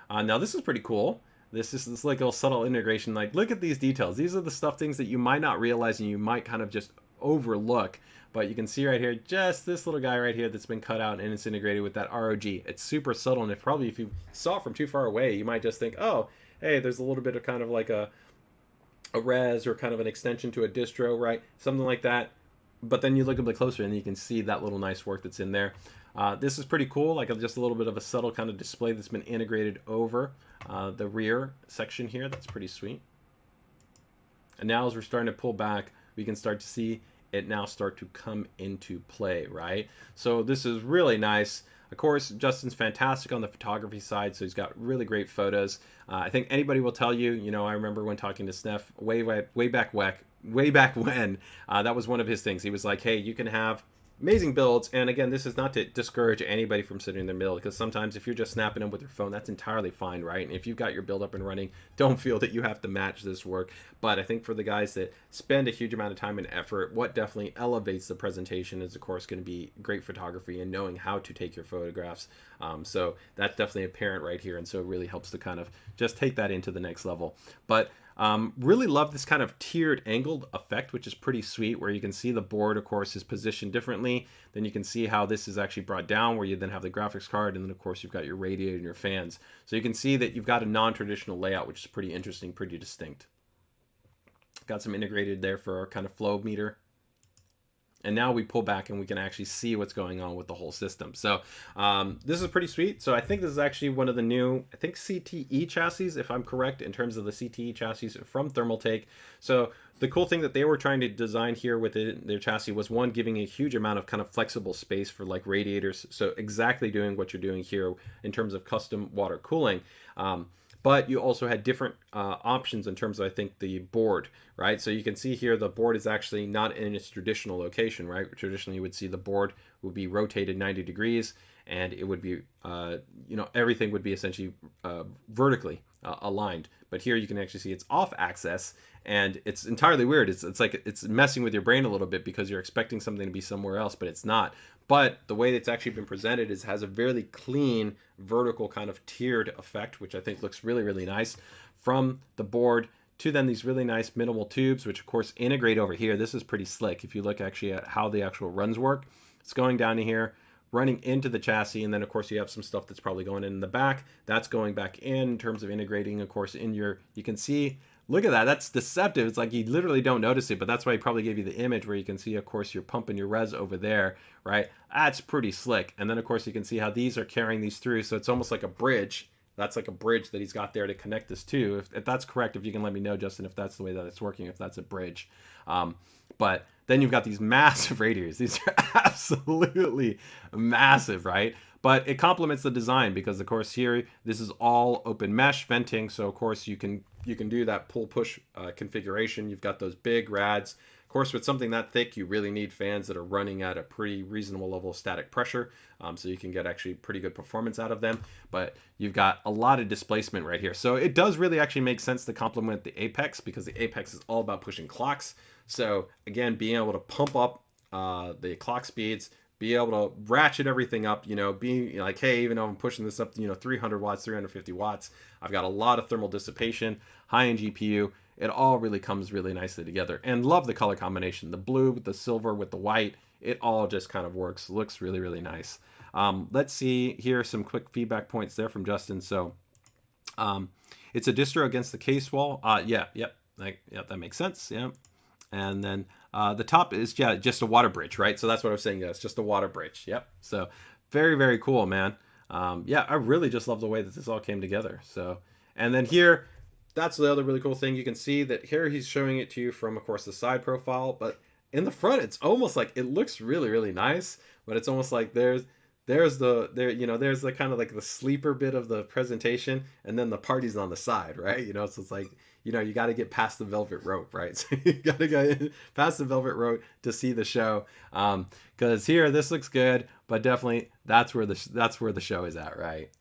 A: Now this is pretty cool. This is this like a subtle integration. Like, look at these details. These are the things that you might not realize and you might kind of just overlook. But you can see right here, just this little guy right here that's been cut out, and it's integrated with that ROG. It's super subtle, and if you saw it from too far away, you might just think, oh, hey, there's a little bit of kind of like a res or kind of an extension to a distro, right? Something like that. But then you look a bit closer and you can see that little nice work that's in there. This is pretty cool, like just a little bit of a subtle kind of display that's been integrated over the rear section here. That's pretty sweet. And now as we're starting to pull back, we can start to see it now start to come into play, right? So this is really nice. Of course, Justin's fantastic on the photography side, so he's got really great photos. I think anybody will tell you, I remember when talking to Steph way back when, that was one of his things. He was like, hey, you can have amazing builds, and again, this is not to discourage anybody from sitting in the middle, because sometimes if you're just snapping them with your phone, that's entirely fine, right? And if you've got your build up and running, don't feel that you have to match this work. But I think for the guys that spend a huge amount of time and effort, what definitely elevates the presentation is, of course, going to be great photography and knowing how to take your photographs. So that's definitely apparent right here, and so it really helps to kind of just take that into the next level. But Really love this kind of tiered angled effect, which is pretty sweet, where you can see the board, of course, is positioned differently. Then you can see how this is actually brought down, where you then have the graphics card, and then of course you've got your radiator and your fans. So you can see that you've got a non-traditional layout, which is pretty interesting, pretty distinct. Got some integrated there for our kind of flow meter. And now we pull back and we can actually see what's going on with the whole system. So this is pretty sweet. So I think this is actually one of the new, I think, CTE chassis, if I'm correct, in terms of the CTE chassis from Thermaltake. So the cool thing that they were trying to design here with their chassis was, one, giving a huge amount of kind of flexible space for like radiators. So exactly doing what you're doing here in terms of custom water cooling. But you also had different options in terms of, I think, the board, right? So you can see here the board is actually not in its traditional location, right? Traditionally, you would see the board would be rotated 90 degrees, and it would be, everything would be essentially vertically aligned. But here you can actually see it's off axis, and it's entirely weird. It's like it's messing with your brain a little bit because you're expecting something to be somewhere else, but it's not. But the way it's actually been presented is has a very clean vertical kind of tiered effect, which I think looks really, really nice from the board to then these really nice minimal tubes, which of course integrate over here. This is pretty slick. If you look actually at how the actual runs work, it's going down to here, running into the chassis, and then of course you have some stuff that's probably going in the back. That's going back in terms of integrating, of course, in your, you can see, look at that, that's deceptive. It's like you literally don't notice it, but that's why he probably gave you the image where you can see, of course, you're pumping your res over there, right? That's pretty slick. And then of course you can see how these are carrying these through. So it's almost like a bridge. That's like a bridge that he's got there to connect this to. If that's correct, if you can let me know, Justin, if that's the way that it's working, if that's a bridge. But then you've got these massive radiators. These are absolutely massive, right? But it complements the design because, of course, here this is all open mesh venting. So, of course, you can do that pull-push configuration. You've got those big rads. Of course, with something that thick, you really need fans that are running at a pretty reasonable level of static pressure, so you can get actually pretty good performance out of them. But you've got a lot of displacement right here. So it does really actually make sense to complement the Apex, because the Apex is all about pushing clocks. So again, being able to pump up the clock speeds, be able to ratchet everything up, being like, hey, even though I'm pushing this up, 300 watts, 350 watts, I've got a lot of thermal dissipation, high-end GPU. It all really comes really nicely together. And love the color combination. The blue with the silver with the white. It all just kind of works. Looks really, really nice. Let's see. Here are some quick feedback points there from Justin. So it's a distro against the case wall. Yep, that makes sense. Yeah. And then the top is, just a water bridge, right? So that's what I was saying. Yeah, it's just a water bridge. Yep. So very, very cool, man. I really just love the way that this all came together. So, and then here, that's the other really cool thing. You can see that here he's showing it to you from, of course, the side profile, but in the front, it's almost like it looks really, really nice, but it's almost like there's the kind of like the sleeper bit of the presentation, and then the party's on the side, right? So it's like, you got to get past the velvet rope, right? So you got to go past the velvet rope to see the show. Because here, this looks good, but definitely that's where the show is at, right?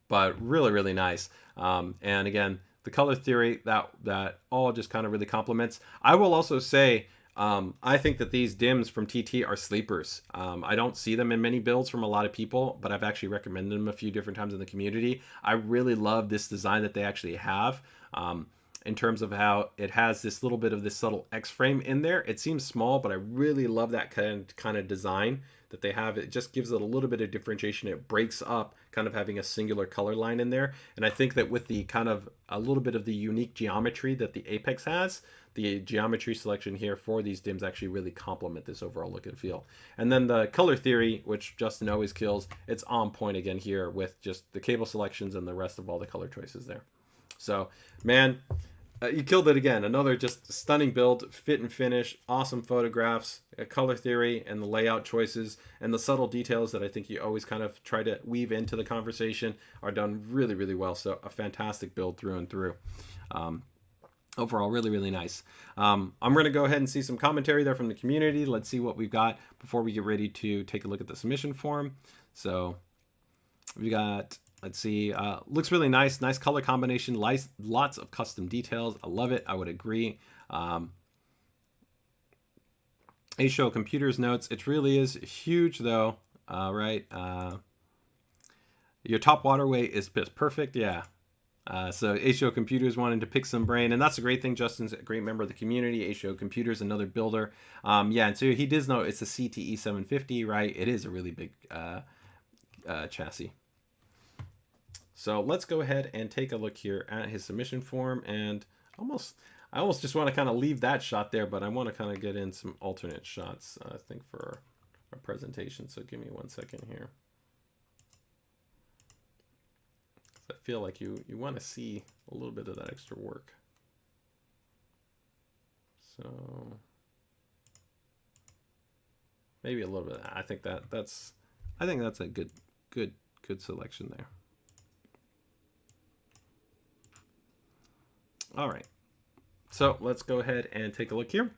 A: But really, really nice. And again, the color theory, that all just kind of really complements. I will also say, I think that these dims from TT are sleepers. I don't see them in many builds from a lot of people, but I've actually recommended them a few different times in the community. I really love this design that they actually have, in terms of how it has this little bit of this subtle X-frame in there. It seems small, but I really love that kind of design that they have. It just gives it a little bit of differentiation. It breaks up kind of having a singular color line in there. And I think that with the kind of a little bit of the unique geometry that the Apex has, the geometry selection here for these dims actually really complement this overall look and feel. And then the color theory, which Justin always kills, it's on point again here with just the cable selections and the rest of all the color choices there. So, man, you killed it again. Another just stunning build, fit and finish, awesome photographs, color theory, and the layout choices, and the subtle details that I think you always kind of try to weave into the conversation are done really, really well. So a fantastic build through and through. Overall, really, really nice. I'm going to go ahead and see some commentary there from the community. Let's see what we've got before we get ready to take a look at the submission form. So we got... Let's see, looks really nice. Nice color combination, lots of custom details. I love it. I would agree. A-Show Computers notes, it really is huge though, right? Your top waterway is perfect. Yeah, So ASUS Computers wanted to pick some brain, and that's a great thing. Justin's a great member of the community. ASUS Computers, another builder. Yeah, and so he does know it's a CTE 750, right? It is a really big chassis. So let's go ahead and take a look here at his submission form, and I almost just want to kind of leave that shot there, but I want to kind of get in some alternate shots, I think, for our presentation. So give me 1 second here. I feel like you want to see a little bit of that extra work. So maybe a little bit. I think that's a good selection there. All right. So let's go ahead and take a look here.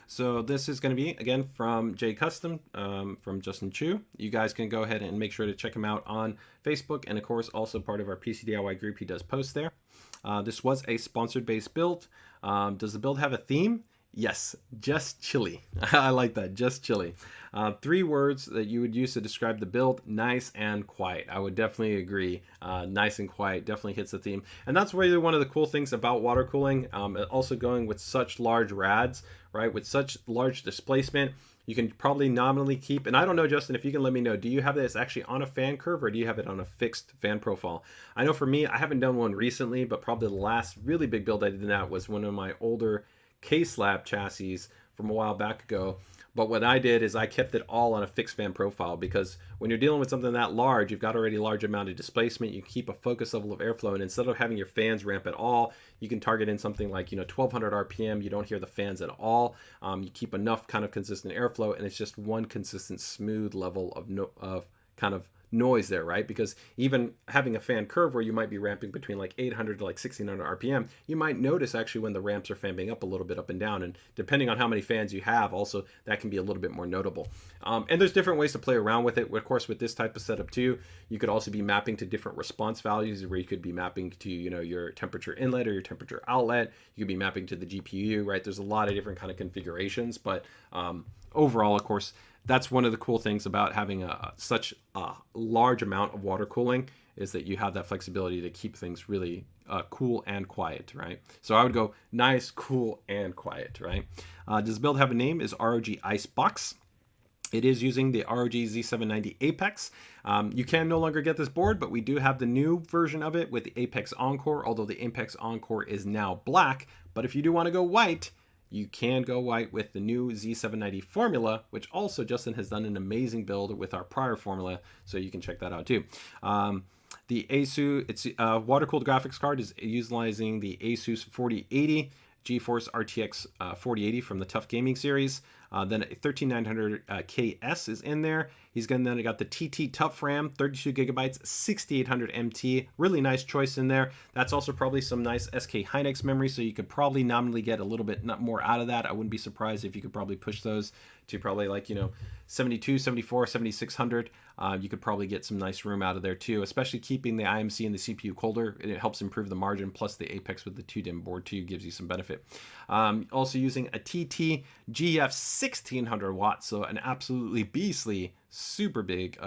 A: So this is going to be, again, from J Custom, from Justin Chu. You guys can go ahead and make sure to check him out on Facebook. And of course, also part of our PCDIY group, he does post there. This was a sponsored based build. Does the build have a theme? Yes, just chilly. I like that, just chilly. 3 words that you would use to describe the build: nice and quiet. I would definitely agree. Nice and quiet definitely hits the theme. And that's really one of the cool things about water cooling. Also going with such large rads, right? With such large displacement, you can probably nominally keep, and I don't know, Justin, if you can let me know, do you have this actually on a fan curve or do you have it on a fixed fan profile? I know for me, I haven't done one recently, but probably the last really big build I did that was one of my older K-slab chassis from a while back ago. But what I did is I kept it all on a fixed fan profile, because when you're dealing with something that large, you've got already a large amount of displacement. You keep a focus level of airflow, and instead of having your fans ramp at all, you can target in something like 1200 RPM. You don't hear the fans at all. You keep enough kind of consistent airflow, and it's just one consistent smooth level of kind of noise there, right? Because even having a fan curve where you might be ramping between like 800 to like 1600 RPM, you might notice actually when the ramps are fanning up a little bit up and down, and depending on how many fans you have, also that can be a little bit more notable. And there's different ways to play around with it. Of course, with this type of setup too, you could also be mapping to different response values, where you could be mapping to your temperature inlet or your temperature outlet. You could be mapping to the GPU, right? There's a lot of different kind of configurations, but overall, of course, that's one of the cool things about having such a large amount of water cooling, is that you have that flexibility to keep things really cool and quiet, right? So I would go nice, cool, and quiet, right? Does the build have a name? Is ROG Icebox. It is using the ROG Z790 Apex. You can no longer get this board, but we do have the new version of it with the Apex Encore, although the Apex Encore is now black. But if you do want to go white, you can go white with the new Z790 formula, which also Justin has done an amazing build with our prior formula, so you can check that out too. The ASUS, water-cooled graphics card is utilizing the ASUS 4080 GeForce RTX 4080 from the Tough Gaming series. Then a 13900 KS is in there. He's then got the TT Tough RAM, 32 gigabytes, 6800 MT. Really nice choice in there. That's also probably some nice SK Hynix memory, so you could probably nominally get a little bit more out of that. I wouldn't be surprised if you could probably push those to probably like 72, 74, 7600. You could probably get some nice room out of there too, especially keeping the IMC and the CPU colder. It helps improve the margin, plus the Apex with the 2DIMM board too gives you some benefit. Also using a TT GF 1600 watts, so an absolutely beastly, super big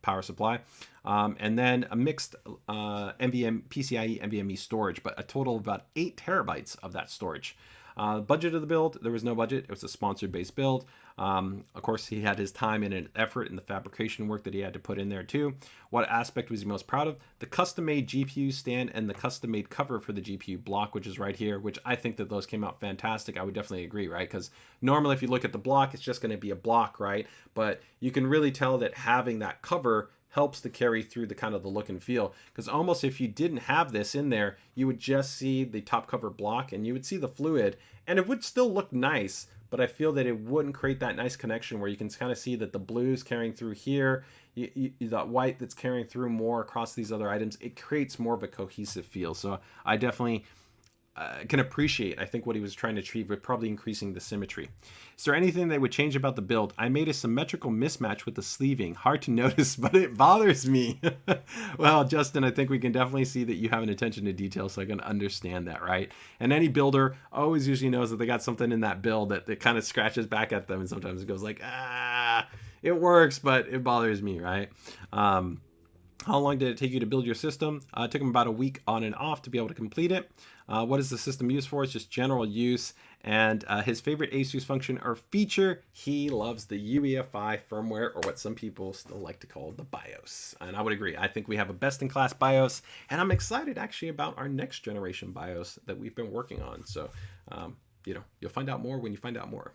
A: power supply. And then a mixed PCIe NVMe storage, but a total of about 8 terabytes of that storage. Budget of the build, there was no budget. It was a sponsored based build. Of course, he had his time and effort in the fabrication work that he had to put in there too. What aspect was he most proud of? The custom-made GPU stand and the custom-made cover for the GPU block, which is right here, which I think that those came out fantastic. I would definitely agree, right? Because normally if you look at the block, it's just going to be a block, right? But you can really tell that having that cover helps to carry through the kind of the look and feel, because almost if you didn't have this in there, you would just see the top cover block and you would see the fluid, and it would still look nice, but I feel that it wouldn't create that nice connection where you can kind of see that the blue's carrying through here, that white that's carrying through more across these other items. It creates more of a cohesive feel. So I definitely can appreciate, I think, what he was trying to achieve with probably increasing the symmetry. Is there anything that would change about the build? I made a symmetrical mismatch with the sleeving. Hard to notice, but it bothers me. Well, Justin, I think we can definitely see that you have an attention to detail, so I can understand that, right? And any builder always usually knows that they got something in that build that kind of scratches back at them, and sometimes it goes like, it works, but it bothers me, right? How long did it take you to build your system? It took him about a week on and off to be able to complete it. What is the system used for? It's just general use. And his favorite ASUS function or feature, he loves the UEFI firmware, or what some people still like to call the BIOS. And I would agree. I think we have a best-in-class BIOS, and I'm excited actually about our next generation BIOS that we've been working on. So, you know, you'll find out more when you find out more.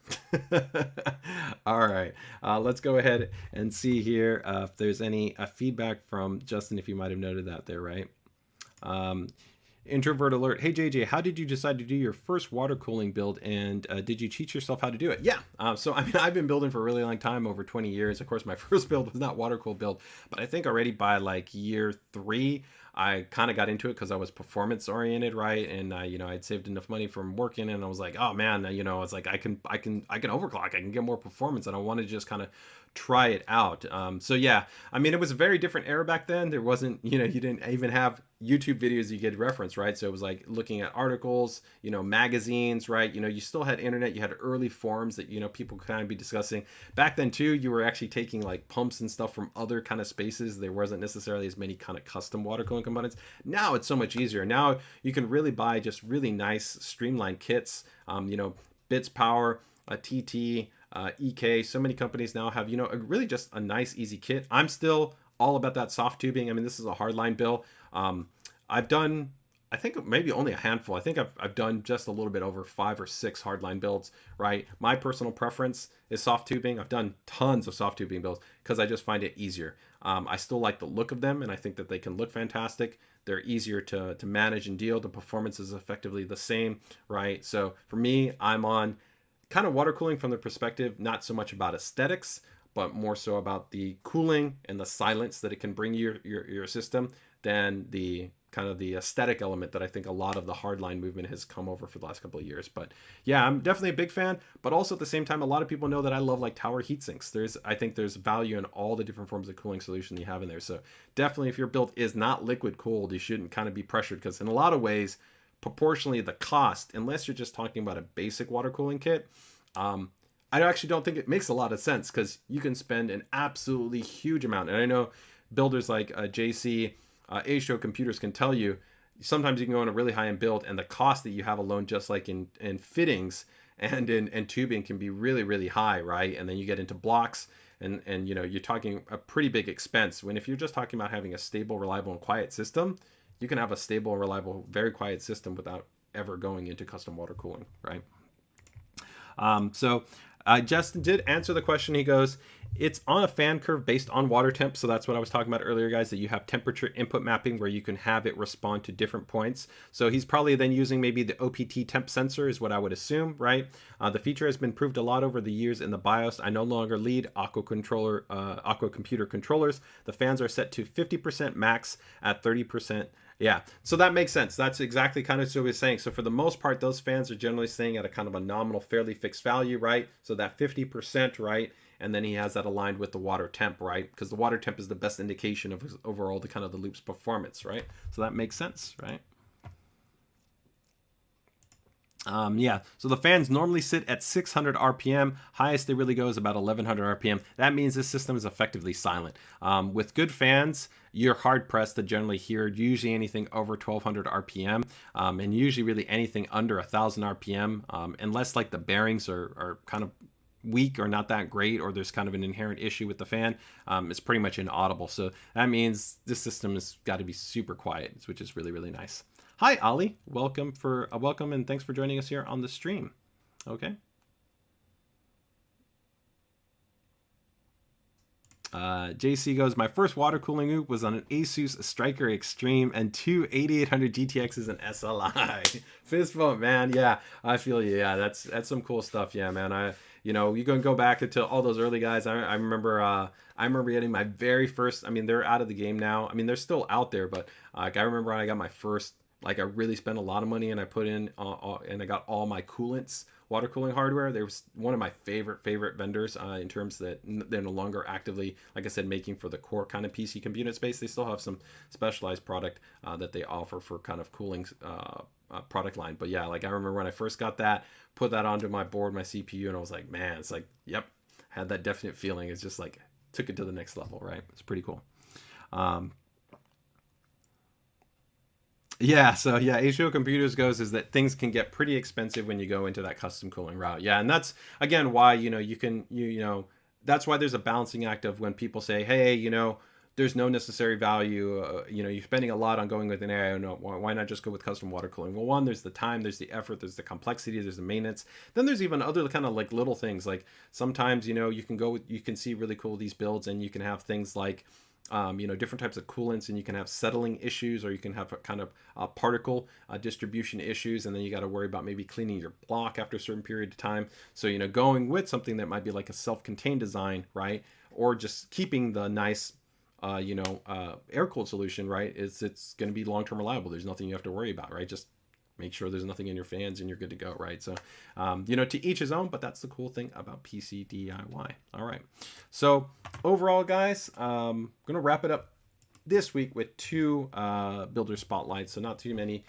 A: All right, let's go ahead and see here if there's any feedback from Justin, if you might have noted that there, right? Introvert alert. Hey JJ, how did you decide to do your first water cooling build, and did you teach yourself how to do it? Yeah, so I mean, I've been building for a really long time, over 20 years. Of course, my first build was not water cooled build, but I think already by like year 3, I kind of got into it because I was performance oriented, right? And you know, I'd saved enough money from working, and I was like, oh man, you know, it's like I can overclock, I can get more performance, and I wanted to just kind of try it out. So yeah, I mean, it was a very different era back then. There wasn't, you know, you didn't even have YouTube videos you could reference, right? So it was like looking at articles, you know, magazines, right? You know, you still had internet, you had early forums that, you know, people could kind of be discussing. Back then too, you were actually taking like pumps and stuff from other kind of spaces. There wasn't necessarily as many kind of custom water cooling components. Now it's so much easier. Now you can really buy just really nice streamlined kits, you know, Bits Power, a TT, EK. So many companies now have, you know, really just a nice, easy kit. I'm still all about that soft tubing. I mean, this is a hardline build. I've done, I think maybe only a handful. I think I've done just a little bit over 5 or 6 hardline builds, right? My personal preference is soft tubing. I've done tons of soft tubing builds because I just find it easier. I still like the look of them, and I think that they can look fantastic. They're easier to manage and deal. The performance is effectively the same, right? So for me, I'm on kind of water cooling from the perspective, not so much about aesthetics, but more so about the cooling and the silence that it can bring your system, than the kind of the aesthetic element that I think a lot of the hardline movement has come over for the last couple of years. But yeah, I'm definitely a big fan, but also at the same time, a lot of people know that I love like tower heat sinks. I think there's value in all the different forms of cooling solution you have in there. So definitely, if your build is not liquid cooled, you shouldn't kind of be pressured, because in a lot of ways, proportionally the cost, unless you're just talking about a basic water cooling kit, I actually don't think it makes a lot of sense, because you can spend an absolutely huge amount. And I know builders like JC, ASUS computers can tell you, sometimes you can go on a really high-end build, and the cost that you have alone, just like in fittings and in tubing, can be really, really high, right? And then you get into blocks, and you know, you're talking a pretty big expense. When if you're just talking about having a stable, reliable, and quiet system, you can have a stable, reliable, very quiet system without ever going into custom water cooling, right? So Justin did answer the question. He goes, it's on a fan curve based on water temp. So that's what I was talking about earlier, guys, that you have temperature input mapping where you can have it respond to different points. So he's probably then using maybe the OPT temp sensor is what I would assume, right? The feature has been proved a lot over the years in the BIOS. I no longer lead Aqua computer controllers. The fans are set to 50% max at 30%. Yeah, so that makes sense. That's exactly kind of what he was saying. So for the most part, those fans are generally staying at a kind of a nominal, fairly fixed value, right? So that 50%, right? And then he has that aligned with the water temp, right? Because the water temp is the best indication of his overall the kind of the loop's performance, right? So that makes sense, right? Yeah, so the fans normally sit at 600 RPM. Highest they really go is about 1100 RPM. That means this system is effectively silent. With good fans, you're hard pressed to generally hear usually anything over 1200 RPM, and usually really anything under 1000 RPM, unless like the bearings are kind of weak or not that great, or there's kind of an inherent issue with the fan. It's pretty much inaudible. So that means this system has got to be super quiet, which is really, really nice. Hi, Ali. Welcome and thanks for joining us here on the stream. Okay. JC goes, my first water cooling loop was on an ASUS Striker Extreme and 2 8800 GTXs and SLI. Fist bump, man. Yeah, I feel you. Yeah, that's some cool stuff. Yeah, man. You know, you can go back into all those early guys. I remember getting my very first. I mean, they're out of the game now. I mean, they're still out there, but I remember when I got my first. Like, I really spent a lot of money, and I put in and I got all my coolants, water cooling hardware. They was one of my favorite vendors in terms that they're no longer actively, like I said, making for the core kind of PC computer space. They still have some specialized product that they offer for kind of cooling product line. But yeah, like I remember when I first got that, put that onto my board, my CPU, and I was like, man, it's like, yep, had that definite feeling. It's just like took it to the next level, right? It's pretty cool. Yeah, so yeah, HO Computers goes is that things can get pretty expensive when you go into that custom cooling route. Yeah, and that's again why you can that's why there's a balancing act of when people say, hey, there's no necessary value. You're spending a lot on going with an AI. No, why not just go with custom water cooling? Well, one, there's the time, there's the effort, there's the complexity, there's the maintenance. Then there's even other kind of like little things. Like sometimes you can see really cool these builds, and you can have things like different types of coolants, and you can have settling issues, or you can have a kind of particle distribution issues, and then you got to worry about maybe cleaning your block after a certain period of time. So going with something that might be like a self-contained design, right, or just keeping the nice air-cooled solution, right, it's going to be long-term reliable. There's nothing you have to worry about, right? Just make sure there's nothing in your fans and you're good to go, right? So, to each his own, but that's the cool thing about PC DIY. All right. So overall, guys, I'm going to wrap it up this week with 2 builder spotlights. So not too many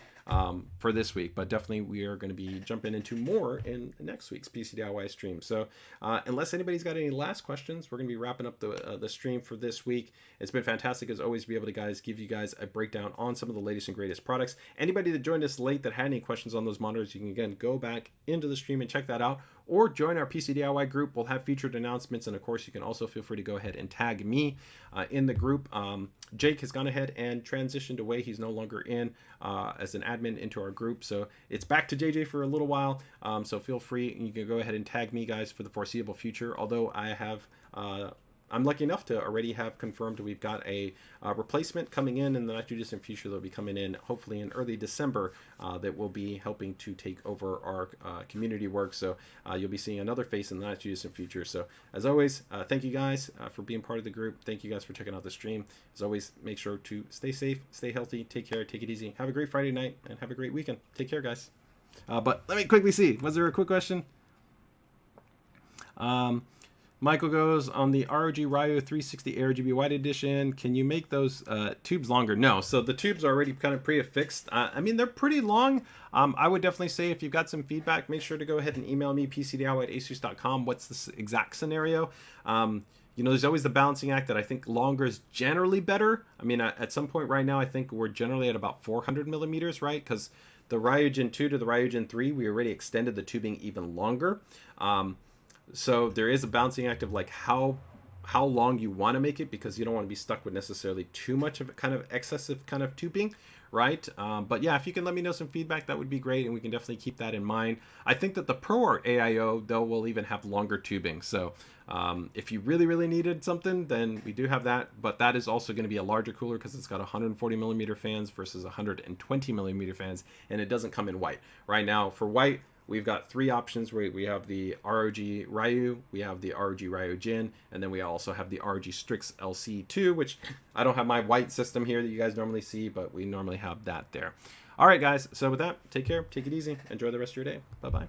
A: for this week, but definitely we are going to be jumping into more in next week's PC DIY stream. So unless anybody's got any last questions, we're going to be wrapping up the stream for this week. It's been fantastic as always to be able to give you guys a breakdown on some of the latest and greatest products. Anybody that joined us late that had any questions on those monitors, you can again go back into the stream and check that out, or join our PC DIY group. We'll have featured announcements, and of course you can also feel free to go ahead and tag me in the group. Jake has gone ahead and transitioned away. He's no longer in as an admin into our group, so it's back to JJ for a little while. So feel free, you can go ahead and tag me, guys, for the foreseeable future. Although I'm lucky enough to already have confirmed we've got a replacement coming in the not too distant future. That'll be coming in hopefully in early December, that will be helping to take over our community work. So you'll be seeing another face in the not too distant future. So as always, thank you guys for being part of the group. Thank you guys for checking out the stream. As always, make sure to stay safe, stay healthy, take care, take it easy. Have a great Friday night and have a great weekend. Take care, guys. But let me quickly see. Was there a quick question? Michael goes, on the ROG Ryo 360 AirGB White Edition, can you make those tubes longer? No. So the tubes are already kind of pre-affixed. I mean, they're pretty long. I would definitely say if you've got some feedback, make sure to go ahead and email me, pcdiy@asus.com. What's the exact scenario? There's always the balancing act that I think longer is generally better. I mean, at some point right now, I think we're generally at about 400 millimeters, right? Because the Ryogen 2 to the Ryogen 3, we already extended the tubing even longer. So there is a balancing act of like how long you want to make it, because you don't want to be stuck with necessarily too much of a kind of excessive kind of tubing, right? But yeah, if you can let me know some feedback, that would be great, and we can definitely keep that in mind. I think that the ProArt AIO, though, will even have longer tubing. So if you really needed something, then we do have that, but that is also going to be a larger cooler because it's got 140 millimeter fans versus 120 millimeter fans, and it doesn't come in white. Right now, for white, we've got 3 options. We have the ROG Ryu, we have the ROG Ryogen, and then we also have the ROG Strix LC2, which I don't have my white system here that you guys normally see, but we normally have that there. All right, guys. So with that, take care, take it easy, enjoy the rest of your day. Bye-bye.